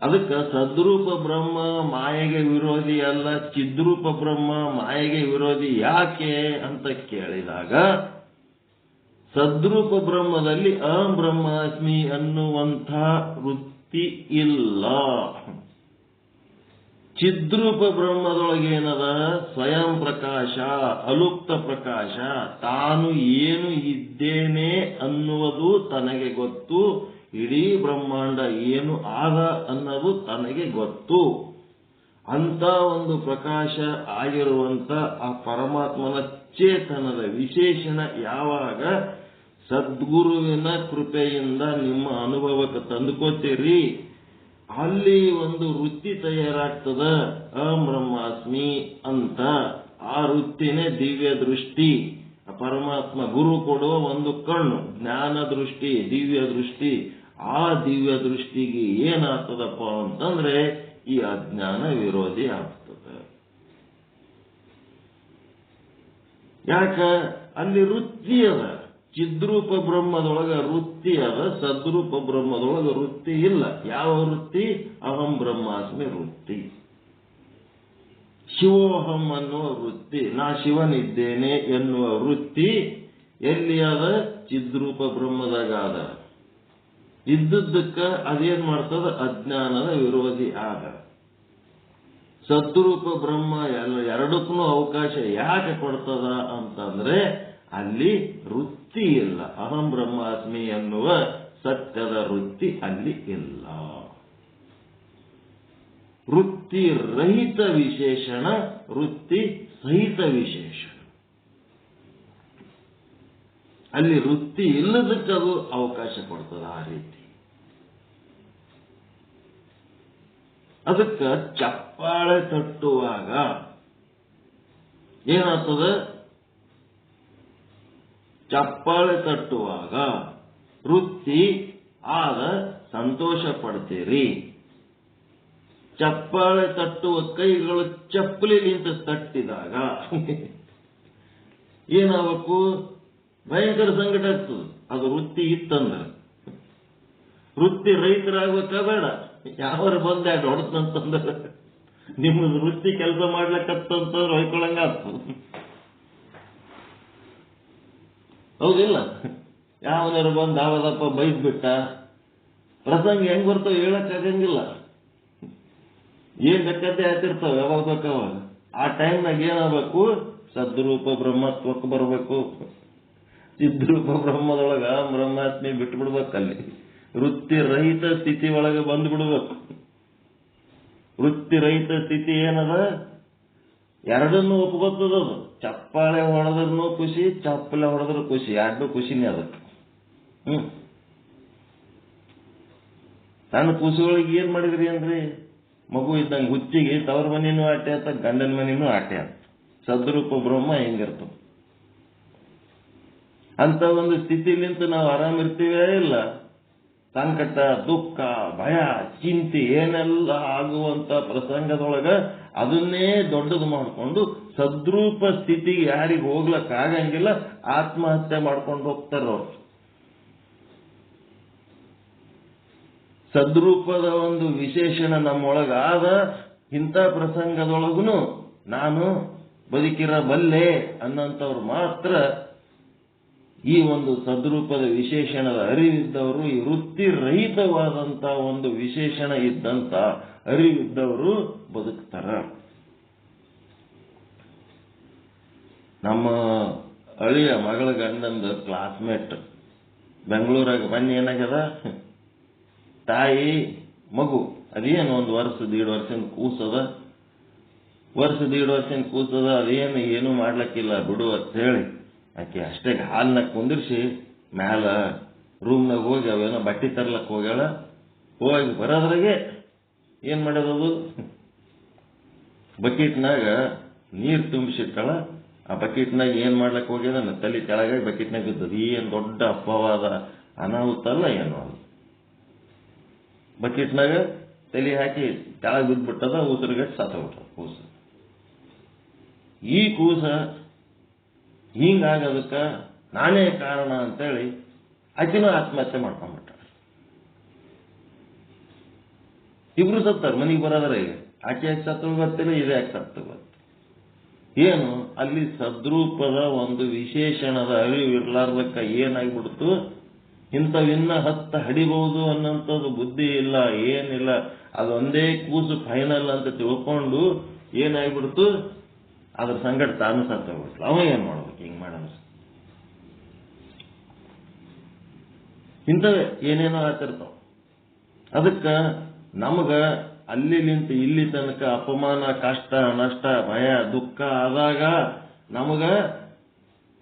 ಅದಕ್ಕೆ ಸದ್ರೂಪ ಬ್ರಹ್ಮ ಮಾಯೆಗೆ ವಿರೋಧಿ ಅಲ್ಲ, ಚಿದ್ರೂಪ ಬ್ರಹ್ಮ ಮಾಯೆಗೆ ವಿರೋಧಿ ಯಾಕೆ ಅಂತ ಕೇಳಿದಾಗ, ಸದ್ರೂಪ ಬ್ರಹ್ಮದಲ್ಲಿ ಅಹಂ ಬ್ರಹ್ಮಾಸ್ಮಿ ಅನ್ನುವಂಥ ವೃತ್ತಿ ಇಲ್ಲ. ಚಿದ್ರೂಪ ಬ್ರಹ್ಮದೊಳಗೇನದ ಸ್ವಯಂ ಪ್ರಕಾಶ, ಅಲುಪ್ತ ಪ್ರಕಾಶ, ತಾನು ಏನು ಇದ್ದೇನೆ ಅನ್ನುವುದು ತನಗೆ ಗೊತ್ತು. ಇಡೀ ಬ್ರಹ್ಮಾಂಡ ಏನು ಆದ ಅನ್ನೋದು ತನಗೆ ಗೊತ್ತು. ಅಂತ ಒಂದು ಪ್ರಕಾಶ ಆಗಿರುವಂತ ಆ ಪರಮಾತ್ಮನ ಚೇತನದ ವಿಶೇಷಣ ಯಾವಾಗ ಸದ್ಗುರುವಿನ ಕೃಪೆಯಿಂದ ನಿಮ್ಮ ಅನುಭವಕ್ಕೆ ತಂದುಕೋತೀರಿ, ಅಲ್ಲಿ ಒಂದು ವೃತ್ತಿ ತಯಾರಾಗ್ತದ ಅಹಂ ಬ್ರಹ್ಮಾಸ್ಮಿ ಅಂತ. ಆ ವೃತ್ತಿನೇ ದಿವ್ಯ ದೃಷ್ಟಿ. ಪರಮಾತ್ಮ ಗುರು ಕೊಡುವ ಒಂದು ಕಣ್ಣು, ಜ್ಞಾನ ದೃಷ್ಟಿ, ದಿವ್ಯ ದೃಷ್ಟಿ. ಆ ದಿವ್ಯ ದೃಷ್ಟಿಗೆ ಏನಾಗ್ತದಪ್ಪ ಅಂತಂದ್ರೆ ಈ ಅಜ್ಞಾನ ವಿರೋಧಿ ಆಗ್ತದೆ. ಯಾಕ ಅಲ್ಲಿ ವೃತ್ತಿ ಅದ. ಚಿದ್ರೂಪ ಬ್ರಹ್ಮದೊಳಗ ವೃತ್ತಿ ಅದ, ಸದ್ರೂಪ ಬ್ರಹ್ಮದೊಳಗ ವೃತ್ತಿ ಇಲ್ಲ. ಯಾವ ವೃತ್ತಿ? ಅಹಂ ಬ್ರಹ್ಮಾಸ್ಮಿ ವೃತ್ತಿ. ಶಿವೋಹಂ ಅನ್ನುವ ವೃತ್ತಿ, ನಾ ಶಿವನಿದ್ದೇನೆ ಎನ್ನುವ ವೃತ್ತಿ ಎಲ್ಲಿ ಅದ? ಚಿದ್ರೂಪ ಬ್ರಹ್ಮದಾಗ ಅದ. ಇದ್ದದ್ದಕ್ಕ ಅದೇನ್ ಮಾಡ್ತದ? ಅಜ್ಞಾನದ ವಿರೋಧಿ ಆದ. ಸದ್ರೂಪ ಬ್ರಹ್ಮ ಎರಡಕ್ಕೂ ಅವಕಾಶ ಯಾಕೆ ಕೊಡ್ತದ ಅಂತಂದ್ರೆ ಅಲ್ಲಿ ವೃತ್ತಿ ಇಲ್ಲ. ಅಹಂ ಬ್ರಹ್ಮಾಸ್ಮಿ ಎನ್ನುವ ಸತ್ಯದ ವೃತ್ತಿ ಅಲ್ಲಿ ಇಲ್ಲ. ವೃತ್ತಿ ರಹಿತ ವಿಶೇಷಣ, ವೃತ್ತಿ ಸಹಿತ ವಿಶೇಷಣ. ಅಲ್ಲಿ ವೃತ್ತಿ ಇಲ್ಲದಕ್ಕದು ಅವಕಾಶ ಕೊಡ್ತದ ಆ ರೀತಿ. ಅದಕ್ಕೆ ಚಪ್ಪಾಳೆ ತಟ್ಟುವಾಗ ಏನಾಗ್ತದ? ಚಪ್ಪಾಳೆ ತಟ್ಟುವಾಗ ವೃತ್ತಿ ಆದ ಸಂತೋಷ ಪಡ್ತೀರಿ. ಚಪ್ಪಾಳೆ ತಟ್ಟುವ ಕೈಗಳು ಚಪ್ಪಲಿಗಿಂತ ತಟ್ಟಿದಾಗ ಏನಾಗಬೇಕು? ಭಯಂಕರ ಸಂಕಟ ಆಗ್ತದೆ. ಅದು ವೃತ್ತಿ ಇತ್ತಂದ್ರೆ. ವೃತ್ತಿ ರೈತರಾಗ್ಬೇಕಾ ಬೇಡ? ಯಾವಾಗ ಬಂದ ಹೊಡೆತಂತಂದ್ರೆ ನಿಮ್ಮದು ವೃತ್ತಿ ಕೆಲಸ ಮಾಡ್ಲಿಕ್ಕಂತಂದ್ರೆ ಹೊಯ್ಕೊಳಂಗ ಆಗ್ತದೆ. ಹೌದಿಲ್ಲ? ಯಾವನಾರು ಬಂದು ಯಾವದಪ್ಪ ಬೈದ್ಬಿಟ್ಟ, ಪ್ರಸಂಗ ಹೆಂಗ್ ಬರ್ತಾವ ಹೇಳಕ್ಕಾಗಂಗಿಲ್ಲ. ಏನ್ ಬೇಕಾದ್ರೆ ಆಗ್ತಿರ್ತಾವ ಯಾವಾಗ ಬೇಕಾವಾಗ. ಆ ಟೈಮ್ನಾಗ ಏನಾಗಬೇಕು? ಸದ್ರೂಪ ಬ್ರಹ್ಮತ್ವಕ್ಕೆ ಬರಬೇಕು. ಚಿದ್ರೂಪ ಬ್ರಹ್ಮದೊಳಗ ಬ್ರಹ್ಮಾತ್ಮಿ ಬಿಟ್ಟು ಬಿಡ್ಬೇಕಲ್ಲಿ. ವೃತ್ತಿ ರಹಿತ ಸ್ಥಿತಿ ಒಳಗೆ ಬಂದು ಬಿಡ್ಬೇಕು. ವೃತ್ತಿ ರಹಿತ ಸ್ಥಿತಿ ಏನದ? ಎರಡನ್ನೂ ಒಪ್ಕೋತದದು. ಚಪ್ಪಾಳೆ ಹೊಡೆದ್ರೂ ಖುಷಿ, ಚಪ್ಪಲೆ ಹೊಡೆದ್ರು ಖುಷಿ, ಎರಡು ಖುಷಿನೇ ಅದಕ್ಕೆ. ಸಣ್ಣ ಖುಷಿಯೊಳಗೆ ಏನ್ ಮಾಡಿದ್ರಿ ಅಂದ್ರೆ, ಮಗು ಇದ್ದಂಗೆ ಹುಚ್ಚಿಗೆ ತವರ ಮನಿನೂ ಆಟೆ ಆತ, ಗಂಡನ ಮನಿನೂ ಆಟೆ ಆತ. ಸದ್ರೂಪ ಬ್ರಹ್ಮ ಹೆಂಗಿರ್ತದೆ? ಅಂತ ಒಂದು ಸ್ಥಿತಿಲಿಂತ ನಾವು ಆರಾಮಿರ್ತೀವೇ ಇಲ್ಲ. ಸಂಕಟ, ದುಃಖ, ಭಯ, ಚಿಂತೆ ಏನೆಲ್ಲ ಆಗುವಂತ ಪ್ರಸಂಗದೊಳಗ ಅದನ್ನೇ ದೊಡ್ಡದು ಮಾಡಿಕೊಂಡು ಸದ್ರೂಪ ಸ್ಥಿತಿಗೆ ಯಾರಿಗೆ ಹೋಗ್ಲಕ್ಕಾಗಂಗಿಲ್ಲ, ಆತ್ಮಹತ್ಯೆ ಮಾಡ್ಕೊಂಡು ಹೋಗ್ತಾರವ್ರು. ಸದ್ರೂಪದ ಒಂದು ವಿಶೇಷಣ ನಮ್ಮೊಳಗಾದ ಇಂಥ ಪ್ರಸಂಗದೊಳಗೂ ನಾನು ಬದುಕಿರಬಲ್ಲೆ ಅನ್ನಂಥವ್ರು ಮಾತ್ರ ಈ ಒಂದು ಸದ್ರೂಪದ ವಿಶೇಷಣದ ಅರಿವಿದ್ದವರು, ಈ ವೃತ್ತಿ ರಹಿತವಾದಂತ ಒಂದು ವಿಶೇಷಣ ಇದ್ದಂತ ಅರಿವಿದ್ದವರು ಬದುಕ್ತಾರ. ನಮ್ಮ ಅಳಿಯ ಮಗಳ ಗಂಡಂದ ಕ್ಲಾಸ್ಮೇಟ್ ಬೆಂಗಳೂರಾಗ ಬನ್ನಿ ಏನಾಗ್ಯದ, ತಾಯಿ ಮಗು ಅದೇನು 1 ವರ್ಷ 1.5 ವರ್ಷದಿಂದ ಕೂಸದ, 1.5 ವರ್ಷದಿಂದ ಕೂಸದ, ಅದೇನು ಏನೂ ಮಾಡ್ಲಕ್ಕಿಲ್ಲ ಬಿಡು ಅಂತ ಹೇಳಿ ಆಕೆ ಅಷ್ಟೇ ಹಾಲ್ನಾಗ ಕುಂದಿರ್ಸಿ ಮ್ಯಾಲ ರೂಮ್ನಾಗ ಹೋಗಿ ಅವೇನೋ ಬಟ್ಟೆ ತರ್ಲಕ್ಕೆ ಹೋಗ್ಯಾಳ. ಹೋಗಿ ಬರೋದ್ರಾಗೆ ಏನ್ ಮಾಡೋದದು, ಬಕೆಟ್ನಾಗ ನೀರು ತುಂಬಿಸಿಟ್ಟಾಳ. ಆ ಬಕೆಟ್ನಾಗ ಏನ್ ಮಾಡ್ಲಕ್ಕೆ ಹೋಗ್ಯದ, ತಲೆ ಕೆಳಗಾಗಿ ಬಕೆಟ್ನಾಗ ಬಿದ್ದದ. ಏನ್ ದೊಡ್ಡ ಅಪ್ಪವಾದ ಅನಾಹುತ ಅಲ್ಲ ಏನು ಅದು. ಬಕೆಟ್ನಾಗ ತಲೆ ಹಾಕಿ ಕೆಳಗೆ ಬಿದ್ದುಬಿಟ್ಟದ, ಉಸಿರುಗಟ್ಟು ಸತ್ತೋಗ್ಬಿಟ್ಟದ ಕೂಸ. ಈ ಕೂಸ ಹಿಂಗಾಗದಕ್ಕ ನಾನೇ ಕಾರಣ ಅಂತೇಳಿ ಆಕಿನೂ ಆತ್ಮಹತ್ಯೆ ಮಾಡ್ಕೊಂಡ್ಬಿಟ್ಟ. ಇಬ್ರು ಸತ್ತಾರ ಮನೆಗೆ ಬರೋದ್ರ. ಈಗ ಆಕೆ ಯಾಕೆ ಸತ್ತು ಗೊತ್ತಿಲ್ಲ, ಇದು ಯಾಕೆ ಸತ್ತು ಗೊತ್ತು. ಏನು ಅಲ್ಲಿ ಸದ್ರೂಪದ ಒಂದು ವಿಶೇಷಣದ ಅರಿವಿರ್ಲಾರ್ದಕ್ಕ ಏನಾಗ್ಬಿಡ್ತು, ಇಂಥವಿನ್ನ 10 ಹಡಿಬಹುದು ಅನ್ನೋಂಥದ್ದು ಬುದ್ಧಿ ಇಲ್ಲ, ಏನಿಲ್ಲ. ಅದೊಂದೇ ಕೂಸು ಫೈನಲ್ ಅಂತ ತಿಳ್ಕೊಂಡು ಏನಾಗ್ಬಿಡ್ತು, ಅದ್ರ ಸಂಗಡ ತಾನು ಸತ್ತೋಗ್ಬಿಟ್ಲು. ಅವ ಏನ್ ಮಾಡ್ಬೇಕು ಹಿಂಗ್ ಮಾಡಿದ್ರೆ? ಇಂಥವೇ ಏನೇನೋ ಆಗ್ತಿರ್ತಾವ. ಅದಕ್ಕ ನಮಗ ಅಲ್ಲಿ ನಿಂತು ಇಲ್ಲಿ ತನಕ ಅಪಮಾನ, ಕಷ್ಟ, ನಷ್ಟ, ಭಯ, ದುಃಖ ಆದಾಗ ನಮಗ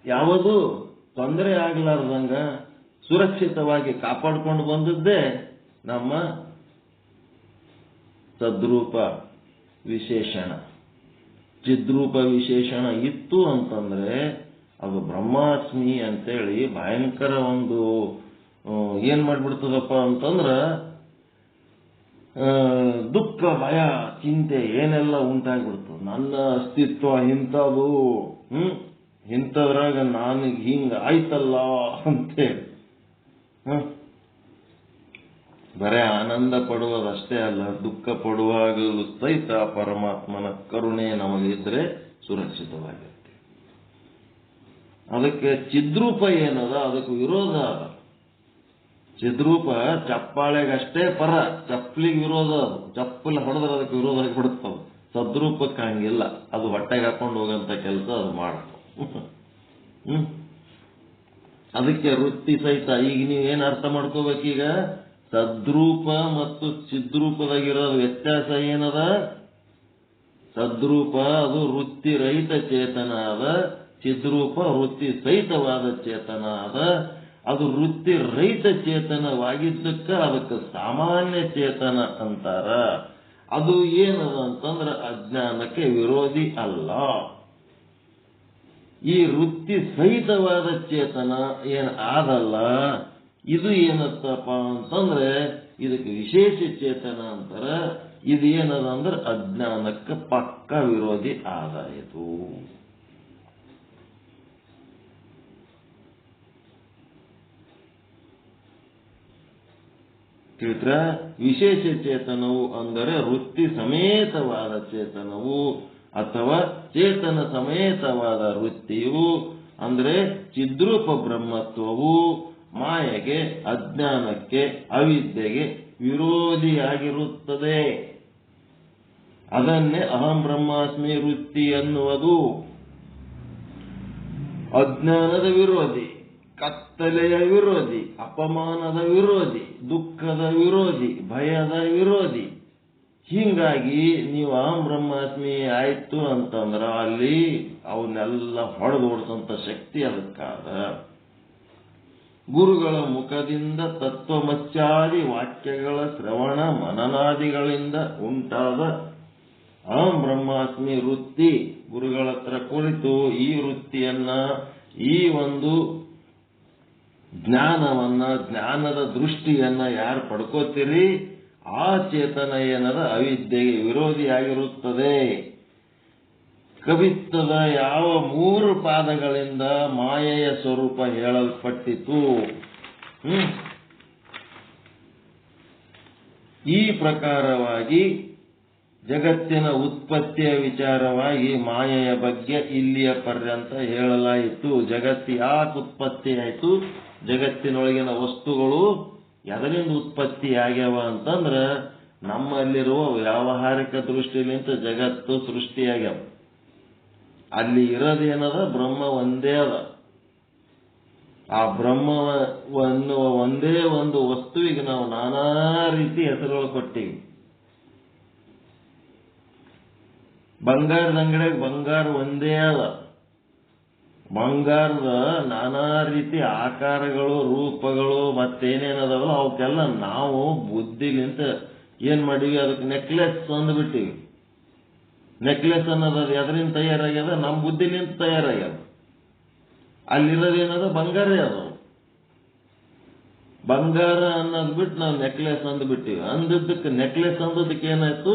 ಯಾವುದು ತೊಂದರೆ ಆಗ್ಲಾರ್ದಂಗ ಸುರಕ್ಷಿತವಾಗಿ ಕಾಪಾಡ್ಕೊಂಡು ಬಂದದ್ದೇ ನಮ್ಮ ಸದ್ರೂಪ ವಿಶೇಷಣ. ಚಿದ್ರೂಪ ವಿಶೇಷಣ ಇತ್ತು ಅಂತಂದ್ರೆ ಅದು ಬ್ರಹ್ಮಾಸ್ಮಿ ಅಂತೇಳಿ ಭಯಂಕರ ಒಂದು ಏನ್ ಮಾಡ್ಬಿಡ್ತದಪ್ಪ ಅಂತಂದ್ರ ದುಃಖ, ಭಯ, ಚಿಂತೆ ಏನೆಲ್ಲ ಉಂಟಾಗ್ಬಿಡ್ತದೆ. ನನ್ನ ಅಸ್ತಿತ್ವ ಇಂಥದು, ಇಂಥದ್ರಾಗ ನನಗೆ ಹಿಂಗ ಆಯ್ತಲ್ಲ ಅಂತೇಳಿ ಬರೇ ಆನಂದ ಪಡುವುದಷ್ಟೇ ಅಲ್ಲ, ದುಃಖ ಪಡುವಾಗಲೂ ಸಹಿತ ಪರಮಾತ್ಮನ ಕರುಣೆ ನಮಗಿದ್ರೆ ಸುರಕ್ಷಿತವಾಗಿರ್ತೀವಿ. ಅದಕ್ಕೆ ಚಿದ್ರೂಪ ಏನದ, ಅದಕ್ಕೆ ವಿರೋಧ ಅದ. ಚಿದ್ರೂಪ ಚಪ್ಪಾಳೆಗಷ್ಟೇ ಪರ, ಚಪ್ಪಲಿಗೆ ವಿರೋಧ. ಅದು ಚಪ್ಪಲಿ ಹೊಡೆದ್ರೆ ಅದಕ್ಕೆ ವಿರೋಧ ಆಗಿಬಿಡ್ತಾವ. ಸದ್ರೂಪಕ್ಕೆ ಹಂಗಿಲ್ಲ, ಅದು ಹೊಟ್ಟೆಗೆ ಹಾಕೊಂಡು ಹೋಗಂತ ಕೆಲಸ ಅದು ಮಾಡ್ತಾವ. ಅದಕ್ಕೆ ವೃತ್ತಿ ಸಹಿತ ಈಗ ನೀವೇನ್ ಅರ್ಥ ಮಾಡ್ಕೋಬೇಕೀಗ, ಸದ್ರೂಪ ಮತ್ತು ಚಿದ್ರೂಪದಾಗಿರೋದು ವ್ಯತ್ಯಾಸ ಏನದ? ಸದ್ರೂಪ ಅದು ವೃತ್ತಿ ರಹಿತ ಚೇತನ ಅದ, ಚಿದ್ರೂಪ ವೃತ್ತಿ ಸಹಿತವಾದ ಚೇತನ ಅದ. ಅದು ವೃತ್ತಿ ರಹಿತ ಚೇತನವಾಗಿದ್ದಕ್ಕ ಅದಕ್ಕೆ ಸಾಮಾನ್ಯ ಚೇತನ ಅಂತಾರ. ಅದು ಏನದ ಅಂತಂದ್ರೆ ಅಜ್ಞಾನಕ್ಕೆ ವಿರೋಧಿ ಅಲ್ಲ. ಈ ವೃತ್ತಿ ಸಹಿತವಾದ ಚೇತನ ಏನ್ ಆದಲ್ಲ, ಇದು ಏನತ್ತಪ್ಪ ಅಂತಂದ್ರೆ ಇದಕ್ಕೆ ವಿಶೇಷ ಚೇತನ ಅಂತಾರ. ಇದು ಏನದ ಅಂದ್ರೆ ಅಜ್ಞಾನಕ್ಕೆ ಪಕ್ಕ ವಿರೋಧಿ ಆದಾಯಿತು. ತಿಳಿದ್ರ? ವಿಶೇಷ ಚೇತನವು ಅಂದರೆ ವೃತ್ತಿ ಸಮೇತವಾದ ಚೇತನವು ಅಥವಾ ಚೇತನ ಸಮೇತವಾದ ವೃತ್ತಿಯು ಅಂದ್ರೆ ಚಿದ್ರೂಪ ಬ್ರಹ್ಮತ್ವವು ಮಾಯೆಗೆ, ಅಜ್ಞಾನಕ್ಕೆ, ಅವಿದ್ಯೆಗೆ ವಿರೋಧಿಯಾಗಿರುತ್ತದೆ. ಅದನ್ನೇ ಅಹಂ ಬ್ರಹ್ಮಾಸ್ಮಿ ವೃತ್ತಿ ಎನ್ನುವುದು. ಅಜ್ಞಾನದ ವಿರೋಧಿ, ಕತ್ತಲೆಯ ವಿರೋಧಿ, ಅಪಮಾನದ ವಿರೋಧಿ, ದುಃಖದ ವಿರೋಧಿ, ಭಯದ ವಿರೋಧಿ. ಹೀಗಾಗಿ ನೀವು ಅಹಂ ಬ್ರಹ್ಮಾಸ್ಮಿ ಆಯ್ತು ಅಂತಂದ್ರ ಅಲ್ಲಿ ಅವನ್ನೆಲ್ಲ ಹೊಡೆದು ಓಡಿಸಂತ ಶಕ್ತಿ ಅದಕ್ಕಾದ. ಗುರುಗಳ ಮುಖದಿಂದ ತತ್ವಮಚ್ಚಾದಿ ವಾಕ್ಯಗಳ ಶ್ರವಣ ಮನನಾದಿಗಳಿಂದ ಉಂಟಾದ ಅಹಂ ಬ್ರಹ್ಮಾಸ್ಮಿ ವೃತ್ತಿ, ಗುರುಗಳ ಹತ್ರ ಕುಳಿತು ಈ ವೃತ್ತಿಯನ್ನ, ಈ ಒಂದು ಜ್ಞಾನವನ್ನ, ಜ್ಞಾನದ ದೃಷ್ಟಿಯನ್ನ ಯಾರು ಪಡ್ಕೋತೀರಿ ಆ ಚೇತನ ಏನದ ಅವಿದ್ಯೆಗೆ ವಿರೋಧಿಯಾಗಿರುತ್ತದೆ. ಕವಿತ್ವದ ಯಾವ 3 ಪಾದಗಳಿಂದ ಮಾಯೆಯ ಸ್ವರೂಪ ಹೇಳಲ್ಪಟ್ಟಿತು. ಈ ಪ್ರಕಾರವಾಗಿ ಜಗತ್ತಿನ ಉತ್ಪತ್ತಿಯ ವಿಚಾರವಾಗಿ ಮಾಯೆಯ ಬಗ್ಗೆ ಇಲ್ಲಿಯ ಪರ್ಯಂತ ಹೇಳಲಾಯಿತು. ಜಗತ್ತು ಯಾಕೆ ಉತ್ಪತ್ತಿ ಆಯಿತು, ಜಗತ್ತಿನೊಳಗಿನ ವಸ್ತುಗಳು ಎದರಿಂದ ಉತ್ಪತ್ತಿ ಆಗ್ಯಾವ ಅಂತಂದ್ರ ನಮ್ಮಲ್ಲಿರುವ ವ್ಯಾವಹಾರಿಕ ದೃಷ್ಟಿಲಿಂತ ಜಗತ್ತು ಸೃಷ್ಟಿಯಾಗ್ಯಾವ. ಅಲ್ಲಿ ಇರೋದೇನದ ಬ್ರಹ್ಮ ಒಂದೇ ಅದ. ಆ ಬ್ರಹ್ಮವನ್ನು ಒಂದೇ ಒಂದು ವಸ್ತುವಿಗೆ ನಾವು ನಾನಾ ರೀತಿ ಹೆಸರುಗಳು ಕೊಟ್ಟಿವಿ. ಬಂಗಾರದ ಅಂಗಡಿಯಾಗ ಬಂಗಾರ ಒಂದೇ ಅದ. ಬಂಗಾರದ ನಾನಾ ರೀತಿ ಆಕಾರಗಳು, ರೂಪಗಳು, ಮತ್ತೇನೇನದಾವಲ್ಲ ಅವಕ್ಕೆಲ್ಲ ನಾವು ಬುದ್ಧಿಲಿಂತ ಏನ್ ಮಾಡೀವಿ, ಅದಕ್ಕೆ ನೆಕ್ಲೆಸ್ ಅಂದ್ಬಿಟ್ಟಿವಿ. ನೆಕ್ಲೆಸ್ ಅನ್ನೋದು ಎದರಿಂದ ತಯಾರಾಗ್ಯದ? ನಮ್ಮ ಬುದ್ಧಿಲಿಂತ ತಯಾರಾಗ್ಯದ. ಅಲ್ಲಿರೋದೇನದ? ಬಂಗಾರೇ ಅದು. ಬಂಗಾರ ಅನ್ನೋದು ಬಿಟ್ಟು ನಾವು ನೆಕ್ಲೆಸ್ ಅಂದ್ಬಿಟ್ಟಿವಿ. ಅಂದದ್ದಕ್ಕೆ ನೆಕ್ಲೆಸ್ ಅಂದದಕ್ಕೆ ಏನಾಯ್ತು?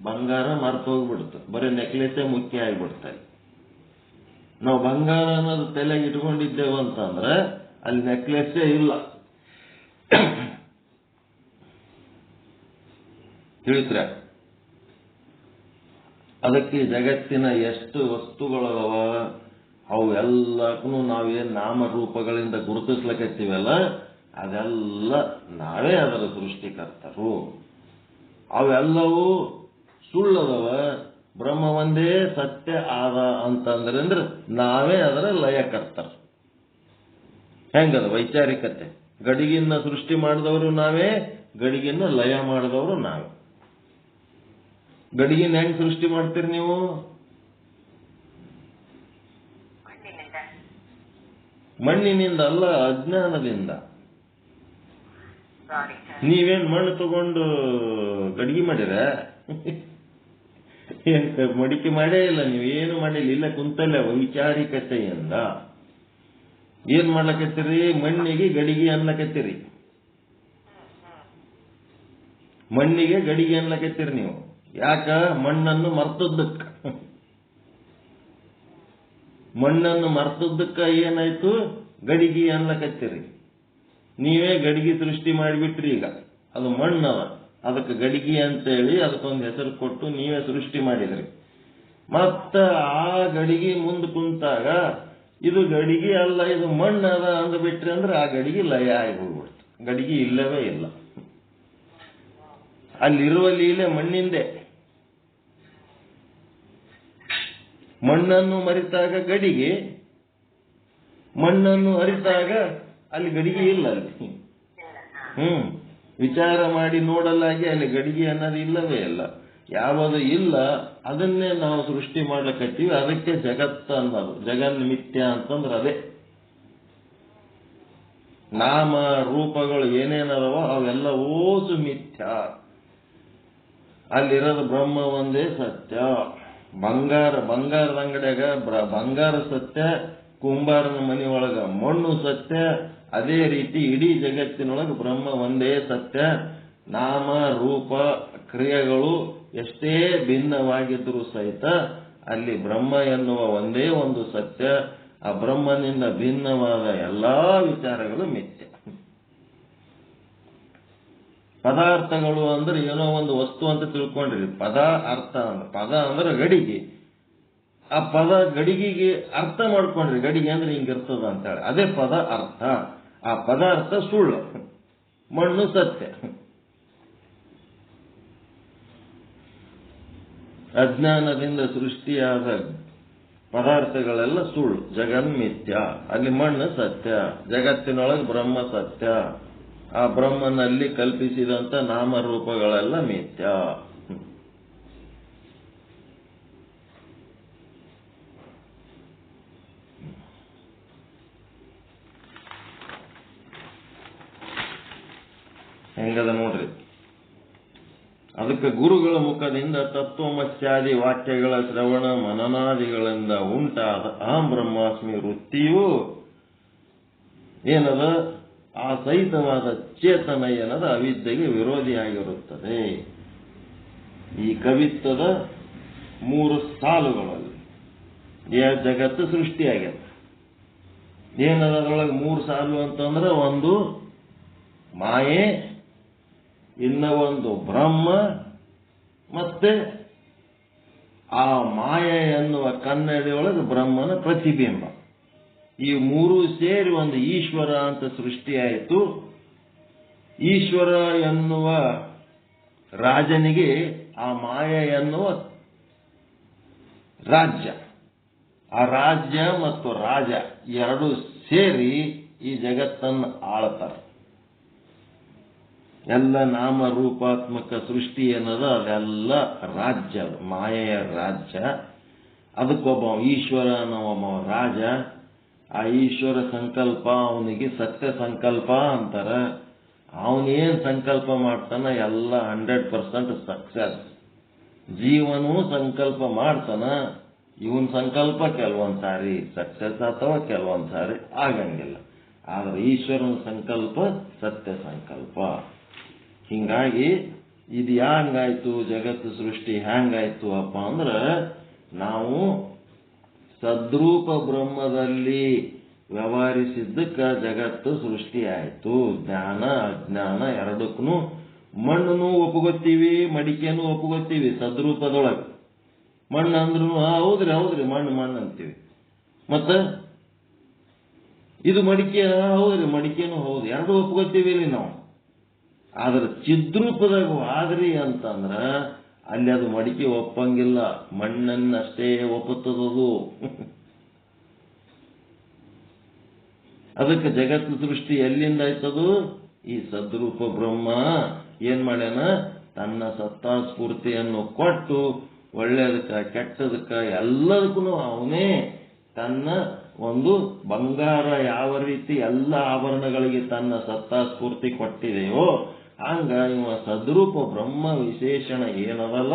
ಬಂಗಾರ ಮರ್ತು ಹೋಗ್ಬಿಡ್ತು. ಬರೀ ನೆಕ್ಲೆಸ್ಸೇ ಮುಖ್ಯ ಆಗಿಬಿಡ್ತಾರೆ. ನಾವು ಬಂಗಾರ ಅನ್ನೋದು ತಲೆಗೆ ಇಟ್ಕೊಂಡಿದ್ದೇವೆ ಅಂತಂದ್ರೆ ಅಲ್ಲಿ ನೆಕ್ಲೆಸ್ಸೇ ಇಲ್ಲ. ತಿಳಿತ್ರ? ಅದಕ್ಕೆ ಜಗತ್ತಿನ ಎಷ್ಟು ವಸ್ತುಗಳವ ಅವೆಲ್ಲಕ್ಕೂ ನಾವೇನು ನಾಮರೂಪಗಳಿಂದ ಗುರುತಿಸ್ಲಕತ್ತೀವಲ್ಲ ಅದೆಲ್ಲ ನಾವೇ ಅದರ ಸೃಷ್ಟಿಕರ್ತರು. ಅವೆಲ್ಲವೂ ಸುಳ್ಳದವ. ಬ್ರಹ್ಮ ಒಂದೇ ಸತ್ಯ ಆದ ಅಂತಂದ್ರೆ ನಾವೇ ಅದರ ಲಯಕರ್ತರು. ಹೆಂಗದ ವೈಚಾರಿಕತೆ? ಗಡಿಗಿನ್ನ ಸೃಷ್ಟಿ ಮಾಡಿದವರು ನಾವೇ, ಗಡಿಗಿನ್ನ ಲಯ ಮಾಡಿದವರು ನಾವೇ. ಗಡಿಗಿನ ಹೆಂಗ್ ಸೃಷ್ಟಿ ಮಾಡ್ತೀರಿ ನೀವು? ಮಣ್ಣಿನಿಂದ ಅಲ್ಲ, ಅಜ್ಞಾನದಿಂದ. ನೀವೇನ್ ಮಣ್ಣು ತಗೊಂಡು ಗಡಿಗೆ ಮಾಡಿರ? ಮಡಿಕೆ ಮಾಡೇ ಇಲ್ಲ, ನೀವೇನು ಮಾಡಿಲ್ಲ. ಇಲ್ಲ ಕುಂತಲ್ಲ ವೈಚಾರಿಕತೆಯಿಂದ ಏನ್ ಮಾಡ್ಲಕತ್ತೀರಿ? ಮಣ್ಣಿಗೆ ಗಡಿಗೆ ಅನ್ಲಕತ್ತೀರಿ. ಮಣ್ಣಿಗೆ ಗಡಿಗೆ ಅನ್ಲಕತ್ತೀರಿ ನೀವು. ಯಾಕ? ಮಣ್ಣನ್ನು ಮರ್ತದ್ದಕ್ಕ. ಮಣ್ಣನ್ನು ಮರ್ತದ್ದಕ್ಕ ಏನಾಯ್ತು? ಗಡಿಗೆ ಅನ್ಲಕತ್ತೀರಿ. ನೀವೇ ಗಡಿಗೆ ಸೃಷ್ಟಿ ಮಾಡಿಬಿಟ್ರಿ. ಈಗ ಅದು ಮಣ್ಣವ, ಅದಕ್ಕೆ ಗಡಿಗೆ ಅಂತೇಳಿ ಅದಕ್ಕೊಂದು ಹೆಸರು ಕೊಟ್ಟು ನೀವೇ ಸೃಷ್ಟಿ ಮಾಡಿದ್ರಿ. ಮತ್ತ ಆ ಗಡಿಗೆ ಮುಂದೆ ಕುಂತಾಗ ಇದು ಗಡಿಗೆ ಅಲ್ಲ, ಇದು ಮಣ್ಣದ ಅಂದ್ಬಿಟ್ರಿ ಅಂದ್ರೆ ಆ ಗಡಿಗೆ ಲಯ ಆಗಿ ಹೋಗ್ಬಿಡ್ತು. ಗಡಿಗೆ ಇಲ್ಲವೇ ಇಲ್ಲ. ಅಲ್ಲಿರುವ ಲೀಲೆ ಮಣ್ಣಿಂದೆ. ಮಣ್ಣನ್ನು ಮರಿತಾಗ ಗಡಿಗೆ, ಮಣ್ಣನ್ನು ಅರಿತಾಗ ಅಲ್ಲಿ ಗಡಿಗೆ ಇಲ್ಲ. ಅಲ್ಲಿ ವಿಚಾರ ಮಾಡಿ ನೋಡಲಾಗಿ ಅಲ್ಲಿ ಗಡಿಗೆ ಅನ್ನೋದು ಇಲ್ಲವೇ ಇಲ್ಲ. ಯಾವುದು ಇಲ್ಲ ಅದನ್ನೇ ನಾವು ಸೃಷ್ಟಿ ಮಾಡ್ಲಕತ್ತೀವಿ. ಅದಕ್ಕೆ ಜಗತ್ತ ಅನ್ನೋದು. ಜಗನ್ಮಿಥ್ಯ ಅಂತಂದ್ರೆ ಅದೇ. ನಾಮ ರೂಪಗಳು ಏನೇನದವೋ ಅವೆಲ್ಲ ಓಸು ಮಿಥ್ಯ. ಅಲ್ಲಿರೋದು ಬ್ರಹ್ಮ ಒಂದೇ ಸತ್ಯ. ಬಂಗಾರದ ಅಂಗಡಿಯಾಗ ಬಂಗಾರ ಸತ್ಯ, ಕುಂಬಾರನ ಮನೆಯೊಳಗ ಮಣ್ಣು ಸತ್ಯ. ಅದೇ ರೀತಿ ಇಡೀ ಜಗತ್ತಿನೊಳಗೆ ಬ್ರಹ್ಮ ಒಂದೇ ಸತ್ಯ. ನಾಮ ರೂಪ ಕ್ರಿಯೆಗಳು ಎಷ್ಟೇ ಭಿನ್ನವಾಗಿದ್ರೂ ಸಹಿತ ಅಲ್ಲಿ ಬ್ರಹ್ಮ ಎನ್ನುವ ಒಂದೇ ಒಂದು ಸತ್ಯ. ಆ ಬ್ರಹ್ಮನಿಂದ ಭಿನ್ನವಾದ ಎಲ್ಲಾ ವಿಚಾರಗಳು ಮಿಥ್ಯ. ಪದಾರ್ಥಗಳು ಅಂದ್ರೆ ಏನೋ ಒಂದು ವಸ್ತು ಅಂತ ತಿಳ್ಕೊಂಡ್ರಿ. ಪದ ಅರ್ಥ ಅಂದ್ರೆ, ಪದ ಅಂದ್ರೆ ಗಡಿಗೆ. ಆ ಪದ ಗಡಿಗೆಗೆ ಅರ್ಥ ಮಾಡ್ಕೊಂಡ್ರಿ. ಗಡಿಗೆ ಅಂದ್ರೆ ಹಿಂಗಿರ್ತದ ಅಂತ ಹೇಳಿ, ಅದೇ ಪದ ಅರ್ಥ. ಆ ಪದಾರ್ಥ ಸುಳ್ಳು, ಮಣ್ಣು ಸತ್ಯ. ಅಜ್ಞಾನದಿಂದ ಸೃಷ್ಟಿಯಾದ ಪದಾರ್ಥಗಳೆಲ್ಲ ಸುಳ್ಳು, ಜಗನ್ಮಿಥ್ಯ. ಅಲ್ಲಿ ಮಣ್ಣು ಸತ್ಯ, ಜಗತ್ತಿನೊಳಗೆ ಬ್ರಹ್ಮ ಸತ್ಯ. ಆ ಬ್ರಹ್ಮನಲ್ಲಿ ಕಲ್ಪಿಸಿದಂತ ನಾಮರೂಪಗಳೆಲ್ಲ ಮಿಥ್ಯ. ಹೆಂಗದ ನೋಡ್ರಿ. ಅದಕ್ಕೆ ಗುರುಗಳ ಮುಖದಿಂದ ತತ್ವಮತ್ಯಾದಿ ವಾಕ್ಯಗಳ ಶ್ರವಣ ಮನನಾದಿಗಳಿಂದ ಉಂಟಾದ ಅಹಂ ಬ್ರಹ್ಮಾಸ್ಮಿ ವೃತ್ತಿಯು ಏನದ? ಆ ಸಹಿತವಾದ ಚೇತನ ಏನದ? ಅವಿದ್ಯೆಗೆ ವಿರೋಧಿಯಾಗಿರುತ್ತದೆ. ಈ ಕವಿತ್ವದ 3 ಸಾಲುಗಳಲ್ಲಿ ಜಗತ್ತು ಸೃಷ್ಟಿಯಾಗ್ಯದ. ಏನದ ಅದರೊಳಗೆ 3 ಸಾಲು ಅಂತಂದ್ರೆ, ಒಂದು ಮಾಯೆ, ಇನ್ನ ಒಂದು ಬ್ರಹ್ಮ, ಮತ್ತೆ ಆ ಮಾಯೆ ಎನ್ನುವ ಕನ್ನಡಿಯೊಳಗೆ ಬ್ರಹ್ಮನ ಪ್ರತಿಬಿಂಬ. ಈ 3 ಸೇರಿ ಒಂದು ಈಶ್ವರ ಅಂತ ಸೃಷ್ಟಿಯಾಯಿತು. ಈಶ್ವರ ಎನ್ನುವ ರಾಜನಿಗೆ ಆ ಮಾಯೆ ಎನ್ನುವ ರಾಜ್ಯ. ಆ ರಾಜ್ಯ ಮತ್ತು ರಾಜ ಎರಡು ಸೇರಿ ಈ ಜಗತ್ತನ್ನು ಆಳ್ತಾರೆ. ಎಲ್ಲ ನಾಮರೂಪಾತ್ಮಕ ಸೃಷ್ಟಿ ಏನದ ಅದೆಲ್ಲ ರಾಜ್ಯ, ಮಾಯೆಯ ರಾಜ್ಯ. ಅದಕ್ಕೊಬ್ಬ ಈಶ್ವರ ಅನ್ನೋ ರಾಜ. ಆ ಈಶ್ವರ ಸಂಕಲ್ಪ ಅವನಿಗೆ ಸತ್ಯ ಸಂಕಲ್ಪ ಅಂತಾರ. ಅವನೇನ್ ಸಂಕಲ್ಪ ಮಾಡ್ತಾನ ಎಲ್ಲ 100% ಸಕ್ಸಸ್. ಜೀವನೂ ಸಂಕಲ್ಪ ಮಾಡ್ತಾನ. ಇವನ್ ಸಂಕಲ್ಪ ಕೆಲವೊಂದ್ ಸಾರಿ ಸಕ್ಸಸ್ ಅಥವಾ ಕೆಲವೊಂದ್ ಸಾರಿ ಆಗಂಗಿಲ್ಲ. ಆದ್ರೆ ಈಶ್ವರನ ಸಂಕಲ್ಪ ಸತ್ಯ ಸಂಕಲ್ಪ. ಹಿಂಗಾಗಿ ಇದು ಹ್ಯಾಂಗಾಯ್ತು, ಜಗತ್ತು ಸೃಷ್ಟಿ ಹ್ಯಾಂಗಾಯ್ತು ಅಪ್ಪ ಅಂದ್ರ, ನಾವು ಸದ್ರೂಪ ಬ್ರಹ್ಮದಲ್ಲಿ ವ್ಯವಹರಿಸಿದ್ದಕ್ಕ ಜಗತ್ತು ಸೃಷ್ಟಿ ಆಯ್ತು. ಜ್ಞಾನ ಅಜ್ಞಾನ ಎರಡಕ್ಕೂ ಮಣ್ಣನ್ನು ಒಪ್ಪುಗೊತ್ತೀವಿ, ಮಡಿಕೆನೂ ಒಪ್ಪುಗೊತ್ತೀವಿ. ಸದ್ರೂಪದೊಳಗೆ ಮಣ್ಣು ಅಂದ್ರೂ ಹೌದ್ರಿ ಮಣ್ಣು ಅಂತೀವಿ. ಮತ್ತ ಇದು ಮಡಿಕೆ, ಹೌದ್ರಿ ಮಡಿಕೆನೂ ಹೌದು, ಎರಡೂ ಒಪ್ಕೋತೀವಿ ಇಲ್ಲಿ ನಾವು. ಆದ್ರೆ ಚಿದ್ರೂಪದಾಗ ಆದ್ರಿ ಅಂತಂದ್ರ ಅಲ್ಲಿ ಅದು ಮಡಿಕೆ ಒಪ್ಪಂಗಿಲ್ಲ, ಮಣ್ಣನ್ನಷ್ಟೇ ಒಪ್ಪುತ್ತದದು. ಅದಕ್ಕೆ ಜಗತ್ತು ಸೃಷ್ಟಿ ಎಲ್ಲಿಂದ ಆಯ್ತದು? ಈ ಸದ್ರೂಪ ಬ್ರಹ್ಮ ಏನ್ ಮಾಡ್ಯಾನ? ತನ್ನ ಸತ್ತಾ ಸ್ಫೂರ್ತಿಯನ್ನು ಕೊಟ್ಟು ಒಳ್ಳೆಯದಕ್ಕ ಕೆಟ್ಟದಕ್ಕ ಎಲ್ಲದಕ್ಕೂ ಅವನೇ ತನ್ನ ಒಂದು ಬಂಗಾರ ಯಾವ ರೀತಿ ಎಲ್ಲ ಆಭರಣಗಳಿಗೆ ತನ್ನ ಸತ್ತಾ ಸ್ಫೂರ್ತಿ ಕೊಟ್ಟಿದೆಯೋ ಹಂಗ ಇವ ಸದ್ರೂಪ ಬ್ರಹ್ಮ ವಿಶೇಷಣ ಏನದಲ್ಲ,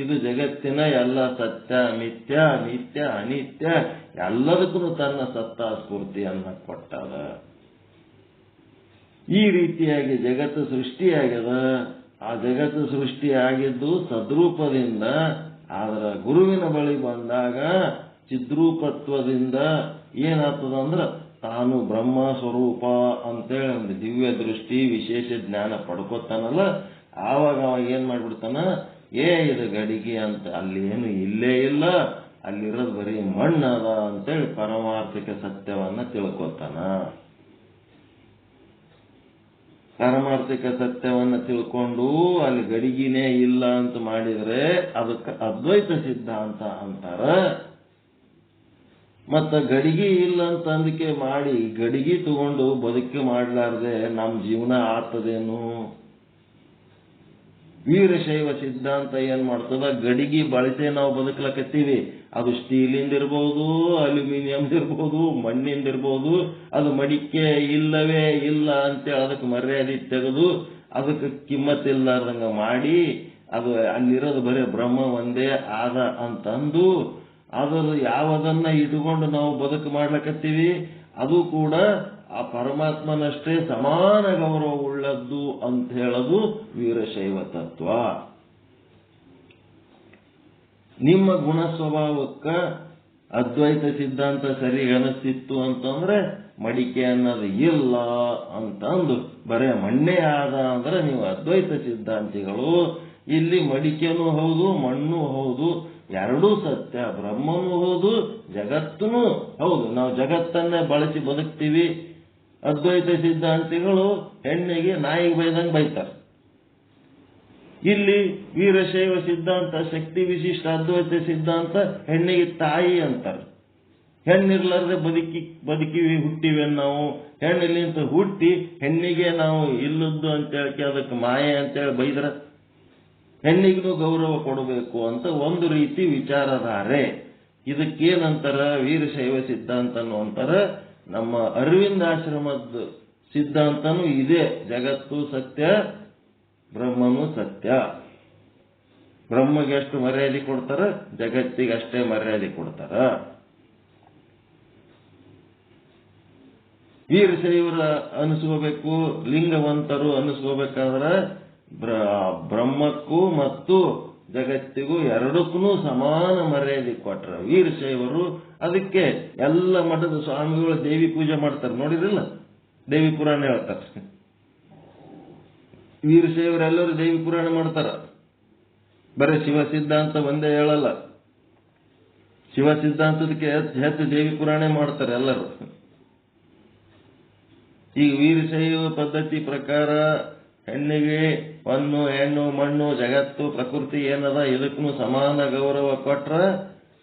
ಇದು ಜಗತ್ತಿನ ಎಲ್ಲ ಸತ್ಯ ಮಿಥ್ಯ ನಿತ್ಯ ಅನಿತ್ಯ ಎಲ್ಲದಕ್ಕೂ ತನ್ನ ಸತ್ತಾ ಸ್ಫೂರ್ತಿಯನ್ನ ಕೊಟ್ಟದ. ಈ ರೀತಿಯಾಗಿ ಜಗತ್ತು ಸೃಷ್ಟಿಯಾಗ್ಯದ. ಆ ಜಗತ್ತು ಸೃಷ್ಟಿಯಾಗಿದ್ದು ಸದ್ರೂಪದಿಂದ. ಆದ್ರ ಗುರುವಿನ ಬಳಿ ಬಂದಾಗ ಚಿದ್ರೂಪತ್ವದಿಂದ ಏನಾಗ್ತದಂದ್ರ ತಾನು ಬ್ರಹ್ಮ ಸ್ವರೂಪ ಅಂತೇಳಿ ಒಂದು ದಿವ್ಯ ದೃಷ್ಟಿ ವಿಶೇಷ ಜ್ಞಾನ ಪಡ್ಕೋತಾನಲ್ಲ, ಆವಾಗ ಅವ ಏನ್ ಮಾಡ್ಬಿಡ್ತಾನ? ಇದು ಗಡಿಗೆ ಅಂತ, ಅಲ್ಲಿ ಏನು ಇಲ್ಲೇ ಇಲ್ಲ, ಅಲ್ಲಿರೋದು ಬರೀ ಮಣ್ಣದ ಅಂತೇಳಿ ಪಾರಮಾರ್ಥಿಕ ಸತ್ಯವನ್ನ ತಿಳ್ಕೊತಾನ. ಪಾರಮಾರ್ಥಿಕ ಸತ್ಯವನ್ನ ತಿಳ್ಕೊಂಡು ಅಲ್ಲಿ ಗಡಿಗಿನೇ ಇಲ್ಲ ಅಂತ ಮಾಡಿದ್ರೆ ಅದಕ್ಕೆ ಅದ್ವೈತ ಸಿದ್ಧಾಂತ ಅಂತಾರ. ಮತ್ತ ಗಡಿಗೆ ಇಲ್ಲ ಅಂತ ಅಂದಿಕೆ ಮಾಡಿ ಗಡಿಗೆ ತಗೊಂಡು ಬದುಕಿ ಮಾಡ್ಲಾರ್ದೆ ನಮ್ಮ ಜೀವನ ಆಗ್ತದೇನು? ವೀರಶೈವ ಸಿದ್ಧಾಂತ ಏನ್ ಮಾಡ್ತದ? ಗಡಿಗೆ ಬಳಸಿ ನಾವು ಬದುಕಲಕತ್ತೀವಿ. ಅದು ಸ್ಟೀಲಿಂದ ಇರ್ಬೋದು, ಅಲ್ಯೂಮಿನಿಯಂ ಇರ್ಬೋದು, ಮಣ್ಣಿಂದ ಇರ್ಬೋದು. ಅದು ಮಡಿಕೆ ಇಲ್ಲವೇ ಇಲ್ಲ ಅಂತೇಳಿ ಅದಕ್ಕೆ ಮರ್ಯಾದೆ ತೆಗೆದು ಅದಕ್ಕೆ ಕಿಮ್ಮತ್ತಿಲ್ಲಾರ್ದಂಗ ಮಾಡಿ ಅದು ಅಲ್ಲಿರೋದು ಬರೀ ಬ್ರಹ್ಮ ಒಂದೇ ಆದ ಅಂತಂದು ಅದರ ಯಾವದನ್ನ ಇಟ್ಕೊಂಡು ನಾವು ಬದುಕು ಮಾಡ್ಲಕತ್ತೀವಿ ಅದು ಕೂಡ ಆ ಪರಮಾತ್ಮನಷ್ಟೇ ಸಮಾನ ಗೌರವ ಉಳ್ಳದ್ದು ಅಂತ ಹೇಳೋದು ವೀರಶೈವ ತತ್ವ. ನಿಮ್ಮ ಗುಣ ಸ್ವಭಾವಕ್ಕ ಅದ್ವೈತ ಸಿದ್ಧಾಂತ ಸರಿ ಅನಿಸ್ತಿತ್ತು ಅಂತಂದ್ರೆ ಮಡಿಕೆ ಅನ್ನೋದು ಇಲ್ಲ ಅಂತಂದು ಬರೇ ಮಣ್ಣೇ ಆದ ಅಂದ್ರೆ ನೀವು ಅದ್ವೈತ ಸಿದ್ಧಾಂತಿಗಳು. ಇಲ್ಲಿ ಮಡಿಕೆನೂ ಹೌದು, ಮಣ್ಣು ಹೌದು, ಎರಡೂ ಸತ್ಯ. ಬ್ರಹ್ಮನೂ ಹೌದು, ಜಗತ್ತೂ ಹೌದು. ನಾವು ಜಗತ್ತನ್ನೇ ಬಳಸಿ ಬದುಕ್ತೀವಿ. ಅದ್ವೈತ ಸಿದ್ಧಾಂತಿಗಳು ಹೆಣ್ಣಿಗೆ ನಾಯಿಗೆ ಬೈದಂಗೆ ಬೈತಾರೆ. ಇಲ್ಲಿ ವೀರಶೈವ ಸಿದ್ಧಾಂತ ಶಕ್ತಿ ವಿಶಿಷ್ಟ ಅದ್ವೈತ ಸಿದ್ಧಾಂತ ಹೆಣ್ಣಿಗೆ ತಾಯಿ ಅಂತಾರೆ. ಹೆಣ್ಣಿರ್ಲಾರ್ದೆ ಬದುಕಿವಿ ಹುಟ್ಟಿವಿ ನಾವು. ಹೆಣ್ಣಿಲಿಂತ ಹುಟ್ಟಿ ಹೆಣ್ಣಿಗೆ ನಾವು ಇಲ್ಲದ್ದು ಅಂತೇಳಿ ಅದಕ್ಕೆ ಮಾಯೆ ಅಂತೇಳಿ ಬೈದ್ರ ಹೆಣ್ಣಿಗೂ ಗೌರವ ಕೊಡಬೇಕು ಅಂತ ಒಂದು ರೀತಿ ವಿಚಾರಧಾರೆ. ಇದಕ್ಕೇನಂತಾರ? ವೀರಶೈವ ಸಿದ್ಧಾಂತ ಅಂತಾರ. ನಮ್ಮ ಅರವಿಂದಾಶ್ರಮದ ಸಿದ್ಧಾಂತನೂ ಇದೆ. ಜಗತ್ತು ಸತ್ಯ, ಬ್ರಹ್ಮನು ಸತ್ಯ. ಬ್ರಹ್ಮಗೆ ಎಷ್ಟು ಮರ್ಯಾದೆ ಕೊಡ್ತಾರ, ಜಗತ್ತಿಗೆ ಅಷ್ಟೇ ಮರ್ಯಾದೆ ಕೊಡ್ತಾರ. ವೀರಶೈವರ ಅನಿಸ್ಕೋಬೇಕು, ಲಿಂಗವಂತರು ಅನಿಸ್ಕೋಬೇಕಾದ್ರೆ ಬ್ರಹ್ಮಕ್ಕೂ ಮತ್ತು ಜಗತ್ತಿಗೂ ಎರಡಕ್ಕೂ ಸಮಾನ ಮರ್ಯಾದೆ ಕೊಟ್ರ ವೀರಶೈವರು. ಅದಕ್ಕೆ ಎಲ್ಲ ಮಠದ ಸ್ವಾಮಿಗಳು ದೇವಿ ಪೂಜೆ ಮಾಡ್ತಾರೆ, ನೋಡಿದ್ರಲ್ಲ? ದೇವಿ ಪುರಾಣ ಹೇಳ್ತಾರೆ. ವೀರಶೈವರೆಲ್ಲರೂ ದೇವಿ ಪುರಾಣ ಮಾಡ್ತಾರ. ಬರೀ ಶಿವ ಸಿದ್ಧಾಂತ ಒಂದೇ ಹೇಳಲ್ಲ. ಶಿವ ಸಿದ್ಧಾಂತದಕ್ಕೆ ಹೆಚ್ಚು ದೇವಿ ಪುರಾಣ ಮಾಡ್ತಾರೆ ಎಲ್ಲರೂ. ಈಗ ವೀರಶೈವ ಪದ್ಧತಿ ಪ್ರಕಾರ ಹೆಣ್ಣಿಗೆ ಹೊನ್ನು, ಹೆಣ್ಣು, ಮಣ್ಣು, ಜಗತ್ತು, ಪ್ರಕೃತಿ ಏನದ ಇದಕ್ಕೂ ಸಮಾನ ಗೌರವ ಕೊಟ್ರ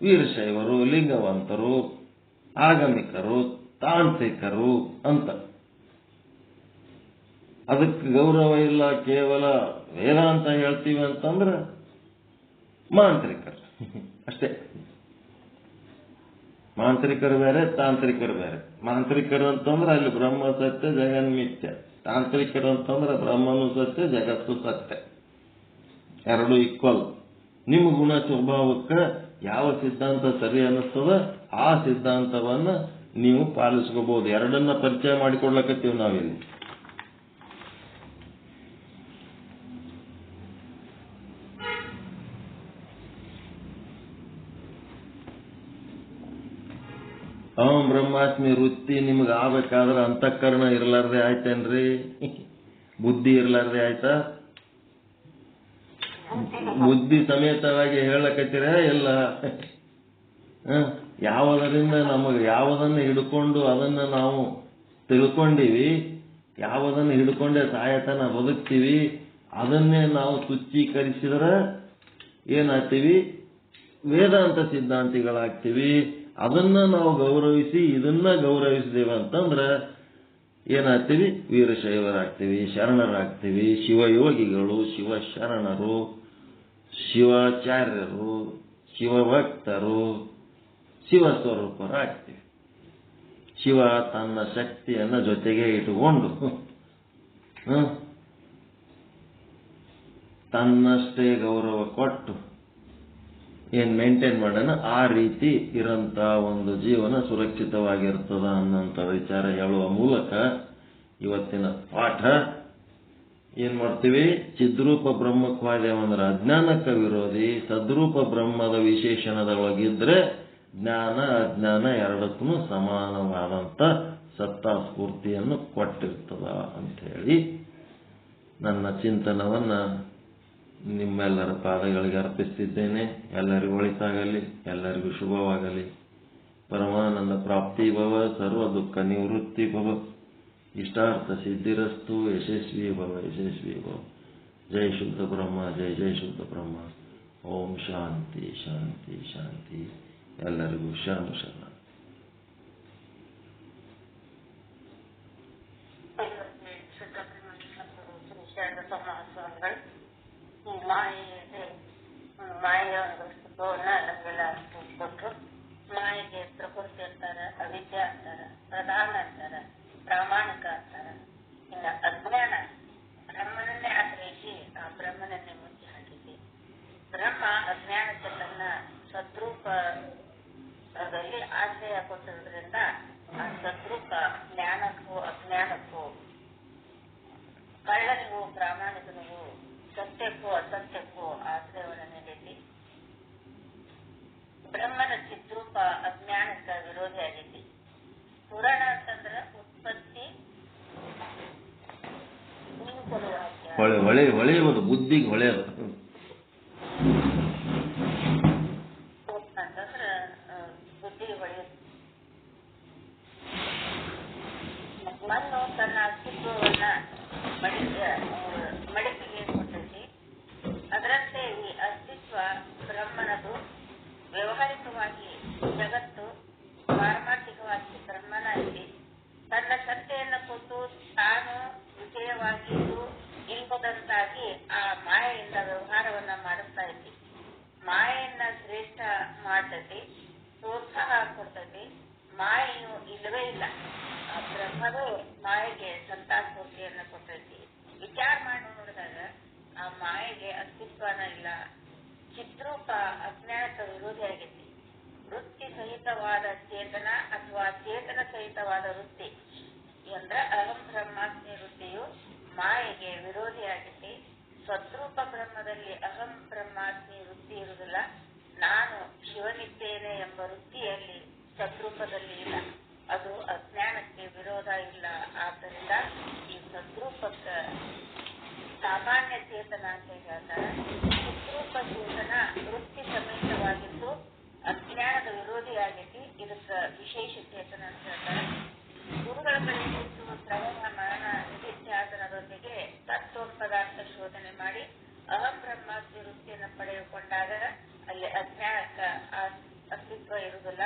ವೀರಶೈವರು, ಲಿಂಗವಂತರು, ಆಗಮಿಕರು ತಾಂತ್ರಿಕರು ಅಂತ. ಅದಕ್ಕೆ ಗೌರವ ಇಲ್ಲ, ಕೇವಲ ವೇದಾಂತ ಹೇಳ್ತೀವಿ ಅಂತಂದ್ರೆ ಮಾಂತ್ರಿಕರು ಅಷ್ಟೇ. ಮಾಂತ್ರಿಕರು ಬೇರೆ, ತಾಂತ್ರಿಕರು ಬೇರೆ. ಮಾಂತ್ರಿಕರು ಅಂತಂದ್ರೆ ಅಲ್ಲಿ ಬ್ರಹ್ಮ ಸತ್ಯ ಜಗನ್ಮಿತ್ಯ, ತಾಂತ್ರಿಕರು ಅಂತಂದ್ರೆ ಬ್ರಹ್ಮನು ಸತ್ಯ ಜಗತ್ತು ಸತ್ಯ, ಎರಡು ಈಕ್ವಲ್. ನಿಮ್ಮ ಗುಣ ಸ್ವಭಾವಕ್ಕೆ ಯಾವ ಸಿದ್ಧಾಂತ ಸರಿ ಅನ್ನಿಸ್ತದ ಆ ಸಿದ್ಧಾಂತವನ್ನ ನೀವು ಪಾಲಿಸ್ಕೋಬಹುದು. ಎರಡನ್ನ ಪರಿಚಯ ಮಾಡಿಕೊಡ್ಲಕತ್ತೀವಿ ನಾವಿಲ್ಲಿ. ಅಹಂ ಬ್ರಹ್ಮಾಸ್ಮಿ ವೃತ್ತಿ ನಿಮ್ಗೆ ಆಗ್ಬೇಕಾದ್ರೆ ಅಂತಃಕರಣ ಇರ್ಲಾರ್ದೆ ಆಯ್ತೇನ್ರಿ? ಬುದ್ಧಿ ಇರ್ಲಾರ್ದೆ ಆಯ್ತಾ? ಬುದ್ಧಿ ಸಮೇತವಾಗಿ ಹೇಳಕತ್ತೀರ ಇಲ್ಲ? ಯಾವುದರಿಂದ ನಮಗೆ ಯಾವುದನ್ನು ಹಿಡ್ಕೊಂಡು ಅದನ್ನ ನಾವು ತಿಳ್ಕೊಂಡಿವಿ, ಯಾವುದನ್ನು ಹಿಡ್ಕೊಂಡೆ ಸಾಯತನ ಬದುಕ್ತೀವಿ, ಅದನ್ನೇ ನಾವು ತುಚ್ಛೀಕರಿಸಿದ್ರೆ ಏನಾಗ್ತೀವಿ? ವೇದಾಂತ ಸಿದ್ಧಾಂತಿಗಳಾಗ್ತೀವಿ. ಅದನ್ನ ನಾವು ಗೌರವಿಸಿ ಇದನ್ನ ಗೌರವಿಸಿದೇವೆ ಅಂತಂದ್ರೆ ಏನಾಗ್ತೀವಿ? ವೀರಶೈವರಾಗ್ತೀವಿ, ಶರಣರಾಗ್ತೀವಿ, ಶಿವಯೋಗಿಗಳು, ಶಿವಶರಣರು, ಶಿವಾಚಾರ್ಯರು, ಶಿವಭಕ್ತರು, ಶಿವಸ್ವರೂಪರಾಗ್ತೀವಿ. ಶಿವ ತನ್ನ ಶಕ್ತಿಯನ್ನ ಜೊತೆಗೆ ಇಟ್ಟುಕೊಂಡು ತನ್ನಷ್ಟೇ ಗೌರವ ಕೊಟ್ಟು ಏನ್ ಮೇಂಟೈನ್ ಮಾಡೋಣ, ಆ ರೀತಿ ಇರಂತ ಒಂದು ಜೀವನ ಸುರಕ್ಷಿತವಾಗಿರ್ತದ ಅನ್ನೋಂಥ ವಿಚಾರ ಹೇಳುವ ಮೂಲಕ ಇವತ್ತಿನ ಪಾಠ ಏನ್ ಮಾಡ್ತೀವಿ? ಚಿದ್ರೂಪ ಬ್ರಹ್ಮಕ್ವಾದೇವಂದ್ರೆ ಅಜ್ಞಾನಕ್ಕೆ ವಿರೋಧಿ, ಸದ್ರೂಪ ಬ್ರಹ್ಮದ ವಿಶೇಷಣದೊಳಗಿದ್ರೆ ಜ್ಞಾನ ಅಜ್ಞಾನ ಎರಡಕ್ಕೂ ಸಮಾನವಾದಂತ ಸತ್ತಾ ಸ್ಫೂರ್ತಿಯನ್ನು ಕೊಟ್ಟಿರ್ತದ ಅಂತ ಹೇಳಿ ನನ್ನ ಚಿಂತನವನ್ನ ನಿಮ್ಮೆಲ್ಲರ ಪಾದಗಳಿಗೆ ಅರ್ಪಿಸ್ತಿದ್ದೇನೆ. ಎಲ್ಲರಿಗೂ ಒಳಿತಾಗಲಿ, ಎಲ್ಲರಿಗೂ ಶುಭವಾಗಲಿ. ಪರಮಾನಂದ ಪ್ರಾಪ್ತಿ ಭವ, ಸರ್ವ ದುಃಖ ನಿವೃತ್ತಿ ಭವ, ಇಷ್ಟಾರ್ಥ ಸಿದ್ಧಿರಸ್ತು, ಯಶಸ್ವಿ ಭವ, ಯಶಸ್ವಿ ಭವ. ಜೈ ಶುದ್ಧ ಬ್ರಹ್ಮ, ಜೈ ಜೈ ಶುದ್ಧ ಬ್ರಹ್ಮ. ಓಂ ಶಾಂತಿ ಶಾಂತಿ ಶಾಂತಿ. ಎಲ್ಲರಿಗೂ ಶರಣ ಶರಣ. ಮಾಯೆಯ ಒಂದು ಸುಖವನ್ನ ನಮಗೆಲ್ಲ ಕೊಟ್ಟರು. ಮಾಯೆಗೆ ಪ್ರಕೃತಿ ಅಂತಾರ, ಅವಿದ್ಯೆ ಅಂತಾರ, ಪ್ರಧಾನ ಅಂತಾರ, ಪ್ರಾಮಾಣಿಕ ಅಂತಾರ. ಇನ್ನು ಅಜ್ಞಾನ ಬ್ರಹ್ಮನನ್ನೇ ಆಶ್ರಯಿಸಿ ಆ ಬ್ರಹ್ಮನನ್ನೇ ಮುಚ್ಚಿ ಹಾಕಿದೆ. ಬ್ರಹ್ಮ ಅಜ್ಞಾನಕ್ಕೆ ತನ್ನ ಸದ್ರೂಪದಲ್ಲಿ ಆಶ್ರಯ ಕೊಟ್ಟಿರೋದ್ರಿಂದ ಆ ಸದ್ರೂಪ ಜ್ಞಾನಕ್ಕೂ ಅಜ್ಞಾನಕ್ಕೂ, ಕಳ್ಳನಿಗೂ ಪ್ರಾಮಾಣಿಕನಿಗೂ, ಸತ್ಯಕ್ಕೂ ಅಸತ್ಯಕ್ಕೂ ಆಶ್ರಯವನ್ನು ನೀಡೈತಿ. ಬ್ರಹ್ಮನ ಚಿದ್ರೂಪ ಅಜ್ಞಾನಕ್ಕೆ ವಿರೋಧಿ ಆಗೈತಿ. ಪುರಾಣ ಅಂತಂದ್ರ ಉತ್ಪತ್ತಿ ನೀವು ಕೊಡುವ ಹೊಳೆಯುವುದು ಬುದ್ಧಿಗೆ ಹೊಳೆಯೋದು ಅಂತಂದ್ರ ಬುದ್ಧಿಗೆ ಹೊಳೆಯೋದು. ಮಣ್ಣು ತನ್ನ ಅಸ್ತಿತ್ವವನ್ನ ಮಡಿಕೆಗೆ ಕೊಟ್ಟೈತಿ. ಅದರಂತೆ ಈ ಅಸ್ತಿತ್ವ ಬ್ರಹ್ಮನದು. ವ್ಯವಹಾರಿಕವಾಗಿ ಜಗತ್ತು, ಪಾರಮಾರ್ಥಿಕವಾಗಿ ಬ್ರಹ್ಮನ ಐತಿ. ತನ್ನ ಸತ್ತೆಯನ್ನು ಕೊಟ್ಟು ತಾನು ವಿಷಯವಾಗಿದ್ದು ಇಲ್ಲದಂತಾಗಿ ಆ ಮಾಯೆಯಿಂದ ವ್ಯವಹಾರವನ್ನ ಮಾಡಿಸ್ತಾ ಐತಿ. ಮಾಯೆಯನ್ನ ಶ್ರೇಷ್ಠ ಮಾಡ್ತೈತಿ, ಪ್ರೋತ್ಸಾಹ ಕೊಡ್ತೈತಿ. ಮಾಯೆಯು ಇಲ್ಲವೇ ಇಲ್ಲ. ಆ ಬ್ರಹ್ಮನು ಮಾಯೆಗೆ ಸಂತಾಸ್ಫೂರ್ತಿಯನ್ನ ಕೊಟ್ಟೈತಿ. ವಿಚಾರ ಮಾಡಿ ನೋಡಿದಾಗ ಆ ಮಾಯೆಗೆ ಅಸ್ತಿತ್ವನ ಇಲ್ಲ. ಚಿದ್ರೂಪ ಅಜ್ಞಾನಕ್ಕೆ ವಿರೋಧಿ ಆಗೈತಿ. ವೃತ್ತಿ ಸಹಿತವಾದ ಚೇತನ ಅಥವಾ ಚೇತನ ಸಹಿತವಾದ ವೃತ್ತಿ ಎಂದ್ರ ಅಹಂ ಬ್ರಹ್ಮಾಸ್ಮಿ ವೃತ್ತಿಯು ಮಾಯೆಗೆ ವಿರೋಧಿಯಾಗೈತಿ. ಸದ್ರೂಪ ಬ್ರಹ್ಮದಲ್ಲಿ ಅಹಂ ಬ್ರಹ್ಮಾಸ್ಮಿ ವೃತ್ತಿ ಇರುವುದಿಲ್ಲ. ನಾನು ಶಿವನಿದ್ದೇನೆ ಎಂಬ ವೃತ್ತಿಯಲ್ಲಿ ಸದ್ರೂಪದಲ್ಲಿ ಇಲ್ಲ. ಅದು ಅಜ್ಞಾನಕ್ಕೆ ವಿರೋಧ ಇಲ್ಲ. ಆದ್ದರಿಂದ ಈ ಸದ್ರೂಪಕ್ಕೆ ಸಾಮಾನ್ಯ ಚೇತನ ಅಂತ ಹೇಳ್ತಾರೆ. ಚಿದ್ರೂಪ ಚೇತನ ವೃತ್ತಿ ಸಮೇತವಾಗಿದ್ದು ಅಜ್ಞಾನದ ವಿರೋಧಿಯಾಗೈತಿ. ಇದಕ್ಕೆ ವಿಶೇಷ ಚೇತನ ಅಂತ ಹೇಳ್ತಾರೆ. ಗುರುಗಳ ಬಳಿ ಕೂತು ಶ್ರವಣ ಮರಣ ನಿಧಿಧ್ಯಾಸನದೊಂದಿಗೆ ತತ್ವೋಪದಾರ್ಥ ಶೋಧನೆ ಮಾಡಿ ಅಹಂ ಬ್ರಹ್ಮಾಸ್ಮಿ ವೃತ್ತಿಯನ್ನು ಪಡೆದುಕೊಂಡಾಗ ಅಲ್ಲಿ ಅಜ್ಞಾನಕ್ಕೆ ಅಸ್ತಿತ್ವ ಇರುವುದಿಲ್ಲ.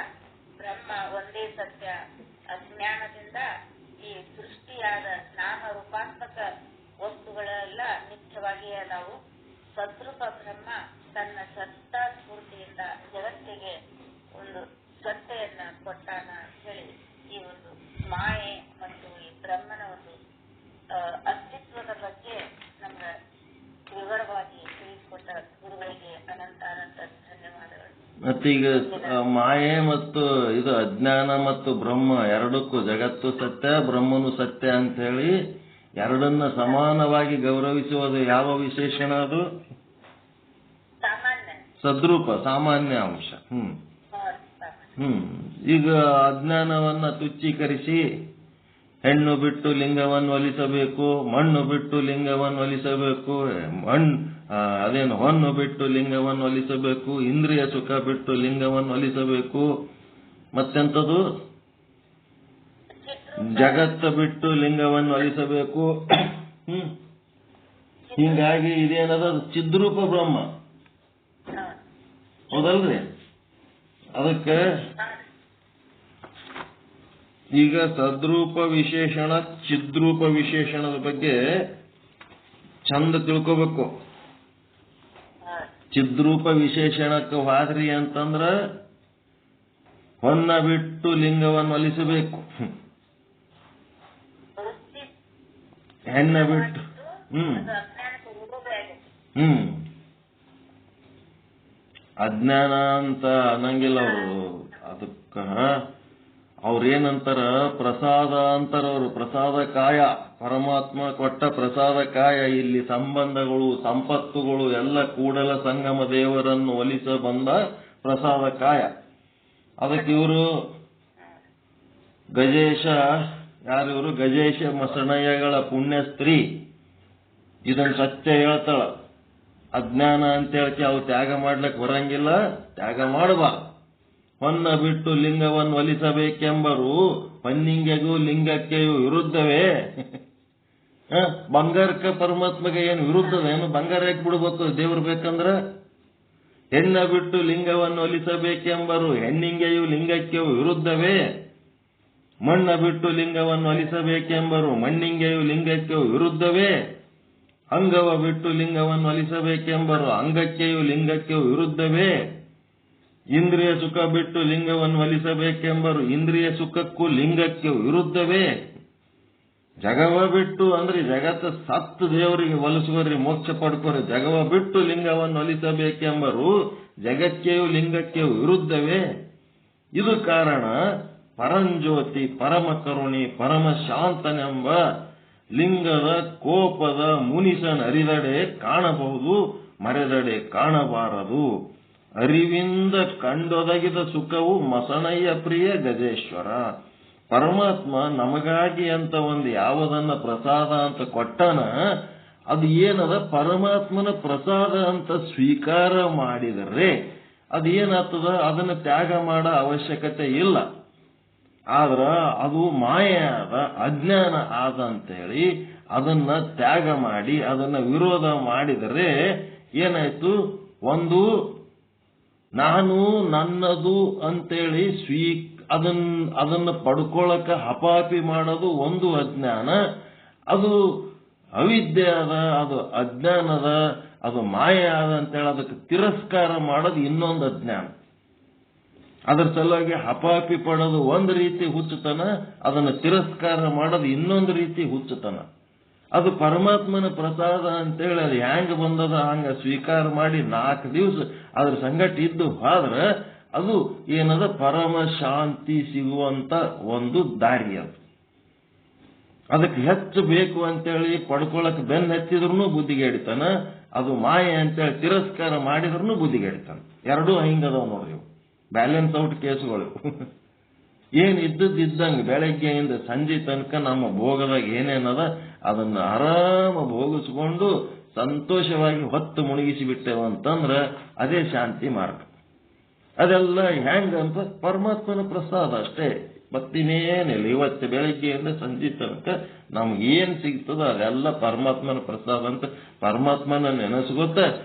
ಬ್ರಹ್ಮ ಒಂದೇ ಸತ್ಯ, ಅಜ್ಞಾನದಿಂದ ಈ ಸೃಷ್ಟಿಯಾದ ನಾಮ ರೂಪಾತ್ಮಕ ವಸ್ತುಗಳೆಲ್ಲ ನಿತ್ಯವಾಗಿ ಅದಾವು. ಸದ್ರೂಪ ಬ್ರಹ್ಮ ತನ್ನ ಸತ್ತಾ ಸ್ಫೂರ್ತಿಯಿಂದ ಜಗತ್ತಿಗೆ ಒಂದು ಸತ್ತೆಯನ್ನ ಕೊಟ್ಟಾನ ಅಂತ ಹೇಳಿ ಈ ಒಂದು ಮಾಯೆ ಮತ್ತು ಈ ಬ್ರಹ್ಮನ ಒಂದು ಅಸ್ತಿತ್ವದ ಬಗ್ಗೆ ನಮ್ಗೆ ವಿವರವಾಗಿ ತಿಳಿಸಿಕೊಟ್ಟ ಗುರುಗಳಿಗೆ ಅನಂತ ಧನ್ಯವಾದಗಳು. ಮತ್ತೀಗ ಮಾಯೆ ಮತ್ತು ಇದು ಅಜ್ಞಾನ ಮತ್ತು ಬ್ರಹ್ಮ ಎರಡಕ್ಕೂ ಜಗತ್ತು ಸತ್ಯ ಬ್ರಹ್ಮನು ಸತ್ಯ ಅಂತ ಹೇಳಿ ಎರಡನ್ನ ಸಮಾನವಾಗಿ ಗೌರವಿಸುವುದು ಯಾವ ವಿಶೇಷಣ? ಅದು ಸದ್ರೂಪ, ಸಾಮಾನ್ಯ ಅಂಶ. ಈಗ ಅಜ್ಞಾನವನ್ನ ತುಚ್ಛೀಕರಿಸಿ ಹೆಣ್ಣು ಬಿಟ್ಟು ಲಿಂಗವನ್ನು ಒಲಿಸಬೇಕು, ಮಣ್ಣು ಬಿಟ್ಟು ಲಿಂಗವನ್ನು ಒಲಿಸಬೇಕು, ಅದೇನು ಹೊನ್ನು ಬಿಟ್ಟು ಲಿಂಗವನ್ನು ಒಲಿಸಬೇಕು, ಇಂದ್ರಿಯ ಸುಖ ಬಿಟ್ಟು ಲಿಂಗವನ್ನು ಒಲಿಸಬೇಕು, ಮತ್ತೆಂಥದ್ದು ಜಗತ್ತು ಬಿಟ್ಟು ಲಿಂಗವನ್ನು ಒಲಿಸಬೇಕು. ಹೀಗಾಗಿ ಇದೇನದ ಚಿದ್ರೂಪ ಬ್ರಹ್ಮ, ಹೌದಲ್ರಿ? ಅದಕ್ಕೆ ಈಗ ಸದ್ರೂಪ ವಿಶೇಷಣ ಚಿದ್ರೂಪ ವಿಶೇಷಣದ ಬಗ್ಗೆ ಚಂದ ತಿಳ್ಕೋಬೇಕು. ಚಿದ್ರೂಪ ವಿಶೇಷಣಕ್ಕೆ ಹೋದ್ರಿ ಅಂತಂದ್ರ ಹೊನ್ನ ಬಿಟ್ಟು ಲಿಂಗವನ್ನು ಒಲಿಸಬೇಕು, ಹೆಣ್ಣ ಬಿಟ್ಟು ಅಜ್ಞಾನ ಅಂತ ಅನ್ನಂಗಿಲ್ಲ ಅವರು. ಅದಕ್ಕ ಅವ್ರೇನಂತಾರ, ಪ್ರಸಾದ ಅಂತಾರ ಅವರು. ಪ್ರಸಾದ ಕಾಯ, ಪರಮಾತ್ಮ ಕೊಟ್ಟ ಪ್ರಸಾದ ಕಾಯ. ಇಲ್ಲಿ ಸಂಬಂಧಗಳು ಸಂಪತ್ತುಗಳು ಎಲ್ಲ ಕೂಡಲ ಸಂಗಮ ದೇವರನ್ನು ಒಲಿಸ ಬಂದ ಪ್ರಸಾದ ಕಾಯ. ಅದಕ್ಕೆ ಇವರು ಗಜೇಶ, ಯಾರಿವರು? ಗಜೇಶ ಮಸಣಯ್ಯಗಳ ಪುಣ್ಯ ಸ್ತ್ರೀ ಇದನ್ನು ಸತ್ಯ ಹೇಳ್ತಾಳ. ಅಜ್ಞಾನ ಅಂತ ಹೇಳ್ತಿ ಅವು ತ್ಯಾಗ ಮಾಡ್ಲಿಕ್ಕೆ ಬರಂಗಿಲ್ಲ, ತ್ಯಾಗ ಮಾಡಬಾ. ಹೊನ್ನ ಬಿಟ್ಟು ಲಿಂಗವನ್ನು ಒಲಿಸಬೇಕೆಂಬರು ಹೊನ್ನಿಂಗೆಗೂ ಲಿಂಗಕ್ಕೆಯೂ ವಿರುದ್ಧವೇ. ಬಂಗಾರಕ್ಕೆ ಪರಮಾತ್ಮಗೆ ಏನು ವಿರುದ್ಧವೇನು? ಬಂಗಾರ ಯಾಕೆ ಬಿಡ್ಬೇಕು ದೇವ್ರು ಬೇಕಂದ್ರ? ಹೆಣ್ಣ ಬಿಟ್ಟು ಲಿಂಗವನ್ನು ಒಲಿಸಬೇಕೆಂಬರು ಹೆಣ್ಣಿಂಗೆಯೂ ಲಿಂಗಕ್ಕೆಯೂ ವಿರುದ್ಧವೇ. ಮಣ್ಣ ಬಿಟ್ಟು ಲಿಂಗವನ್ನು ಒಲಿಸಬೇಕೆಂಬರು ಮಣ್ಣಿಂಗೆಯೂ ಲಿಂಗಕ್ಕೆಯೂ ವಿರುದ್ಧವೇ. ಅಂಗವ ಬಿಟ್ಟು ಲಿಂಗವನ್ನು ಒಲಿಸಬೇಕೆಂಬರು ಅಂಗಕ್ಕೆಯೂ ಲಿಂಗಕ್ಕೆಯೂ ವಿರುದ್ಧವೇ. ಇಂದ್ರಿಯ ಸುಖ ಬಿಟ್ಟು ಲಿಂಗವನ್ನು ಒಲಿಸಬೇಕೆಂಬರು ಇಂದ್ರಿಯ ಸುಖಕ್ಕೂ ಲಿಂಗಕ್ಕೆ ವಿರುದ್ಧವೇ. ಜಗವ ಬಿಟ್ಟು ಅಂದ್ರೆ ಜಗತ್ತ ಸತ್ತು ದೇವರಿಗೆ ಒಲಿಸುವರಿ ಮೋಕ್ಷ ಪಡ್ಕೋರಿ. ಜಗವ ಬಿಟ್ಟು ಲಿಂಗವನ್ನು ಒಲಿಸಬೇಕೆಂಬರು ಜಗಕ್ಕೆಯೂ ಲಿಂಗಕ್ಕೆ ವಿರುದ್ಧವೇ. ಇದು ಕಾರಣ ಪರಂಜ್ಯೋತಿ ಪರಮ ಕರುಣಿ ಪರಮ ಶಾಂತನೆಂಬ ಲಿಂಗದ ಕೋಪದ ಮುನಿಸನರಿದಡೆ ಕಾಣಬಹುದು, ಮರೆದಡೆ ಕಾಣಬಾರದು. ಅರಿವಿಂದ ಕಂಡೊದಗಿದ ಸುಖವು ಮಸಣಯ್ಯ ಪ್ರಿಯ ಗಜೇಶ್ವರ. ಪರಮಾತ್ಮ ನಮಗಾಗಿ ಅಂತ ಒಂದು ಯಾವುದನ್ನ ಪ್ರಸಾದ ಅಂತ ಕೊಟ್ಟನ, ಅದು ಏನದ ಪರಮಾತ್ಮನ ಪ್ರಸಾದ ಅಂತ ಸ್ವೀಕಾರ ಮಾಡಿದರೆ ಅದೇನಾಗ್ತದ? ಅದನ್ನು ತ್ಯಾಗ ಮಾಡೋ ಅವಶ್ಯಕತೆ ಇಲ್ಲ. ಆದ್ರ ಅದು ಮಾಯೆ ಆದ, ಅಜ್ಞಾನ ಆದ ಅಂತೇಳಿ ಅದನ್ನ ತ್ಯಾಗ ಮಾಡಿ ಅದನ್ನ ವಿರೋಧ ಮಾಡಿದರೆ ಏನಾಯ್ತು? ಒಂದು ನಾನು ನನ್ನದು ಅಂತೇಳಿ ಅದನ್ನ ಪಡ್ಕೊಳ್ಳಕ ಹಪಾಪಿ ಮಾಡೋದು ಒಂದು ಅಜ್ಞಾನ. ಅದು ಅವಿದ್ಯೆ ಅದ, ಅದು ಅಜ್ಞಾನದ, ಅದು ಮಾಯೆ ಆದ ಅಂತೇಳಿ ಅದಕ್ಕೆ ತಿರಸ್ಕಾರ ಮಾಡೋದು ಇನ್ನೊಂದು ಅಜ್ಞಾನ. ಅದರ ಸಲುವಾಗಿ ಹಪಾಪಿ ಪಡೋದು ಒಂದು ರೀತಿ ಹುಚ್ಚುತನ, ಅದನ್ನು ತಿರಸ್ಕಾರ ಮಾಡೋದು ಇನ್ನೊಂದು ರೀತಿ ಹುಚ್ಚುತನ. ಅದು ಪರಮಾತ್ಮನ ಪ್ರಸಾದ ಅಂತೇಳಿ ಅದು ಹ್ಯಾಂಗ ಬಂದದ ಹಂಗ ಸ್ವೀಕಾರ ಮಾಡಿ 4 ದಿವಸ ಅದ್ರ ಸಂಗಟ ಇದ್ದು ಹೋದ್ರೆ ಅದು ಏನದ ಪರಮ ಶಾಂತಿ ಸಿಗುವಂತ ಒಂದು ದಾರಿ. ಅದು ಅದಕ್ಕೆ ಹೆಚ್ಚು ಬೇಕು ಅಂತೇಳಿ ಪಡ್ಕೊಳಕ್ ಬೆನ್ನ ಹಚ್ಚಿದ್ರು ಬುದ್ಧಿಗೆ ಹಿಡಿತಾನ, ಅದು ಮಾಯೆ ಅಂತೇಳಿ ತಿರಸ್ಕಾರ ಮಾಡಿದ್ರು ಬುದ್ಧಿಗೆ ಹಿಡಿತಾನ. ಎರಡೂ ಹಿಂಗದವ್ ನೋಡ್ರಿ, ಬ್ಯಾಲೆನ್ಸ್ ಔಟ್ ಕೇಸುಗಳು. ಏನ್ ಇದ್ದಂಗೆ ಬೆಳಗ್ಗೆಯಿಂದ ಸಂಜೆ ತನಕ ನಮ್ಮ ಭೋಗದಾಗ ಏನೇನದ ಅದನ್ನ ಆರಾಮ ಭೋಗಿಸ್ಕೊಂಡು ಸಂತೋಷವಾಗಿ ಹೊತ್ತು ಮುಳುಗಿಸಿ ಬಿಟ್ಟೆವು ಅಂತಂದ್ರ ಅದೇ ಶಾಂತಿ ಮಾರ್ಗ. ಅದೆಲ್ಲ ಹೆಂಗಂತ ಪರಮಾತ್ಮನ ಪ್ರಸಾದ ಅಷ್ಟೇ, ಮತ್ತಿನೇನಿಲ್ಲ. ಇವತ್ತು ಬೆಳಗ್ಗೆಯಿಂದ ಸಂಜೆ ತನಕ ನಮ್ಗೆ ಏನ್ ಸಿಗ್ತದ ಅದೆಲ್ಲ ಪರಮಾತ್ಮನ ಪ್ರಸಾದ ಅಂತ ಪರಮಾತ್ಮನ ನೆನೆಸ್ಕೊತ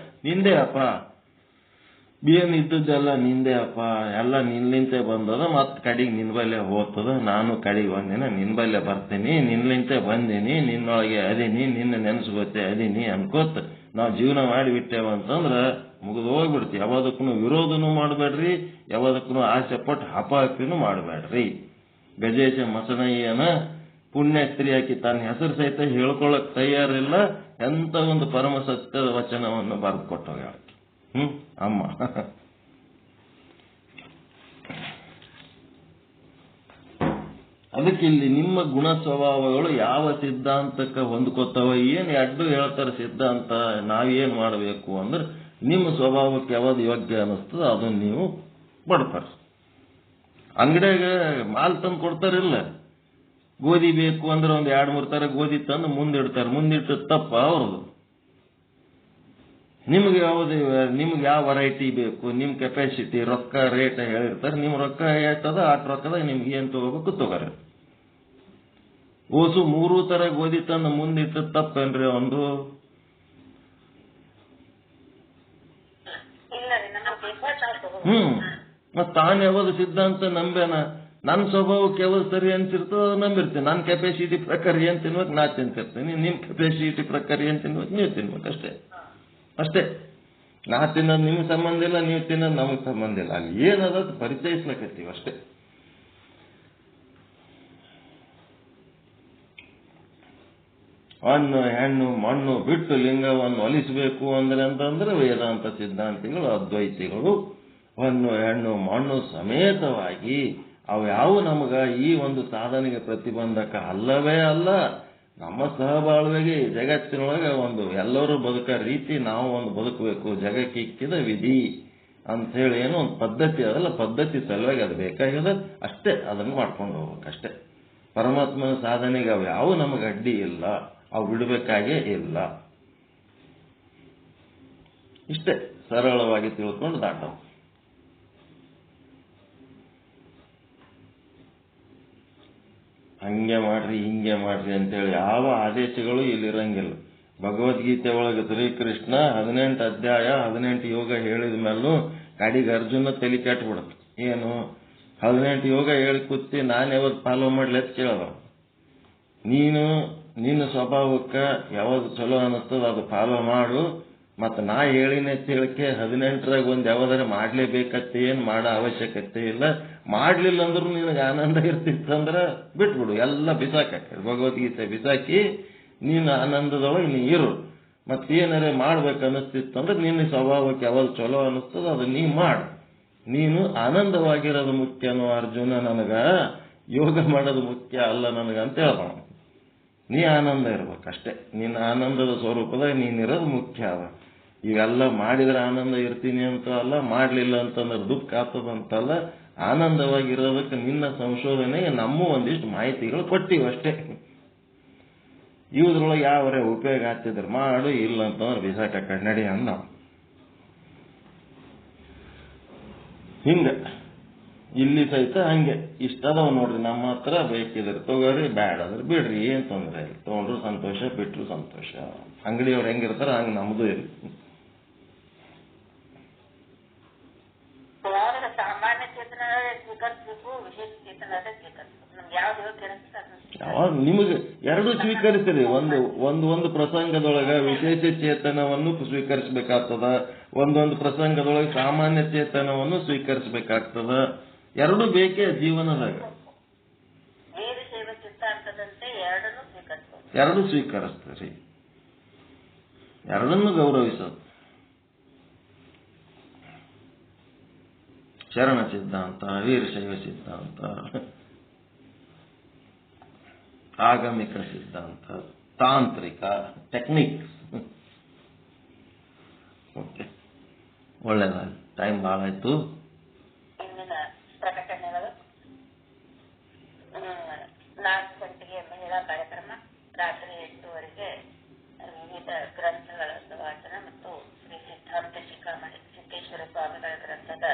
ನಿಂದೆ ಅಪ್ಪ ಏನ್ ಇದ್ದದ್ದೆಲ್ಲ ನಿಂದೆ ಅಪ್ಪ, ಎಲ್ಲ ನಿನ್ಲಿಂತೆ ಬಂದದ, ಮತ್ ಕಡೆಗೆ ನಿನ್ ಬಲ್ಲೆ ಹೋಗ್ತದ. ನಾನು ಕಡೆಗೆ ಒಂದಿನ ನಿನ್ ಬಲ್ಲೆ ಬರ್ತೀನಿ, ನಿನ್ಲಿಂತೆ ಬಂದೀನಿ, ನಿನ್ನೊಳಗೆ ಅದೀನಿ, ನಿನ್ನ ನೆನ್ಸ್ಕೋತೆ ಅದೀನಿ ಅನ್ಕೋತ ನಾವು ಜೀವನ ಮಾಡಿಬಿಟ್ಟೇವ ಅಂತಂದ್ರ ಮುಗಿದು ಹೋಗ್ಬಿಡ್ತಿ. ಯಾವದಕ್ಕೂ ವಿರೋಧನೂ ಮಾಡಬೇಡ್ರಿ, ಯಾವದಕ್ಕೂ ಆಸೆ ಪಟ್ಟು ಹಪಾಕಿನೂ ಮಾಡಬೇಡ್ರಿ. ಗಜೇಶ ಮಸನಯ್ಯನ ಪುಣ್ಯ ಸ್ತ್ರೀ ಆಕಿ ತನ್ನ ಹೆಸರು ಸಹಿತ ಹೇಳ್ಕೊಳಕ್ ತಯಾರಿಲ್ಲ, ಎಂತ ಒಂದು ಪರಮ ಸತ್ಯದ ವಚನವನ್ನು ಬರೆದು ಕೊಟ್ಟೋಗ ಅಮ್ಮ. ಅದಕ್ಕೆ ಇಲ್ಲಿ ನಿಮ್ಮ ಗುಣ ಸ್ವಭಾವಗಳು ಯಾವ ಸಿದ್ಧಾಂತಕ್ಕೆ ಹೊಂದ್ಕೋತಾವ, ಏನ್ ಅಡ್ಡು ಹೇಳ್ತಾರ ಸಿದ್ಧಾಂತ, ನಾವೇನ್ ಮಾಡಬೇಕು ಅಂದ್ರೆ ನಿಮ್ಮ ಸ್ವಭಾವಕ್ಕೆ ಯಾವ್ದು ಯೋಗ್ಯ ಅನಿಸ್ತದ ಅದನ್ನ ನೀವು ಪಡ್ತಾರ. ಅಂಗಡಿಯಾಗ ಮಾಲ್ ತಂದು ಕೊಡ್ತಾರಿಲ್ಲ, ಗೋಧಿ ಬೇಕು ಅಂದ್ರೆ ಒಂದ್ 2-3 ತರ ಗೋಧಿ ತಂದು ಮುಂದಿಡ್ತಾರೆ, ಮುಂದಿಟ್ಟು ತಪ್ಪ ಅವ್ರದ್ದು. ನಿಮ್ಗೆ ಯಾವ ವೆರೈಟಿ ಬೇಕು, ನಿಮ್ ಕೆಪಾಸಿಟಿ, ರೊಕ್ಕ ರೇಟ್ ಹೇಳಿರ್ತಾರೆ, ನಿಮ್ ರೊಕ್ಕ ಹೇಳ್ತದ ಆ ರೊಕ್ಕದಾಗ ನಿಮ್ಗೆ ಏನ್ ತಗೋಬೇಕು ತಗೋರಿ. ಓಸು 3 ತರ ಗೋಧಿ ತಂದು ಮುಂದಿಟ್ಟು ತಪ್ಪೇನ್ರಿ ಒಂದು? ಮತ್ ತಾನ್ ಯಾವ್ದು ಸಿದ್ಧಾಂತ ನಂಬೇನ, ನನ್ನ ಸ್ವಭಾವಕ್ಕೆ ಯಾವ್ದು ಸರಿ ಅನ್ಸಿರ್ತೋ ನಂಬಿರ್ತೀನಿ. ನನ್ನ ಕೆಪಾಸಿಟಿ ಪ್ರಕಾರ ಏನ್ ತಿನ್ಬೇಕು ನಾ ತಿಂತಿರ್ತೀನಿ, ನಿಮ್ ಕೆಪಾಸಿಟಿ ಪ್ರಕಾರ ಏನ್ ತಿನ್ಬೇಕು ನೀವು ತಿನ್ಬೇಕು, ಅಷ್ಟೇ. ನಾ ತಿನ್ನೋದು ನಿಮ್ಗೆ ಸಂಬಂಧ ಇಲ್ಲ, ನೀವು ತಿನ್ನೋದು ನಮಗ್ ಸಂಬಂಧ ಇಲ್ಲ. ಅಲ್ಲಿ ಏನದ ಪರಿಚಯಿಸ್ಲಕತ್ತೀವಿ ಅಷ್ಟೇ. ಹಣ್ಣು ಹೆಣ್ಣು ಮಣ್ಣು ಬಿಟ್ಟು ಲಿಂಗವನ್ನು ಒಲಿಸಬೇಕು ಅಂತಂದ್ರೆ ವೇದಾಂತ ಸಿದ್ಧಾಂತಿಗಳು ಅದ್ವೈತಿಗಳು ಹಣ್ಣು ಹೆಣ್ಣು ಮಣ್ಣು ಸಮೇತವಾಗಿ ಅವ್ಯಾವು ನಮಗ ಈ ಒಂದು ಸಾಧನೆಗೆ ಪ್ರತಿಬಂಧಕ ಅಲ್ಲವೇ ಅಲ್ಲ. ನಮ್ಮ ಸಹಬಾಳ್ವೆಗೆ ಜಗತ್ತಿನೊಳಗೆ ಒಂದು ಎಲ್ಲರೂ ಬದುಕ ರೀತಿ ನಾವು ಒಂದು ಬದುಕಬೇಕು, ಜಗಕ್ಕಿಕ್ಕಿದ ವಿಧಿ ಅಂತ ಹೇಳಿ ಏನೋ ಒಂದು ಪದ್ಧತಿ ಅದಲ್ಲ, ಪದ್ಧತಿ ಸಲುವಾಗಿ ಅದು ಬೇಕಾಗಿದೆ ಅಷ್ಟೇ, ಅದನ್ನು ಮಾಡ್ಕೊಂಡು ಹೋಗ್ಬೇಕಷ್ಟೇ. ಪರಮಾತ್ಮನ ಸಾಧನೆಗೆ ಅವು ಯಾವ ನಮಗೆ ಅಡ್ಡಿ ಇಲ್ಲ, ಅವು ಬಿಡಬೇಕಾಗೇ ಇಲ್ಲ. ಇಷ್ಟೇ ಸರಳವಾಗಿ ತಿಳ್ಕೊಂಡು ದಾಟವು. ಹಂಗೆ ಮಾಡ್ರಿ ಹಿಂಗೆ ಮಾಡ್ರಿ ಅಂತೇಳಿ ಯಾವ ಆದೇಶಗಳು ಇಲ್ಲಿರಂಗಿಲ್ಲ. ಭಗವದ್ಗೀತೆ ಒಳಗೆ ಶ್ರೀಕೃಷ್ಣ 18 ಅಧ್ಯಾಯ 18 ಯೋಗ ಹೇಳಿದ ಮೇಲೂ ಕಡಿಗೆ ಅರ್ಜುನ ತಲೆ ಕೆಟ್ಬಿಡುತ್ತೆ. ಏನು 18 ಯೋಗ ಹೇಳಿ ಕೂತಿ ನಾನು ಯಾವತ್ತು ಫಾಲೋ ಮಾಡ್ಲಿ ಅಂತ ಕೇಳದ. ನೀನು ನಿನ್ನ ಸ್ವಭಾವಕ್ಕೆ ಯಾವ್ದು ಚಲೋ ಅನ್ನಿಸ್ತದ ಅದು ಫಾಲೋ ಮಾಡು, ಮತ್ತು ನಾ ಹೇಳಿನ ಹೇಳಿಕೆ 18ರಾಗ ಒಂದು ಯಾವ್ದಾರ ಮಾಡ್ಲೇಬೇಕತ್ತೆ, ಏನು ಮಾಡೋ ಅವಶ್ಯಕತೆ ಇಲ್ಲ. ಮಾಡ್ಲಿಲ್ಲ ಅಂದ್ರೂ ನಿನಗೆ ಆನಂದ ಇರ್ತಿತ್ತಂದ್ರೆ ಬಿಟ್ಬಿಡು, ಎಲ್ಲ ಬಿಸಾಕ, ಭಗವದ್ಗೀತೆ ಬಿಸಾಕಿ ನೀನು ಆನಂದದೊಳಗೆ ನೀ ಇರು. ಮತ್ತೇನಾರೇ ಮಾಡ್ಬೇಕು ಅನ್ನಿಸ್ತಿತ್ತಂದ್ರೆ ನಿನ್ನ ಸ್ವಭಾವಕ್ಕೆ ಯಾವಾಗ ಚಲೋ ಅನ್ನಿಸ್ತದ ಅದು ನೀ ಮಾಡು. ನೀನು ಆನಂದವಾಗಿರೋದು ಮುಖ್ಯನೋ ಅರ್ಜುನ, ನನಗ ಯೋಗ ಮಾಡೋದು ಮುಖ್ಯ ಅಲ್ಲ ನನಗಂತ ಹೇಳ್ದ. ನೀ ಆನಂದ ಇರ್ಬೇಕಷ್ಟೇ, ನಿನ್ನ ಆನಂದದ ಸ್ವರೂಪದಾಗ ನೀನಿರೋದು ಮುಖ್ಯ ಅದ. ಇವೆಲ್ಲ ಮಾಡಿದ್ರೆ ಆನಂದ ಇರ್ತೀನಿ ಅಂತ ಅಲ್ಲ, ಮಾಡಲಿಲ್ಲ ಅಂತಂದ್ರೆ ದುಃಖ ಆಗ್ತದಂತಲ್ಲ. ಆನಂದವಾಗಿರೋದಕ್ಕೆ ನಿನ್ನ ಸಂಶೋಧನೆಗೆ ನಮ್ಮ ಒಂದಿಷ್ಟು ಮಾಹಿತಿಗಳು ಕೊಟ್ಟಿವಿ ಅಷ್ಟೇ. ಇವುದ್ರೊಳಗೆ ಯಾವರೇ ಉಪಯೋಗ ಆಗ್ತಿದ್ರೆ ಮಾಡು, ಇಲ್ಲ ಅಂತಂದ್ರೆ ಬಿಸಾಕ ಕನ್ನಡಿ ಅಂದ. ಹಿಂಗ ಇಲ್ಲಿ ಸಹಿತ ಹಂಗೆ ಇಷ್ಟದವ್ ನೋಡ್ರಿ, ನಮ್ಮ ಹತ್ರ ಬೇಕಿದ್ರೆ ತಗೋರಿ, ಬ್ಯಾಡ ಅಂದ್ರೆ ಬಿಡ್ರಿ, ಏನ್ ತೊಂದ್ರೆ ಇಲ್ಲ. ತಗೊಂಡ್ರು ಸಂತೋಷ, ಬಿಟ್ರು ಸಂತೋಷ. ಅಂಗಡಿಯವ್ರು ಹೆಂಗಿರ್ತಾರ ಹಂಗ ನಮ್ದು ಇರ್ಲಿ. ಸಾಮಾನ್ಯ ಚೇತನ ಸ್ವೀಕರಿಸಬೇಕು, ವಿಶೇಷ ಚೇತನ ಸ್ವೀಕರಿಸಬೇಕು. ನಮ್ಗೆ ಯಾವ್ದು ಯಾವಾಗ ನಿಮಗೆ ಎರಡು ಸ್ವೀಕರಿಸ್ತೀರಿ. ಒಂದು ಪ್ರಸಂಗದೊಳಗ ವಿಶೇಷ ಚೇತನವನ್ನು ಸ್ವೀಕರಿಸಬೇಕಾಗ್ತದ, ಒಂದೊಂದು ಪ್ರಸಂಗದೊಳಗೆ ಸಾಮಾನ್ಯ ಚೇತನವನ್ನು ಸ್ವೀಕರಿಸಬೇಕಾಗ್ತದ. ಎರಡು ಬೇಕೇ ಜೀವನದಾಗ. ಎರಡು ಸ್ವೀಕರಿಸ್ತೀರಿ, ಎರಡನ್ನು ಗೌರವಿಸೋದು. ಶರಣ ಸಿದ್ಧಾಂತ, ವೀರಶೈವ ಸಿದ್ಧಾಂತ, ಆಗಮಿಕ ಸಿದ್ಧಾಂತ, ತಾಂತ್ರಿಕ ಟೆಕ್ನಿಕ್ಸ್. ಓಕೆ, ಒಳ್ಳೆಯದಾಗಿ. ಟೈಮ್ ಭಾಳ ಆಯ್ತು. ಇಂದಿನ ಪ್ರಕಟಣೆಗಳು: 4 ಗಂಟೆಗೆ ಮಹಿಳಾ ಕಾರ್ಯಕ್ರಮ, ರಾತ್ರಿ 8 ವಿವಿಧ ಗ್ರಂಥಗಳ ವಾಚನ ಮತ್ತು ಶ್ರೀ ಸಿದ್ಧಾಂತ ಶಿಖಾಮಣಿ ಸಿದ್ದೇಶ್ವರ ಸ್ವಾಮಿಗಳ ಗ್ರಂಥದ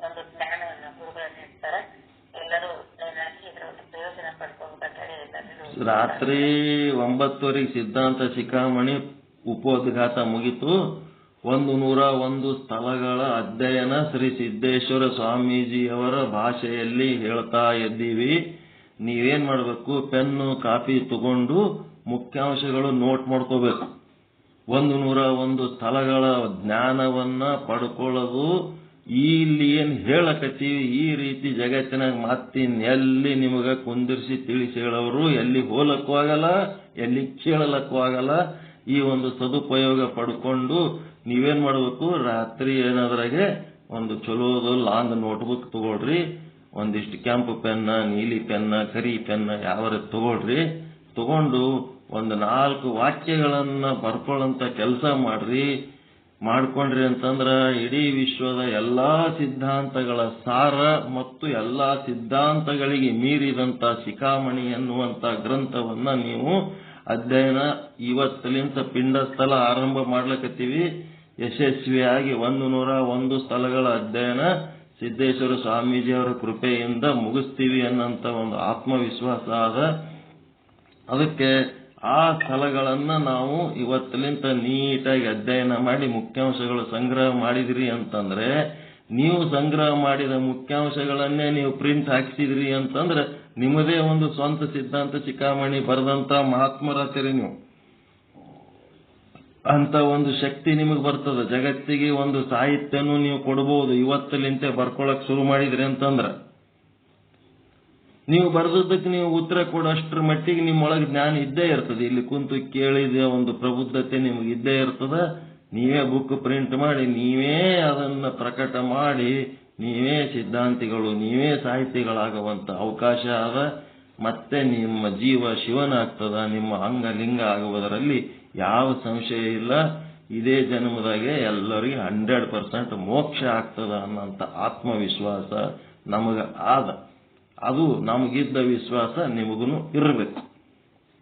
ಒಂದು ಜ್ಞಾನವನ್ನು ಗುರುಗಳು ನೀಡ್ತಾರೆ. ಎಲ್ಲರೂ ಇದರ ಒಂದು ಪ್ರಯೋಜನ ಪಡ್ಕೋಬೇಕಂತ ಹೇಳಿ ಎಲ್ಲರೂ. ರಾತ್ರಿ 9 ಸಿದ್ಧಾಂತ ಶಿಖಾಮಣಿ ಉಪೋದ್ಘಾತ ಮುಗಿತು. 101 ಸ್ಥಳಗಳ ಅಧ್ಯಯನ ಶ್ರೀ ಸಿದ್ದೇಶ್ವರ ಸ್ವಾಮೀಜಿಯವರ ಭಾಷೆಯಲ್ಲಿ ಹೇಳ್ತಾ ಇದ್ದೀವಿ. ನೀವೇನ್ ಮಾಡಬೇಕು, ಪೆನ್ನು ಕಾಪಿ ತಗೊಂಡು ಮುಖ್ಯಾಂಶಗಳು ನೋಟ್ ಮಾಡ್ಕೋಬೇಕು. 101 ಸ್ಥಳಗಳ ಜ್ಞಾನವನ್ನ ಪಡ್ಕೊಳ್ಳೋದು ಇಲ್ಲಿ ಏನ್ ಹೇಳಕತ್ತೀವಿ ಈ ರೀತಿ ಜಗತ್ತಿನಾಗ ಮತ್ತಿನ್ ಎಲ್ಲಿ ನಿಮಗ ಕುಂದಿರಿಸಿ ತಿಳಿಸಿ ಹೇಳೋರು ಎಲ್ಲಿ ಹೋಲಕ್ಕೂ ಆಗಲ್ಲ, ಎಲ್ಲಿ ಕೇಳಲಕ್ಕೂ ಆಗಲ್ಲ. ಈ ಒಂದು ಸದುಪಯೋಗ ಪಡ್ಕೊಂಡು ನೀವೇನ್ ಮಾಡ್ಬೇಕು, ರಾತ್ರಿ ಏನಾದ್ರಾಗೆ ಒಂದು ಚಲೋದು ಲಾಂಗ್ ನೋಟ್ಬುಕ್ ತಗೊಳ್ರಿ, ಒಂದಿಷ್ಟು ಕೆಂಪು ಪೆನ್ನ, ನೀಲಿ ಪೆನ್ನ, ಕರಿ ಪೆನ್ನ ಯಾವ ತಗೊಳ್ರಿ. ತಗೊಂಡು ಒಂದು 4 ವಾಕ್ಯಗಳನ್ನ ಬರ್ಕೊಳ್ಳಂತ ಕೆಲಸ ಮಾಡ್ಕೊಂಡ್ರಿ ಅಂತಂದ್ರ ಇಡೀ ವಿಶ್ವದ ಎಲ್ಲಾ ಸಿದ್ಧಾಂತಗಳ ಸಾರ ಮತ್ತು ಎಲ್ಲಾ ಸಿದ್ಧಾಂತಗಳಿಗೆ ಮೀರಿದಂತ ಶಿಖಾಮಣಿ ಎನ್ನುವಂತ ಗ್ರಂಥವನ್ನ ನೀವು ಅಧ್ಯಯನ ಇವತ್ತಲಿಂತ ಪಿಂಡಸ್ಥಳ ಆರಂಭ ಮಾಡ್ಲಕತ್ತೀವಿ. ಯಶಸ್ವಿಯಾಗಿ 101 ಸ್ಥಳಗಳ ಅಧ್ಯಯನ ಸಿದ್ದೇಶ್ವರ ಸ್ವಾಮೀಜಿಯವರ ಕೃಪೆಯಿಂದ ಮುಗಿಸ್ತೀವಿ ಅನ್ನಂತ ಒಂದು ಆತ್ಮವಿಶ್ವಾಸ ಅದ. ಅದಕ್ಕೆ ಆ ಸ್ಥಳಗಳನ್ನ ನಾವು ಇವತ್ತಲಿಂತ ನೀಟಾಗಿ ಅಧ್ಯಯನ ಮಾಡಿ ಮುಖ್ಯಾಂಶಗಳು ಸಂಗ್ರಹ ಮಾಡಿದ್ರಿ ಅಂತಂದ್ರೆ, ನೀವು ಸಂಗ್ರಹ ಮಾಡಿದ ಮುಖ್ಯಾಂಶಗಳನ್ನೇ ನೀವು ಪ್ರಿಂಟ್ ಹಾಕಿಸಿದ್ರಿ ಅಂತಂದ್ರೆ ನಿಮ್ಮದೇ ಒಂದು ಸ್ವಂತ ಸಿದ್ಧಾಂತ ಶಿಖಾಮಣಿ ಬರೆದಂತ ಮಹಾತ್ಮರಾತಿರಿ ನೀವು. ಅಂತ ಒಂದು ಶಕ್ತಿ ನಿಮಗೆ ಬರ್ತದ. ಜಗತ್ತಿಗೆ ಒಂದು ಸಾಹಿತ್ಯನೂ ನೀವು ಕೊಡಬಹುದು ಇವತ್ತಲಿಂತೆ ಬರ್ಕೊಳಕ್ ಶುರು ಮಾಡಿದ್ರಿ ಅಂತಂದ್ರ. ನೀವು ಬರೆದದ್ದಕ್ಕೆ ನೀವು ಉತ್ತರ ಕೊಡೋಷ್ಟ್ರ ಮಟ್ಟಿಗೆ ನಿಮ್ಮೊಳಗೆ ಜ್ಞಾನ ಇದ್ದೇ ಇರ್ತದೆ. ಇಲ್ಲಿ ಕುಂತು ಕೇಳಿದ ಒಂದು ಪ್ರಬುದ್ಧತೆ ನಿಮಗೆ ಇದ್ದೇ ಇರ್ತದ. ನೀವೇ ಬುಕ್ ಪ್ರಿಂಟ್ ಮಾಡಿ, ನೀವೇ ಅದನ್ನ ಪ್ರಕಟ ಮಾಡಿ, ನೀವೇ ಸಿದ್ಧಾಂತಿಗಳು, ನೀವೇ ಸಾಹಿತಿಗಳಾಗುವಂತ ಅವಕಾಶ ಅದ. ಮತ್ತೆ ನಿಮ್ಮ ಜೀವ ಶಿವನಾಗ್ತದ, ನಿಮ್ಮ ಅಂಗ ಲಿಂಗ ಆಗುವುದರಲ್ಲಿ ಯಾವ ಸಂಶಯ ಇಲ್ಲ. ಇದೇ ಜನ್ಮದಾಗೆ ಎಲ್ಲರಿಗೂ 100% ಮೋಕ್ಷ ಆಗ್ತದ ಅನ್ನೋಂಥ ಆತ್ಮವಿಶ್ವಾಸ ನಮಗ ಆದ. ಅದು ನಮಗಿದ್ದ ವಿಶ್ವಾಸ ನಿಮಗೂ ಇರಬೇಕು.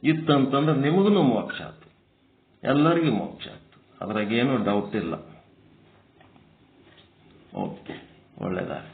ಇತ್ತಂತಂದ್ರೆ ನಿಮಗೂ ಮೋಕ್ಷ ಆಯ್ತು, ಎಲ್ಲರಿಗೂ ಮೋಕ್ಷ ಆಯ್ತು, ಅದ್ರಾಗೇನು ಡೌಟ್ ಇಲ್ಲ. ಓಕೆ, ಒಳ್ಳೆಯದಾಗ.